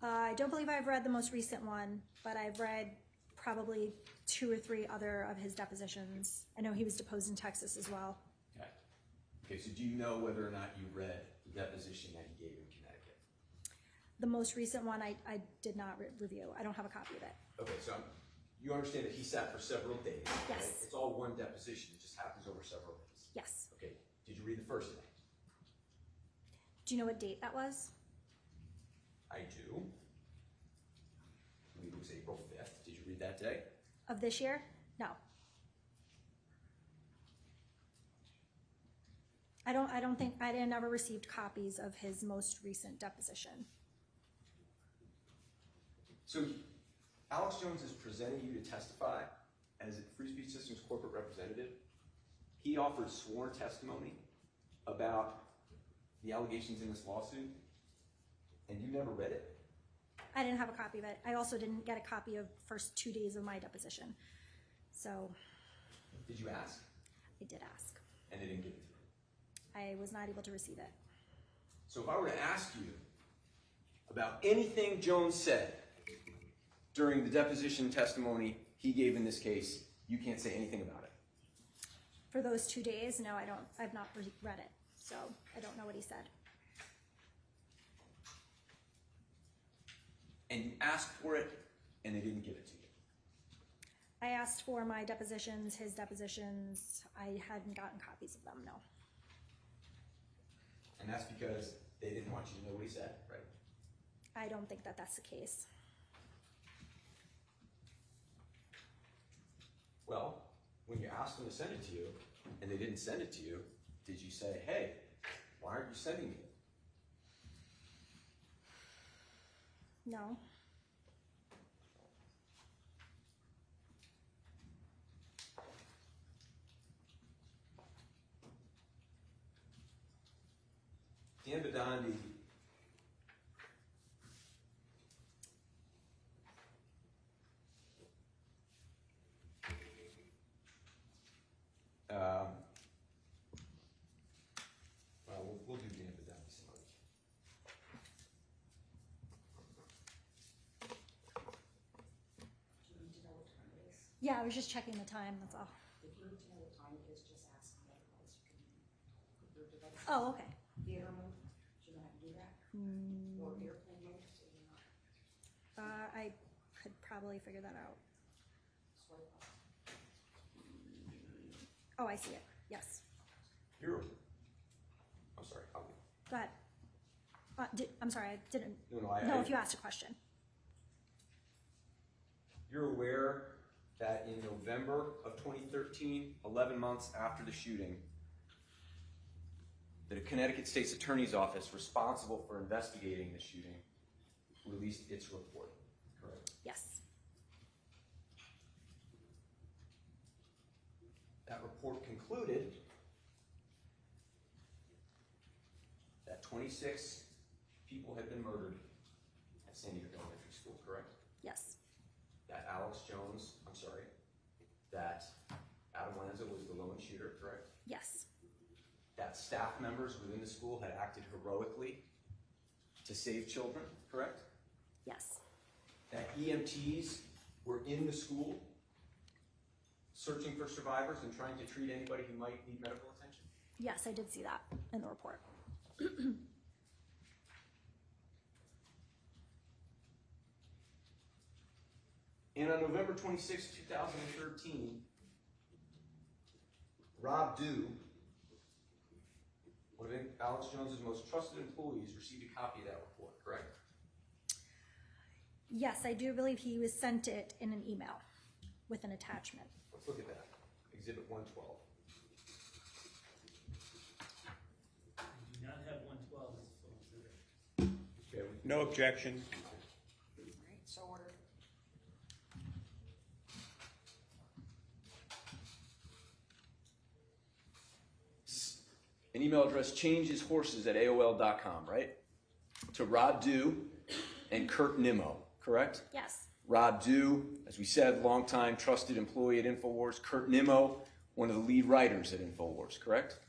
I don't believe I've read the most recent one, but I've read probably 2 or 3 other of his depositions. I know he was deposed in Texas as well. Okay. Okay, so do you know whether or not you read the deposition that he gave in Connecticut? The most recent one I did not review. I don't have a copy of it. Okay, so you understand that he sat for several days. Yes. Right? It's all one deposition. It just happens over several days. Yes. Okay. Did you read the first day? Do you know what date that was? I do. I believe it was April 5th. Did you read that day? Of this year? No. I don't think, I didn't ever received copies of his most recent deposition. So Alex Jones is presenting you to testify as Free Speech Systems corporate representative. He offered sworn testimony about the allegations in this lawsuit, and you never read it? I didn't have a copy of it. I also didn't get a copy of first 2 days of my deposition. So. Did you ask? I did ask. And they didn't give it to you? I was not able to receive it. So if I were to ask you about anything Jones said during the deposition testimony he gave in this case, you can't say anything about it? For those 2 days, no, I've not read it. So I don't know what he said. And you asked for it, and they didn't give it to you? I asked for my depositions, his depositions. I hadn't gotten copies of them, no. And that's because they didn't want you to know what he said, right? I don't think that that's the case. Well, when you asked them to send it to you, and they didn't send it to you, did you say, hey, why aren't you sending me it? No. Dan Badandi well, we'll do Dan Badandi some other time. Do you need to know what time it is? Yeah, I was just checking the time, that's all. If you need to know what time it is, just ask me, otherwise you can put your device Oh, okay. theater mode. Do you know how to do that? Or airplane mode, so you're not I could probably figure that out. swipe up. Oh, I see it. Yes. I'm sorry, I'll Go ahead. I'm sorry, I didn't No, know if you asked a question. You're aware that in November of 2013, 11 months after the shooting, that a Connecticut State's Attorney's Office responsible for investigating the shooting released its report, correct? Yes. That report concluded that 26 people had been murdered at San Diego Elementary School, correct? Yes. That Adam Lanza was the lone shooter, correct? Yes. That staff members within the school had acted heroically to save children, correct? Yes. That EMTs were in the school searching for survivors and trying to treat anybody who might need medical attention? Yes, I did see that in the report. And on November 26, 2013, Rob Dew, one of Alex Jones's most trusted employees, received a copy of that report, correct? Yes, I do believe he was sent it in an email with an attachment. Let's look at that. Exhibit 112. We do not have 112 as a full exhibit. Okay, No objection. All right, so ordered. an email address changeshorses@aol.com, right? To Rod Dew and Kurt Nimmo, correct? Yes. Rod Dew, as we said, longtime trusted employee at InfoWars. Kurt Nimmo, one of the lead writers at InfoWars, correct?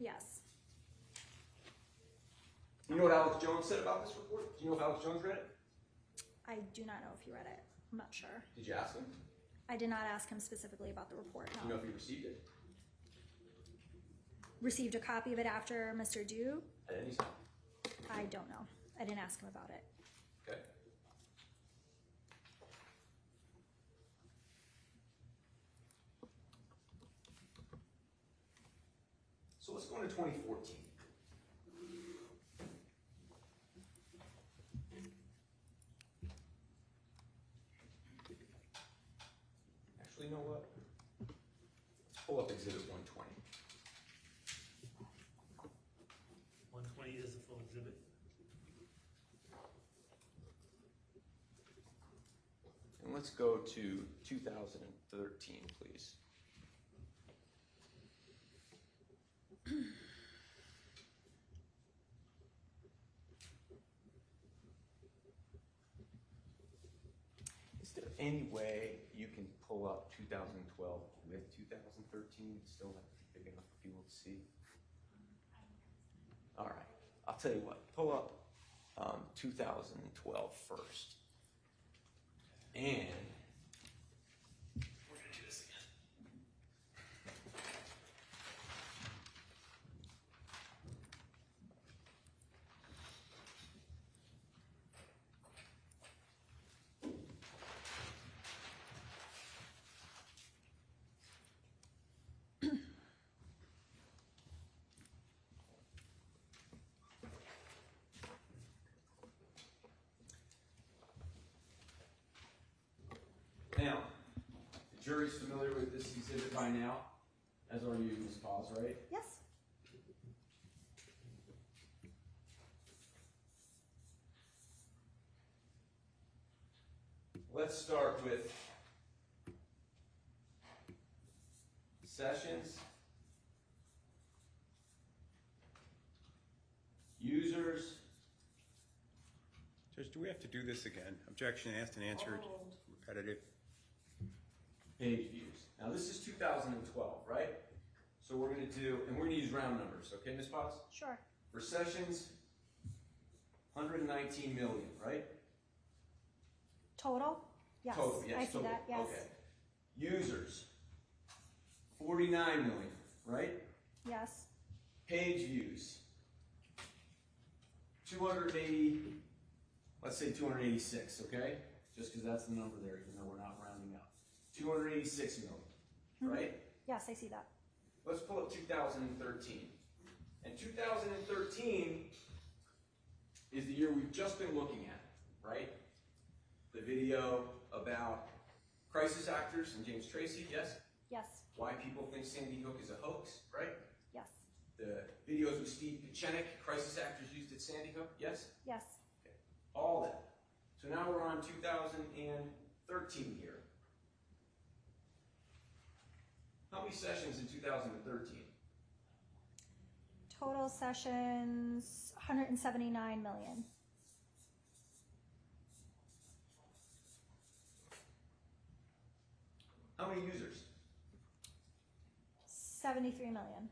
Yes. You know what Alex Jones said about this report? Do you know if Alex Jones read it? I do not know if he read it. I'm not sure. Did you ask him? I did not ask him specifically about the report, Do no. you know if he received it? Received a copy of it after Mr. Dew? At any time? I don't know. I didn't ask him about it. Okay. So let's go into 2014. Actually, you know what? Let's pull up Exhibit 120. let's go to 2013, please. Is there any way you can pull up 2012 with 2013 and still have to be big enough for people to see? All right, I'll tell you what, pull up 2012 first. And we're gonna do this again. Now, the jury's familiar with this exhibit by now, as are you, Ms. Paz, right? Yes. Let's start with sessions, users, Judge, do we have to do this again? Objection asked and answered, repetitive. page views. Now this is 2012, right? So we're going to do, and we're going to use round numbers, okay, Ms. Potts? Sure. For sessions, 119 million, right? Total? Yes. Total, yes. I see total. that, yes. Okay. Users, 49 million, right? Yes. Page views, 280, let's say 286, okay? Just because that's the number there, even though we're not rounding up. 286 million, right? Yes, I see that. Let's pull up 2013. And 2013 is the year we've just been looking at, right? The video about crisis actors and James Tracy, yes? Yes. Why people think Sandy Hook is a hoax, right? Yes. The videos with Steve Pieczenik, crisis actors used at Sandy Hook, yes? Yes. Okay. All that. So now we're on 2013 here. How many sessions in 2013? Total sessions, 179 million. How many users? 73 million.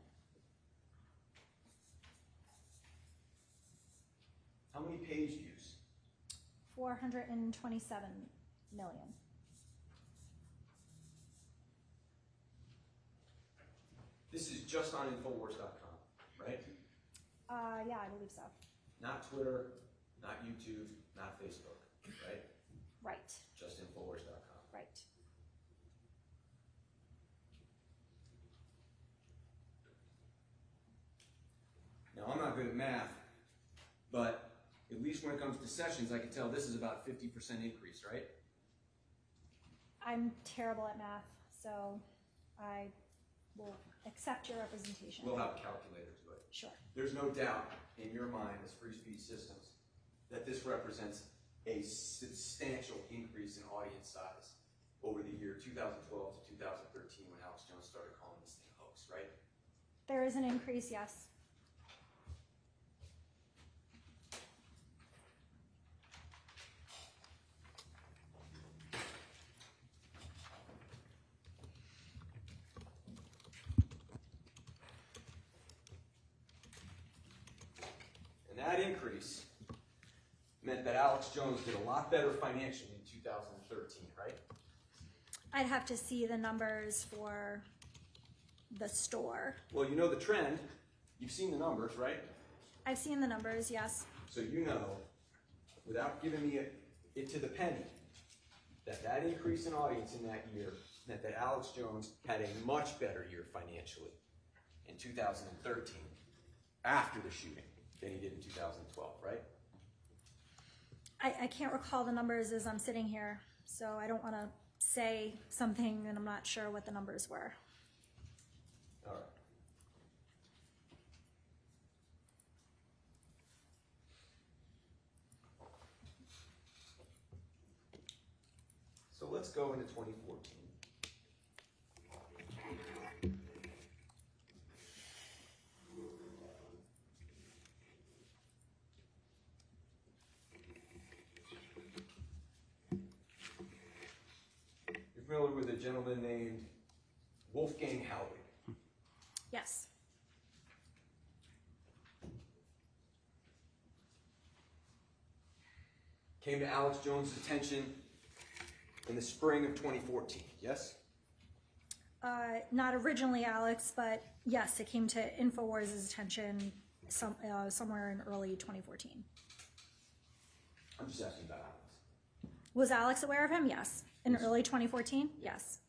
How many page views? 427 million. This is just on Infowars.com, right? Yeah, I believe so. Not Twitter, not YouTube, not Facebook, right? Right. Just Infowars.com. Right. Now, I'm not good at math, but at least when it comes to sessions, I can tell this is about a 50% increase, right? I'm terrible at math, so I will accept your representation. We'll have a calculator to it. Sure. There's no doubt in your mind as free speech systems that this represents a substantial increase in audience size over the year 2012 to 2013 when Alex Jones started calling this thing a hoax, right? There is an increase, yes. That increase meant that Alex Jones did a lot better financially in 2013, right? I'd have to see the numbers for the store. Well, you know the trend. You've seen the numbers, right? I've seen the numbers, yes. So you know, without giving me it to the penny, that increase in audience in that year meant that Alex Jones had a much better year financially in 2013 after the shooting than he did in 2012, right? I can't recall the numbers as I'm sitting here, so I don't want to say something and I'm not sure what the numbers were. All right. So let's go into 2014. You're familiar with a gentleman named Wolfgang Halbig? Yes. Came to Alex Jones' attention in the spring of 2014, yes? Not originally Alex, but yes, it came to InfoWars' attention somewhere in early 2014. I'm just asking about Alex. Was Alex aware of him? Yes. In early 2014? Yes.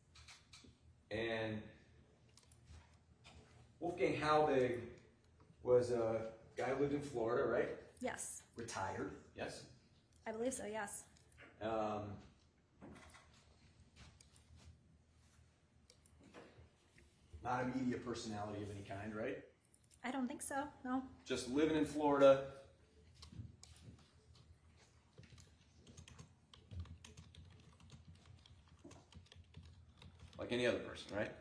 And Wolfgang Halbig was a guy who lived in Florida, right? Yes. Retired, yes? I believe so, yes. Not a media personality of any kind, right? I don't think so, no. Just living in Florida. Like any other person, right?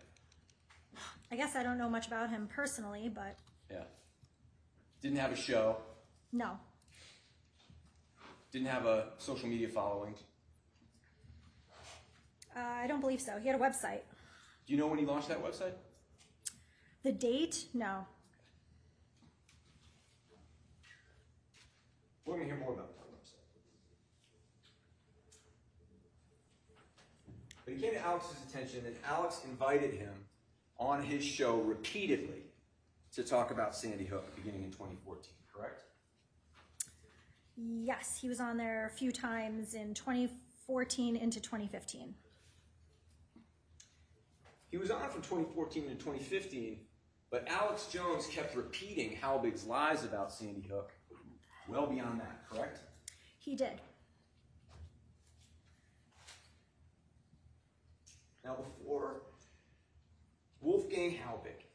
I guess I don't know much about him personally, but Yeah. Didn't have a show. no. Didn't have a social media following. I don't believe so. He had a website. Do you know when he launched that website? The date? No. We're going to hear more about that website. But he came to Alex's attention, and Alex invited him on his show repeatedly to talk about Sandy Hook beginning in 2014, correct? Yes, he was on there a few times in 2014 into 2015. He was on from 2014 to 2015, but Alex Jones kept repeating Halbig's lies about Sandy Hook well beyond that, correct? He did. Now, before Wolfgang Halbig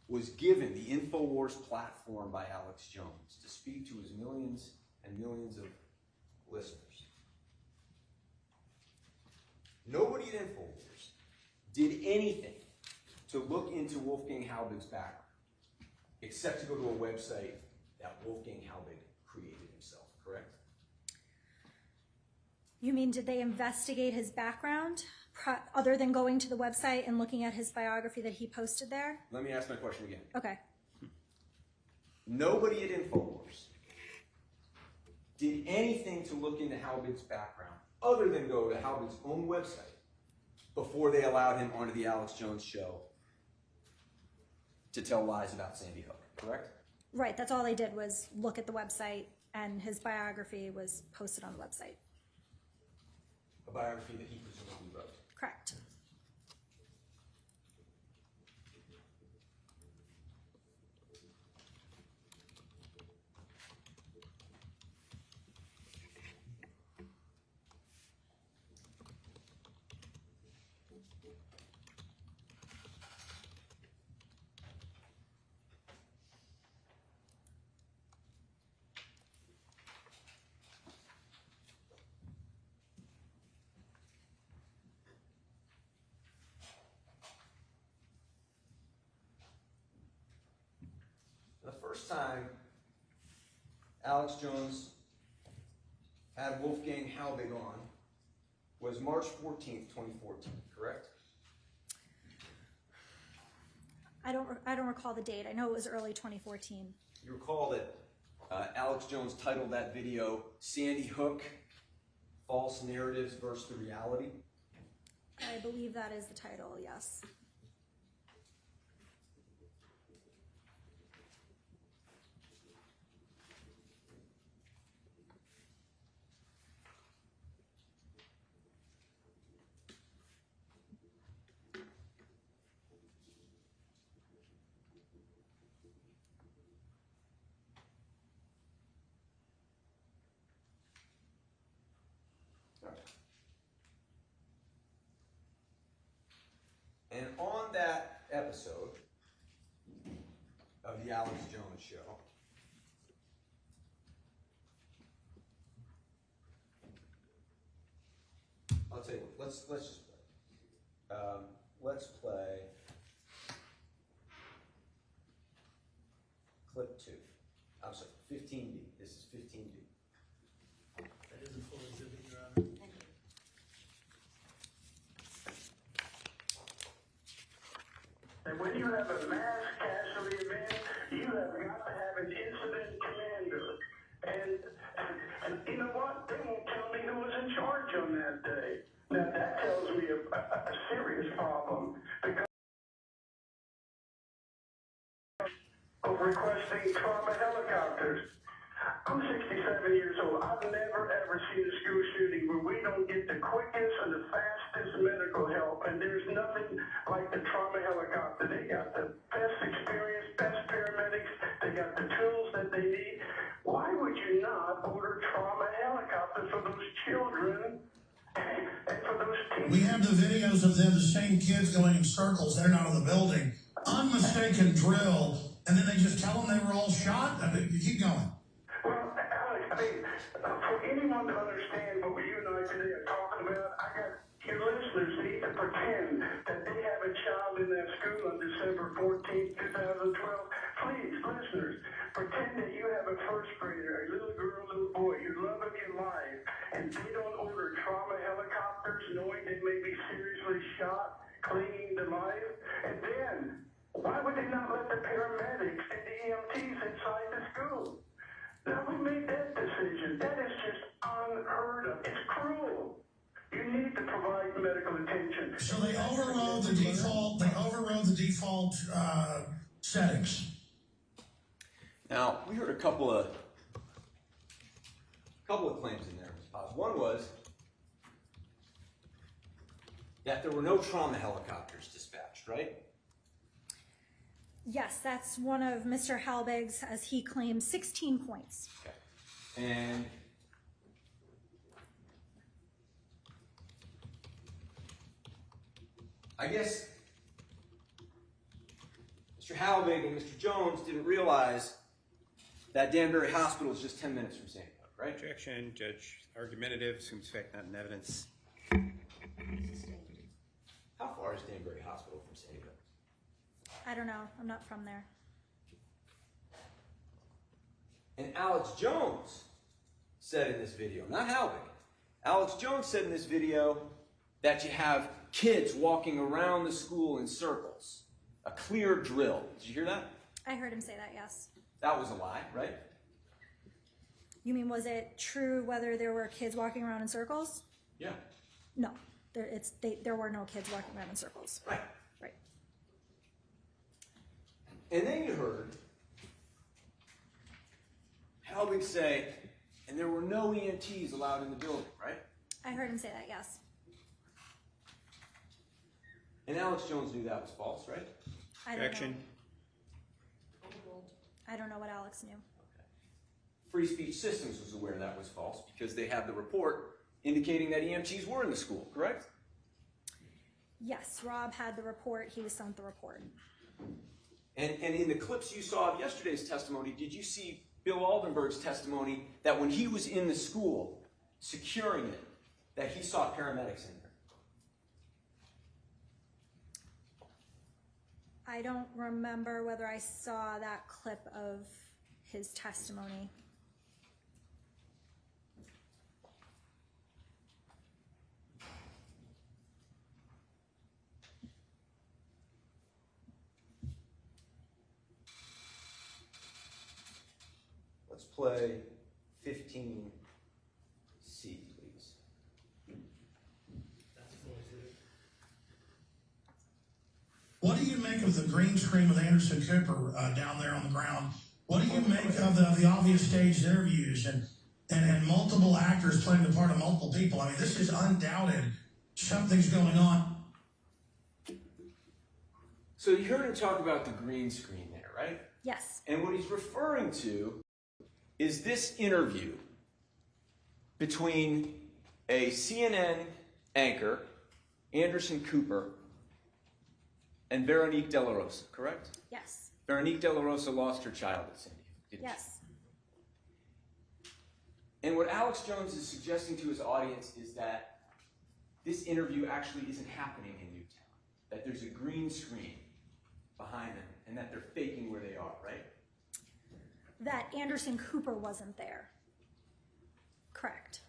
was given the InfoWars platform by Alex Jones to speak to his millions and millions of listeners, nobody at InfoWars did anything to look into Wolfgang Halbig's background, except to go to a website that Wolfgang Halbig created himself, correct? You mean, did they investigate his background other than going to the website and looking at his biography that he posted there? Let me ask my question again. Okay. Nobody at InfoWars did anything to look into Halbig's background other than go to Halbig's own website before they allowed him onto the Alex Jones show to tell lies about Sandy Hook, correct? Right, that's all they did was look at the website, and his biography was posted on the website. A biography that he presumably wrote. Correct. The first time Alex Jones had Wolfgang Halbig on was March 14th, 2014, correct? I don't recall the date. I know it was early 2014. You recall that Alex Jones titled that video, Sandy Hook, False Narratives versus the Reality? I believe that is the title, yes. And on that episode of the Alex Jones show, let's just play. Let's play clip 2. I'm sorry, 15B. This is 15B. That is a full exhibit, Your Honor. And when you have a mass casualty event, you have got to have an incident commander. And you know what? They won't tell me who was in charge on that day. Now that tells me a serious problem because of requesting trauma helicopters. I'm 67 years old. I've never ever seen a school shooting where we don't get the quickest and the fastest medical help, and there's nothing like the trauma helicopter. They got the best experience, best paramedics, they got the tools that they need. Why would you not order trauma helicopters for those children and for those teachers? We have the videos of them, the same kids going in circles in and out of the building. Unmistaken drill, and then they just tell them they were all shot? I mean, you keep going. Well, Alex, I mean, for anyone to understand what you and I today are talking about, your listeners need to pretend that they have a child in that school on December 14th, 2012. Please, listeners, pretend that you have a first grader, a little girl, little boy, you love of your life, and they don't order trauma helicopters knowing they may be seriously shot, clinging to life. And then, why would they not let the paramedics and the EMTs inside the school? Now, we made that decision. That is just unheard of. It's cruel. You need to provide medical attention. So they overrode the default. They overrode the default settings. Now, we heard a couple of claims in there, Ms. Paz. One was that there were no trauma helicopters dispatched, right? Yes, that's one of Mr. Halbig's, as he claims, 16 points. Okay. And I guess Mr. Halbig and Mr. Jones didn't realize that Danbury Hospital is just 10 minutes from Sandy Hook, right? Objection, Judge. Argumentative, assumes fact not in evidence. How far is Danbury Hospital from Sandy Hook? I don't know. I'm not from there. And Alex Jones said in this video, not Halbig, Alex Jones said in this video that you have kids walking around the school in circles. A clear drill. Did you hear that? I heard him say that, yes. That was a lie, right? You mean, was it true whether there were kids walking around in circles? Yeah. No, there were no kids walking around in circles. Right. Right. And then you heard Halbig say, and there were no EMTs allowed in the building, right? I heard him say that, yes. And Alex Jones knew that was false, right? I don't Objection. know. I don't know what Alex knew. Free Speech Systems was aware that was false because they had the report indicating that EMTs were in the school, correct? Yes, Rob had the report. He was sent the report. And in the clips you saw of yesterday's testimony, did you see Bill Aldenberg's testimony that when he was in the school securing it, that he saw paramedics in there? I don't remember whether I saw that clip of his testimony. Let's play 15C, please. That's a full exhibit. What do you make of the green screen with Anderson Cooper down there on the ground? What do you make of the obvious staged interviews and multiple actors playing the part of multiple people? I mean, this is undoubted. Something's going on. So you heard him talk about the green screen there, right? Yes. And what he's referring to is this interview between a CNN anchor, Anderson Cooper, and Veronique De La Rosa, correct? Yes. Veronique De La Rosa lost her child at Sandy Hook, didn't Yes. she? And what Alex Jones is suggesting to his audience is that this interview actually isn't happening in Newtown, that there's a green screen behind them, and that they're faking where they are, right? That Anderson Cooper wasn't there. Correct.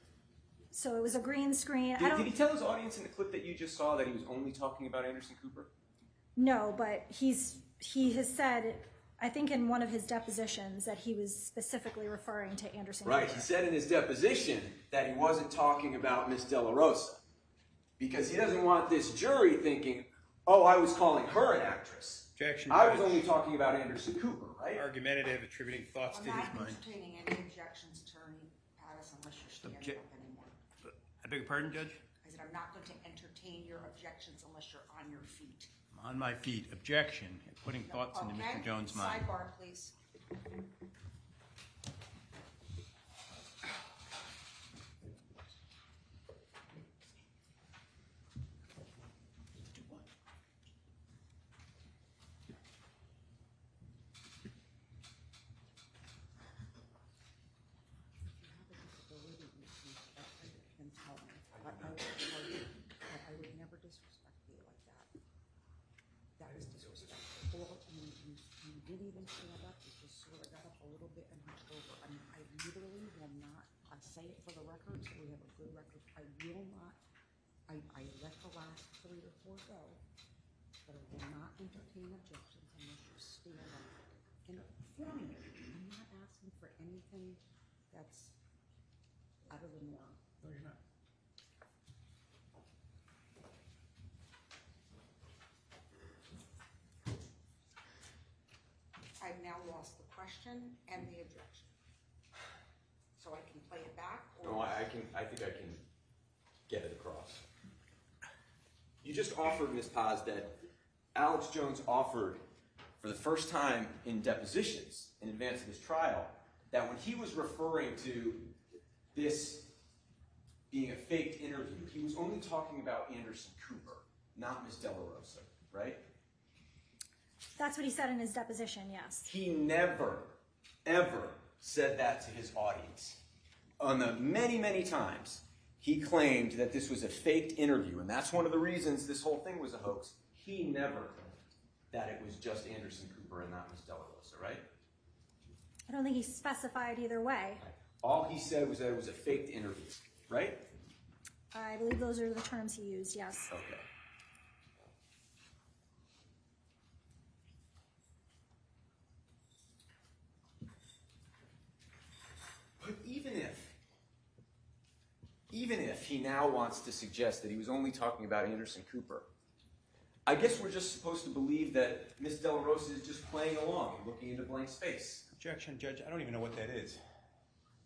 So it was a green screen. Did he tell his audience in the clip that you just saw that he was only talking about Anderson Cooper? No, but he has said, I think in one of his depositions, that he was specifically referring to Anderson Right, Cooper. he said in his deposition that he wasn't talking about Miss De La Rosa because he doesn't want this jury thinking, oh, I was calling her an actress. Objection. I was only talking about Anderson Cooper, right? Argumentative, attributing thoughts I'm to his not mind. entertaining any objections, Attorney Pattis, unless you're standing up anymore. I beg your pardon, Judge? I said, I'm not going to entertain your objections unless you're on your feet. I'm on my feet. Objection. Putting thoughts into Okay? Mr. Jones' mind. Sidebar, please. I would never disrespect you like that. That was disrespectful. You didn't even stand up. You just sort of got up a little bit and hunched over. I mean, I literally will not, I say it for the record so we have a good record. I will not, I let the last 3 or 4 go, but I will not entertain objections unless you stand up and inform me. I'm not asking for anything that's out of the norm. No, you're not. I've now lost the question and the objection. So I can play it back? Or No, I think I can get it across. You just offered, Ms. Paz, that Alex Jones offered for the first time in depositions in advance of his trial that when he was referring to this being a faked interview, he was only talking about Anderson Cooper, not Ms. De La Rosa, right? That's what he said in his deposition, yes. He never, ever said that to his audience. On the many, many times he claimed that this was a faked interview, and that's one of the reasons this whole thing was a hoax. He never claimed that it was just Anderson Cooper and not Ms. De La Rosa, right? I don't think he specified either way. All he said was that it was a faked interview, right? I believe those are the terms he used, yes. Okay. But even if he now wants to suggest that he was only talking about Anderson Cooper, I guess we're just supposed to believe that Miss De La Rosa is just playing along and looking into blank space. Objection, Judge. I don't even know what that is.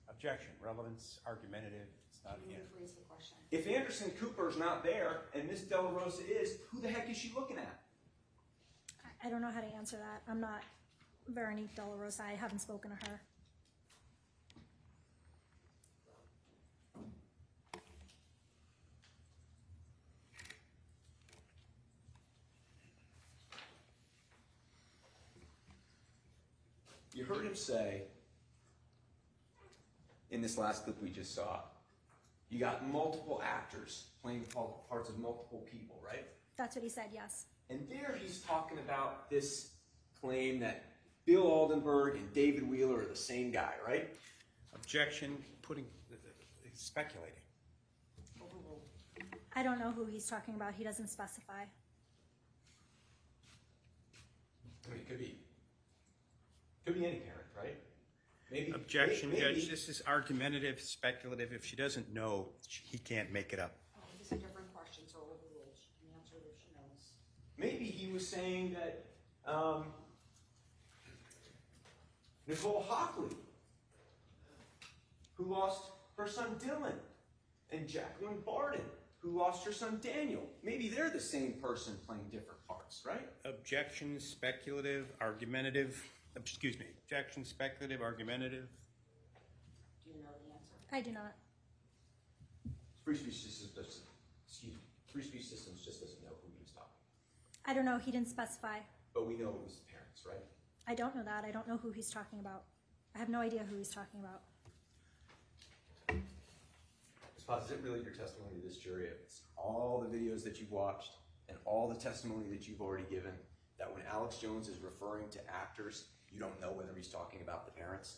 Objection. Relevance. Argumentative. It's not Can you here. rephrase the question? If Anderson Cooper's not there and Miss De La Rosa is, who the heck is she looking at? I don't know how to answer that. I'm not Veronique De La Rosa. I haven't spoken to her. You heard him say, in this last clip we just saw, you got multiple actors playing parts of multiple people, right? That's what he said, yes. And there he's talking about this claim that Bill Aldenberg and David Wheeler are the same guy, right? Objection. Speculating. Overruled. I don't know who he's talking about. He doesn't specify. I mean, it could be any parent, right? Maybe. Objection, maybe, Judge. This is argumentative, speculative. If she doesn't know, he can't make it up. Oh, this is a different question, so overruled. She can answer it if she knows. Maybe he was saying that Nicole Hockley, who lost her son Dylan, and Jacqueline Barden, who lost her son Daniel. Maybe they're the same person playing different parts, right? Objection, speculative, argumentative. Excuse me. Objection, speculative, argumentative. Do you know the answer? I do not. Free speech systems just doesn't know who he was talking. I don't know. He didn't specify. But we know it was the parents, right? I don't know that. I don't know who he's talking about. I have no idea who he's talking about. Ms. Paz, is it really your testimony to this jury, if it's all the videos that you've watched and all the testimony that you've already given, that when Alex Jones is referring to actors, you don't know whether he's talking about the parents?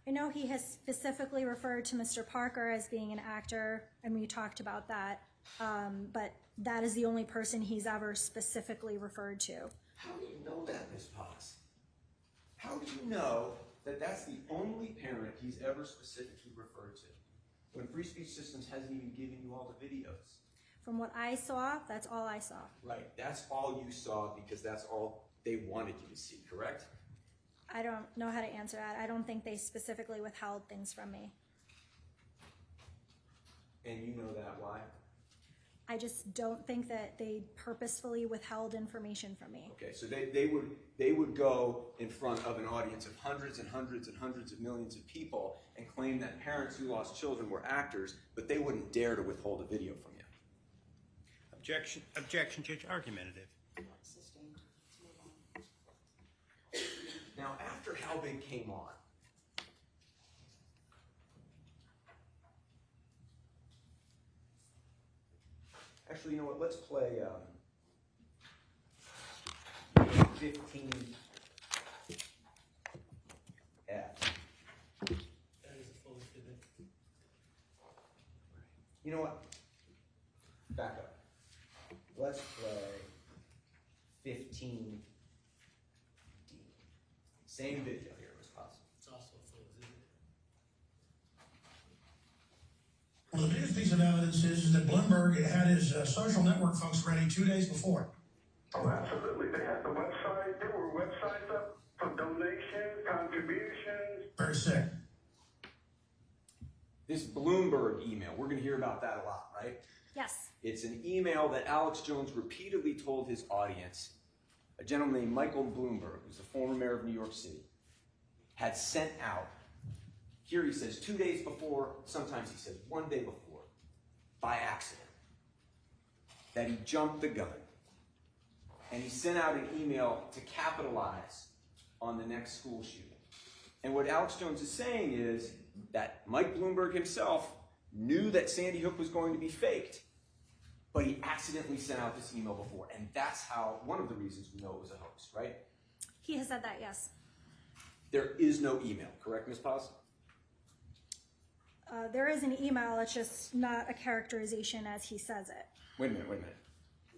I know he has specifically referred to Mr. Parker as being an actor, and we talked about that, but that is the only person he's ever specifically referred to. How do you know that, Ms. Paz? How do you know that that's the only parent he's ever specifically referred to, when Free Speech Systems hasn't even given you all the videos? From what I saw, that's all I saw. Right, that's all you saw because that's all they wanted you to see, correct? I don't know how to answer that. I don't think they specifically withheld things from me. And you know that, why? I just don't think that they purposefully withheld information from me. Okay, so they would go in front of an audience of hundreds and hundreds and hundreds of millions of people and claim that parents who lost children were actors, but they wouldn't dare to withhold a video from you. Objection, Judge. Argumentative. Sustained. Let's move on. Now, after How Big came on, actually, you know what? Let's play 15F. That is opposed to the. You know what? Back up. Let's play 15D. Same video here, as possible. It's also opposed, isn't it? Well, the biggest piece of evidence is that Bloomberg had his social network folks ready 2 days before. Oh, absolutely. They had the website. There were websites up for donations, contributions. Very sick. This Bloomberg email, we're going to hear about that a lot, right? Yes. It's an email that Alex Jones repeatedly told his audience, a gentleman named Michael Bloomberg, who's the former mayor of New York City, had sent out. Here he says 2 days before, sometimes he says 1 day before, by accident, that he jumped the gun. And he sent out an email to capitalize on the next school shooting. And what Alex Jones is saying is that Mike Bloomberg himself knew that Sandy Hook was going to be faked, but he accidentally sent out this email before. And that's how, one of the reasons we know it was a hoax, right? He has said that, yes. There is no email, correct, Ms. Paz? There is an email, it's just not a characterization as he says it. Wait a minute.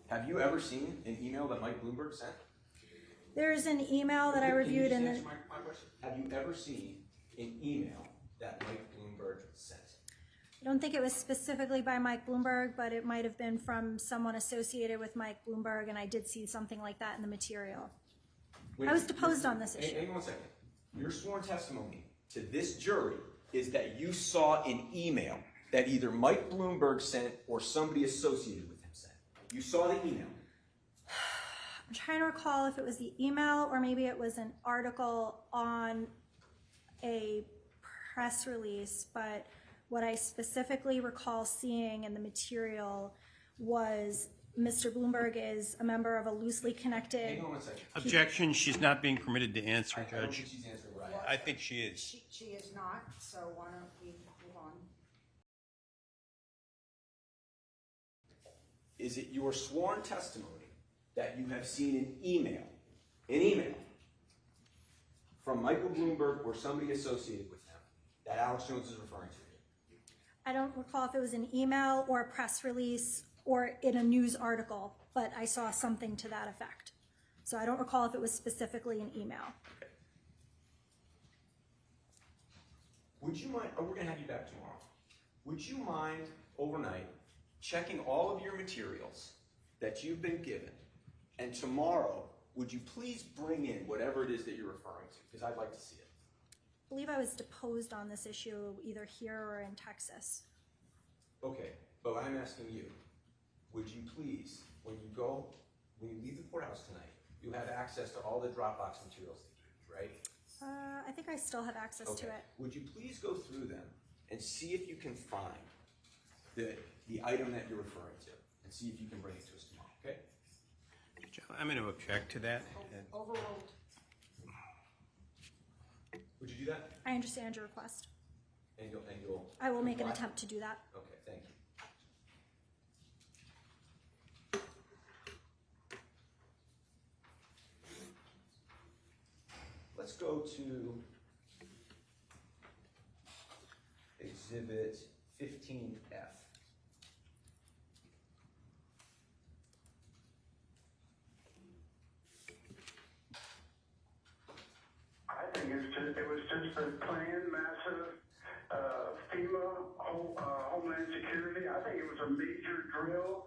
Have you ever seen an email that Mike Bloomberg sent? There's an email that I reviewed Can in you the... just answer my question? Have you ever seen an email that Mike Bloomberg sent? I don't think it was specifically by Mike Bloomberg, but it might have been from someone associated with Mike Bloomberg, and I did see something like that in the material. I was deposed on this issue. Hang on a second. Your sworn testimony to this jury is that you saw an email that either Mike Bloomberg sent or somebody associated with him sent. You saw the email. I'm trying to recall if it was the email or maybe it was an article on a press release, but what I specifically recall seeing in the material was Mr. Bloomberg is a member of a loosely connected... Hang on one second. Objection. She's not being permitted to answer, I don't Judge. think she's answering right. I think she is. She is not, so why don't we move on? Is it your sworn testimony that you have seen an email from Michael Bloomberg or somebody associated with him that Alex Jones is referring to? I don't recall if it was an email or a press release or in a news article, but I saw something to that effect. So I don't recall if it was specifically an email. Okay. Would you mind, we're going to have you back tomorrow. Would you mind overnight checking all of your materials that you've been given, and tomorrow, would you please bring in whatever it is that you're referring to, because I'd like to see it. I believe I was deposed on this issue either here or in Texas. Okay, but I'm asking you, would you please, when you leave the courthouse tonight, you have access to all the Dropbox materials that you gave, right? I think I still have access to it. Would you please go through them and see if you can find the item that you're referring to, and see if you can bring it to us tomorrow, okay? I'm going to object to that. Overruled. Would you do that? I understand your request. And you'll. I will make an comply? attempt to do that. Okay, thank you. Let's go to Exhibit 15F. I think it was just a planned, massive FEMA Homeland Security. I think it was a major drill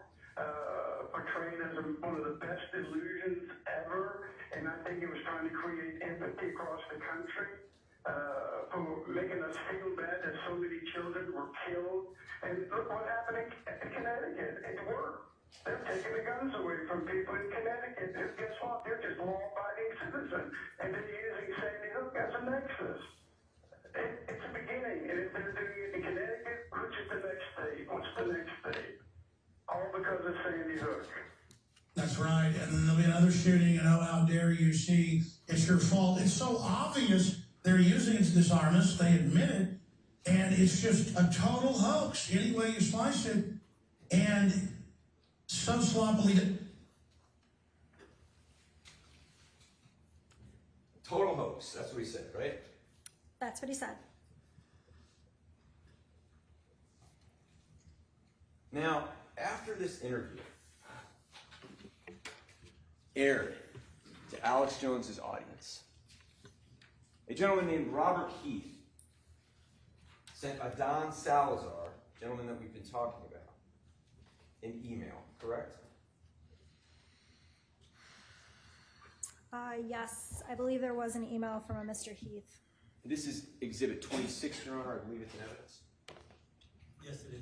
portrayed as one of the best illusions ever, and I think it was trying to create empathy across the country for making us feel bad that so many children were killed. And look what happened in Connecticut. It worked. They're taking the guns away from people in Connecticut. And guess what? They're just law-abiding citizens, and they're using Sandy Hook as a nexus. It's a beginning, and if they're doing it in Connecticut, which is the next state? What's the next state? All because of Sandy Hook. That's right. And then there'll be another shooting, and oh, how dare you see, it's your fault. It's so obvious they're using it to disarm us. They admit it. And it's just a total hoax, any way you slice it. And so sloppily. Total hoax, that's what he said, right? That's what he said. Now, after this interview aired to Alex Jones's audience, a gentleman named Robert Heath sent a Don Salazar, gentleman that we've been talking about, an email, correct? Yes, I believe there was an email from a Mr. Heath. This is Exhibit 26, Your Honor. I believe it's in evidence. Yes, it is.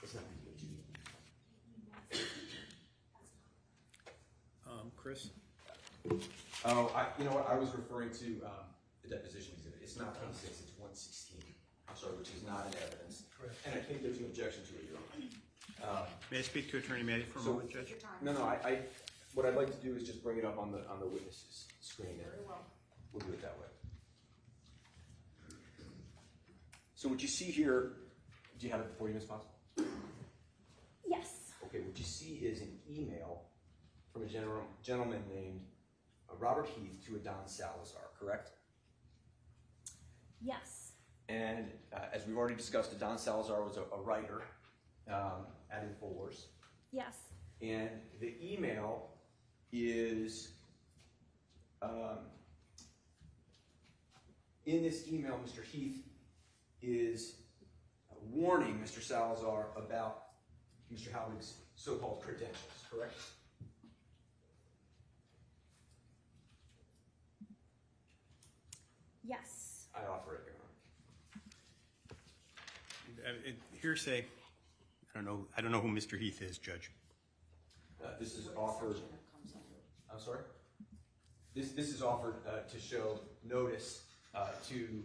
It's not. Chris? Oh, you know what? I was referring to the deposition exhibit. It's not 26, it's 116. I'm sorry, which is not in evidence. Correct. And I think there's an objection to it, Your Honor. May I speak to Attorney Maddy for a moment, Judge? No, what I'd like to do is just bring it up on the witnesses screen. Very well. We'll do it that way. So what you see here, do you have it before you, Ms. Potts? Yes. Okay, what you see is an email from a gentleman named Robert Heath to a Don Salazar, correct? Yes. And as we've already discussed, Don Salazar was a writer at InfoWars. Yes. And the email is, in this email, Mr. Heath is warning Mr. Salazar about Mr. Howard's so-called credentials, correct? Yes. I offer it, Your Honor. Hearsay. I don't know who Mr. Heath is, Judge. This is offered. I'm sorry. This is offered to show notice to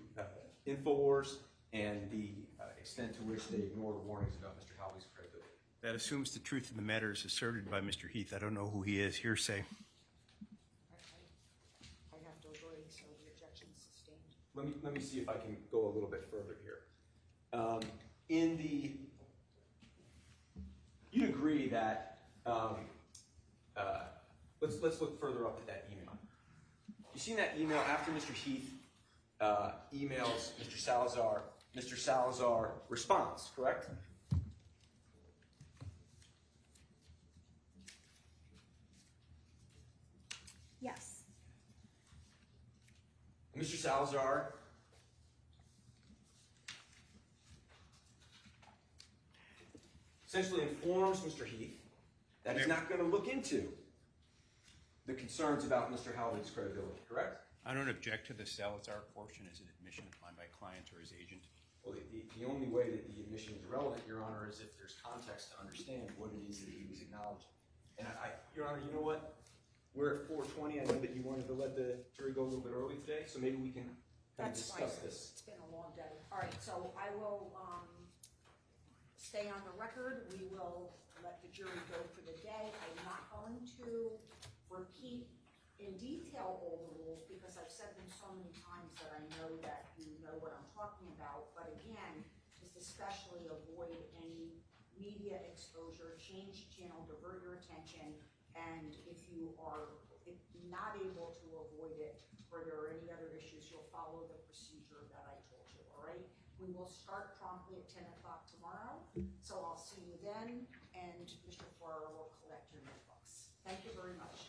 InfoWars and the extent to which they ignored warnings about Mr. Howley's credibility. That assumes the truth of the matter is asserted by Mr. Heath. I don't know who he is. Hearsay. I have to agree, so the objection is sustained. Let me see if I can go a little bit further here. You'd agree that let's look further up at that email. You seen that email after Mr. Heath emails Mr. Salazar? Mr. Salazar responds, correct? Yes. Mr. Salazar essentially informs Mr. Heath that he's not going to look into the concerns about Mr. Howley's credibility, correct? I don't object to the Salazar portion as an admission of my client or his agent. Well, the only way that the admission is relevant, Your Honor, is if there's context to understand what it is that he was acknowledging. And Your Honor, you know what? We're at 4:20. I know that you wanted to let the jury go a little bit early today, so maybe we can kind of That's discuss fine. this. It's been a long day. All right, so I will stay on the record. We will let the jury go for the day. I'm not going to repeat in detail all the rules because I've said them so many times that I know that you know what I'm talking about. But again, just especially avoid any media exposure, change channel, divert your attention, and if you are not able to avoid it or there are any other issues, you'll follow the procedure that I told you, all right? We will start promptly at 10 o'clock tomorrow, so I'll see you then, and Mr. Farrar will collect your notebooks. Thank you very much.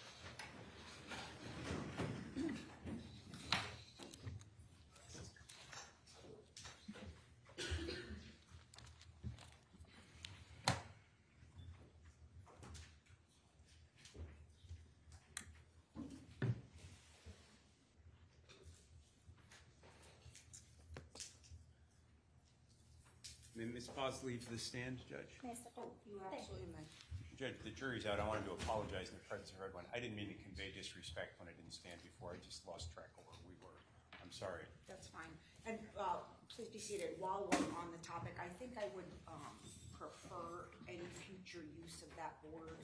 May Ms. Paz leaves the stand, Judge? May I step down? You absolutely may. Judge, the jury's out. I wanted to apologize in the presence of everyone. I didn't mean to convey disrespect when I didn't stand before. I just lost track of where we were. I'm sorry. That's fine. And please be seated. While we're on the topic, I think I would prefer any future use of that board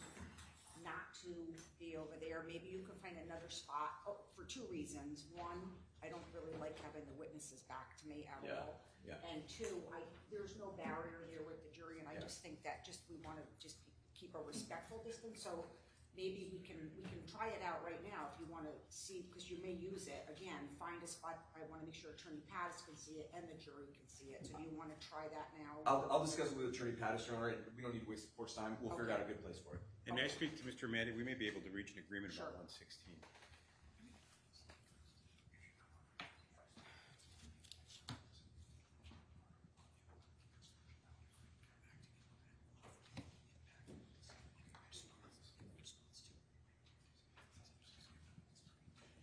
not to be over there. Maybe you can find another spot for two reasons. One, I don't really like having the witnesses back to me at all. Yeah. And two, there's no barrier there with the jury, and I just think that we want to just keep a respectful distance. So maybe we can try it out right now if you want to see, because you may use it. Again, find a spot. I want to make sure Attorney Pattis can see it and the jury can see it. So do you want to try that now? I'll discuss it with Attorney Pattis, Your Honor. We don't need to waste the court's time. We'll figure out a good place for it. And may I speak to Mr. Mandy? We may be able to reach an agreement about 116.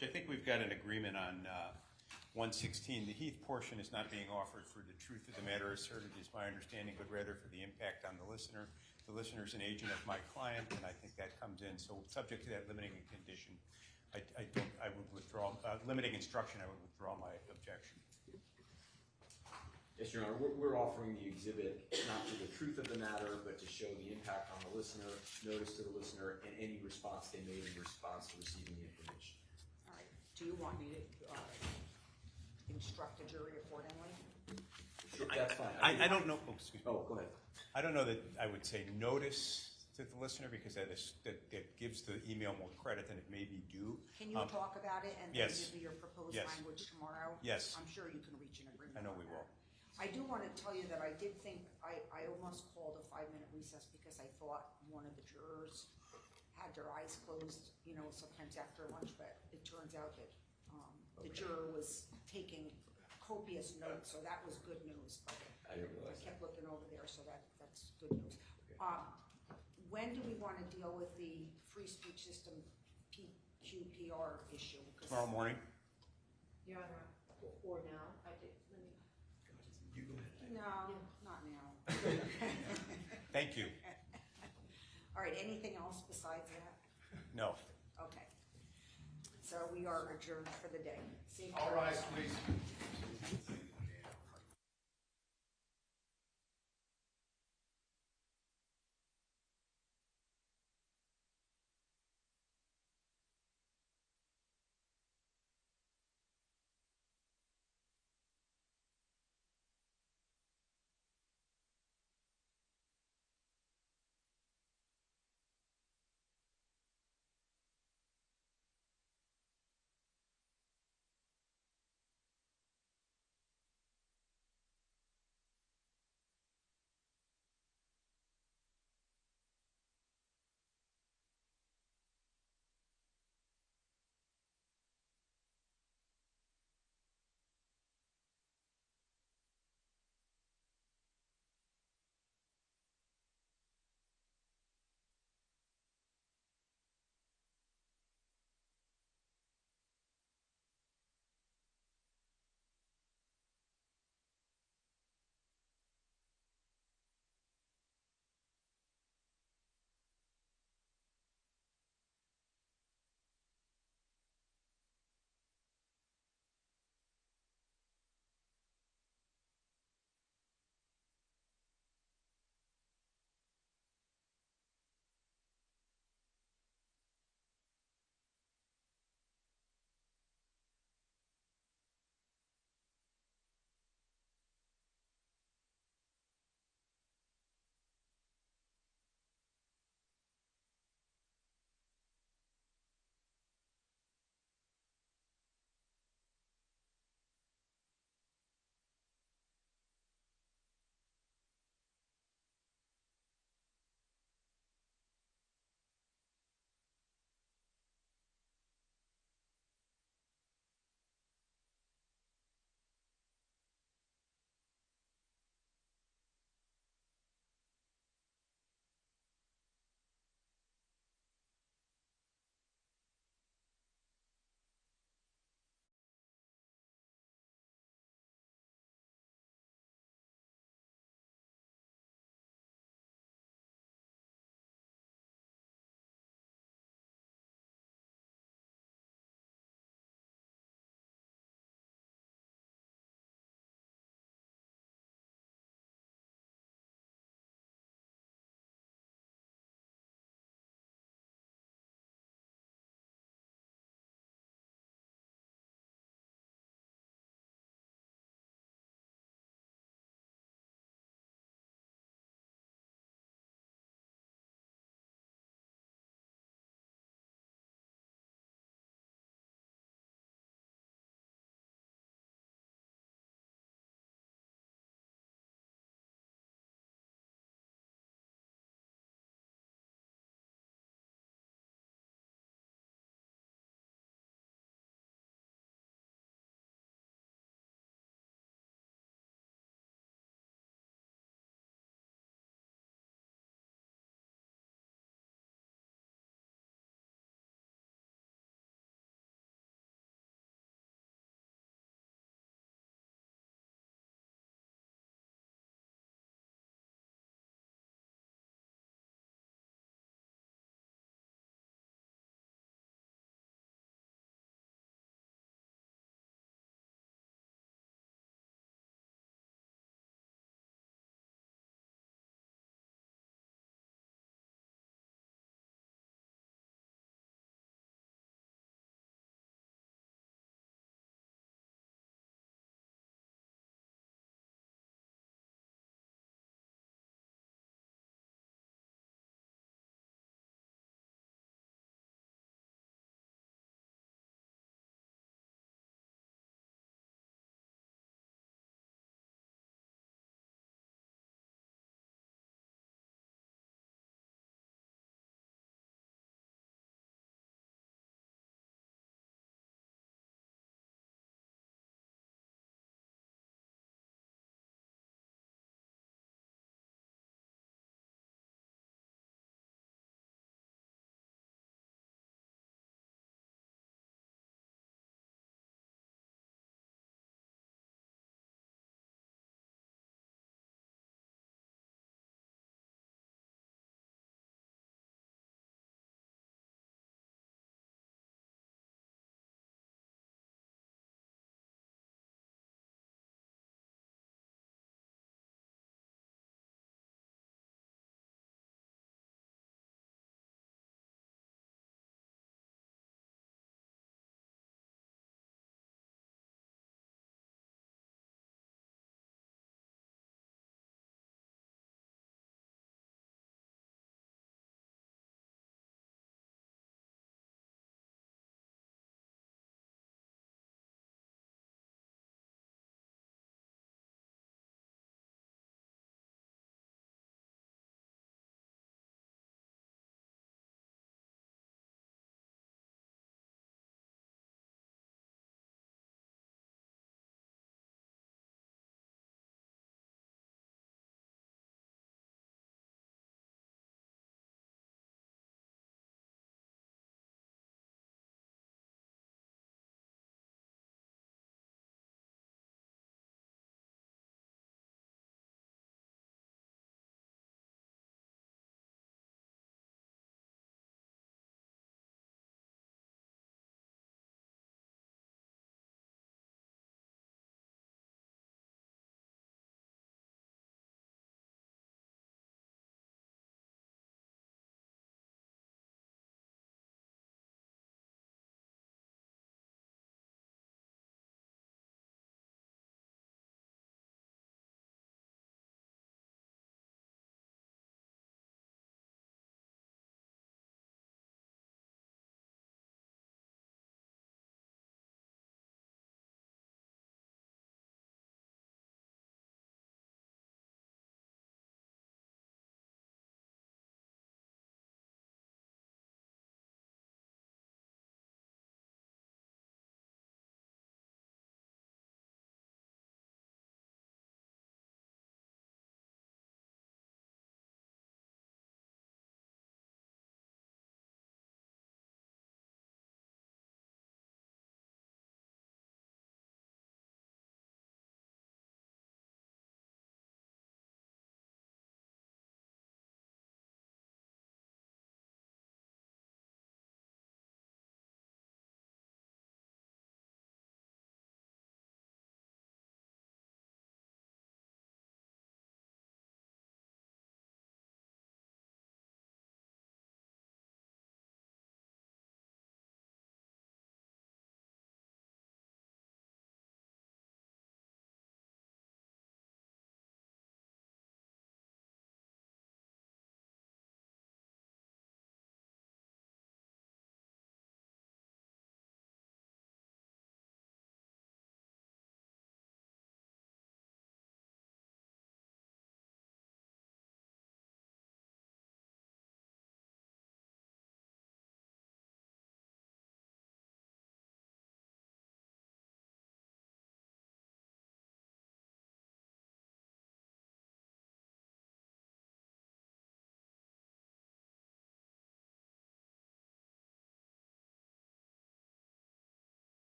I think we've got an agreement on 116. The Heath portion is not being offered for the truth of the matter asserted, is my understanding, but rather for the impact on the listener. The listener is an agent of my client, and I think that comes in. So subject to that limiting condition, I would withdraw, limiting instruction, I would withdraw my objection. Yes, Your Honor. We're offering the exhibit not for the truth of the matter, but to show the impact on the listener, notice to the listener, and any response they made in response to receiving the information. Do you want me to instruct the jury accordingly? Sure, that's fine. I don't know. Oh, excuse me. Oh, go ahead. I don't know that I would say notice to the listener because that gives the email more credit than it may be due. Can you talk about it and then give me your proposed language tomorrow? Yes. I'm sure you can reach an agreement. I know we will. I do want to tell you that I did think I almost called a 5-minute recess because I thought one of the jurors had their eyes closed, you know, sometimes after lunch, but it turns out that the juror was taking copious notes, so that was good news. But I didn't realize I kept looking over there, so that's good news. When do we want to deal with the free speech system PQPR issue? Tomorrow morning. Your Honor, or now, I did, let me. You go ahead. No, not now. Thank you. All right, anything else besides that? No. Okay. So we are adjourned for the day. All rise, please.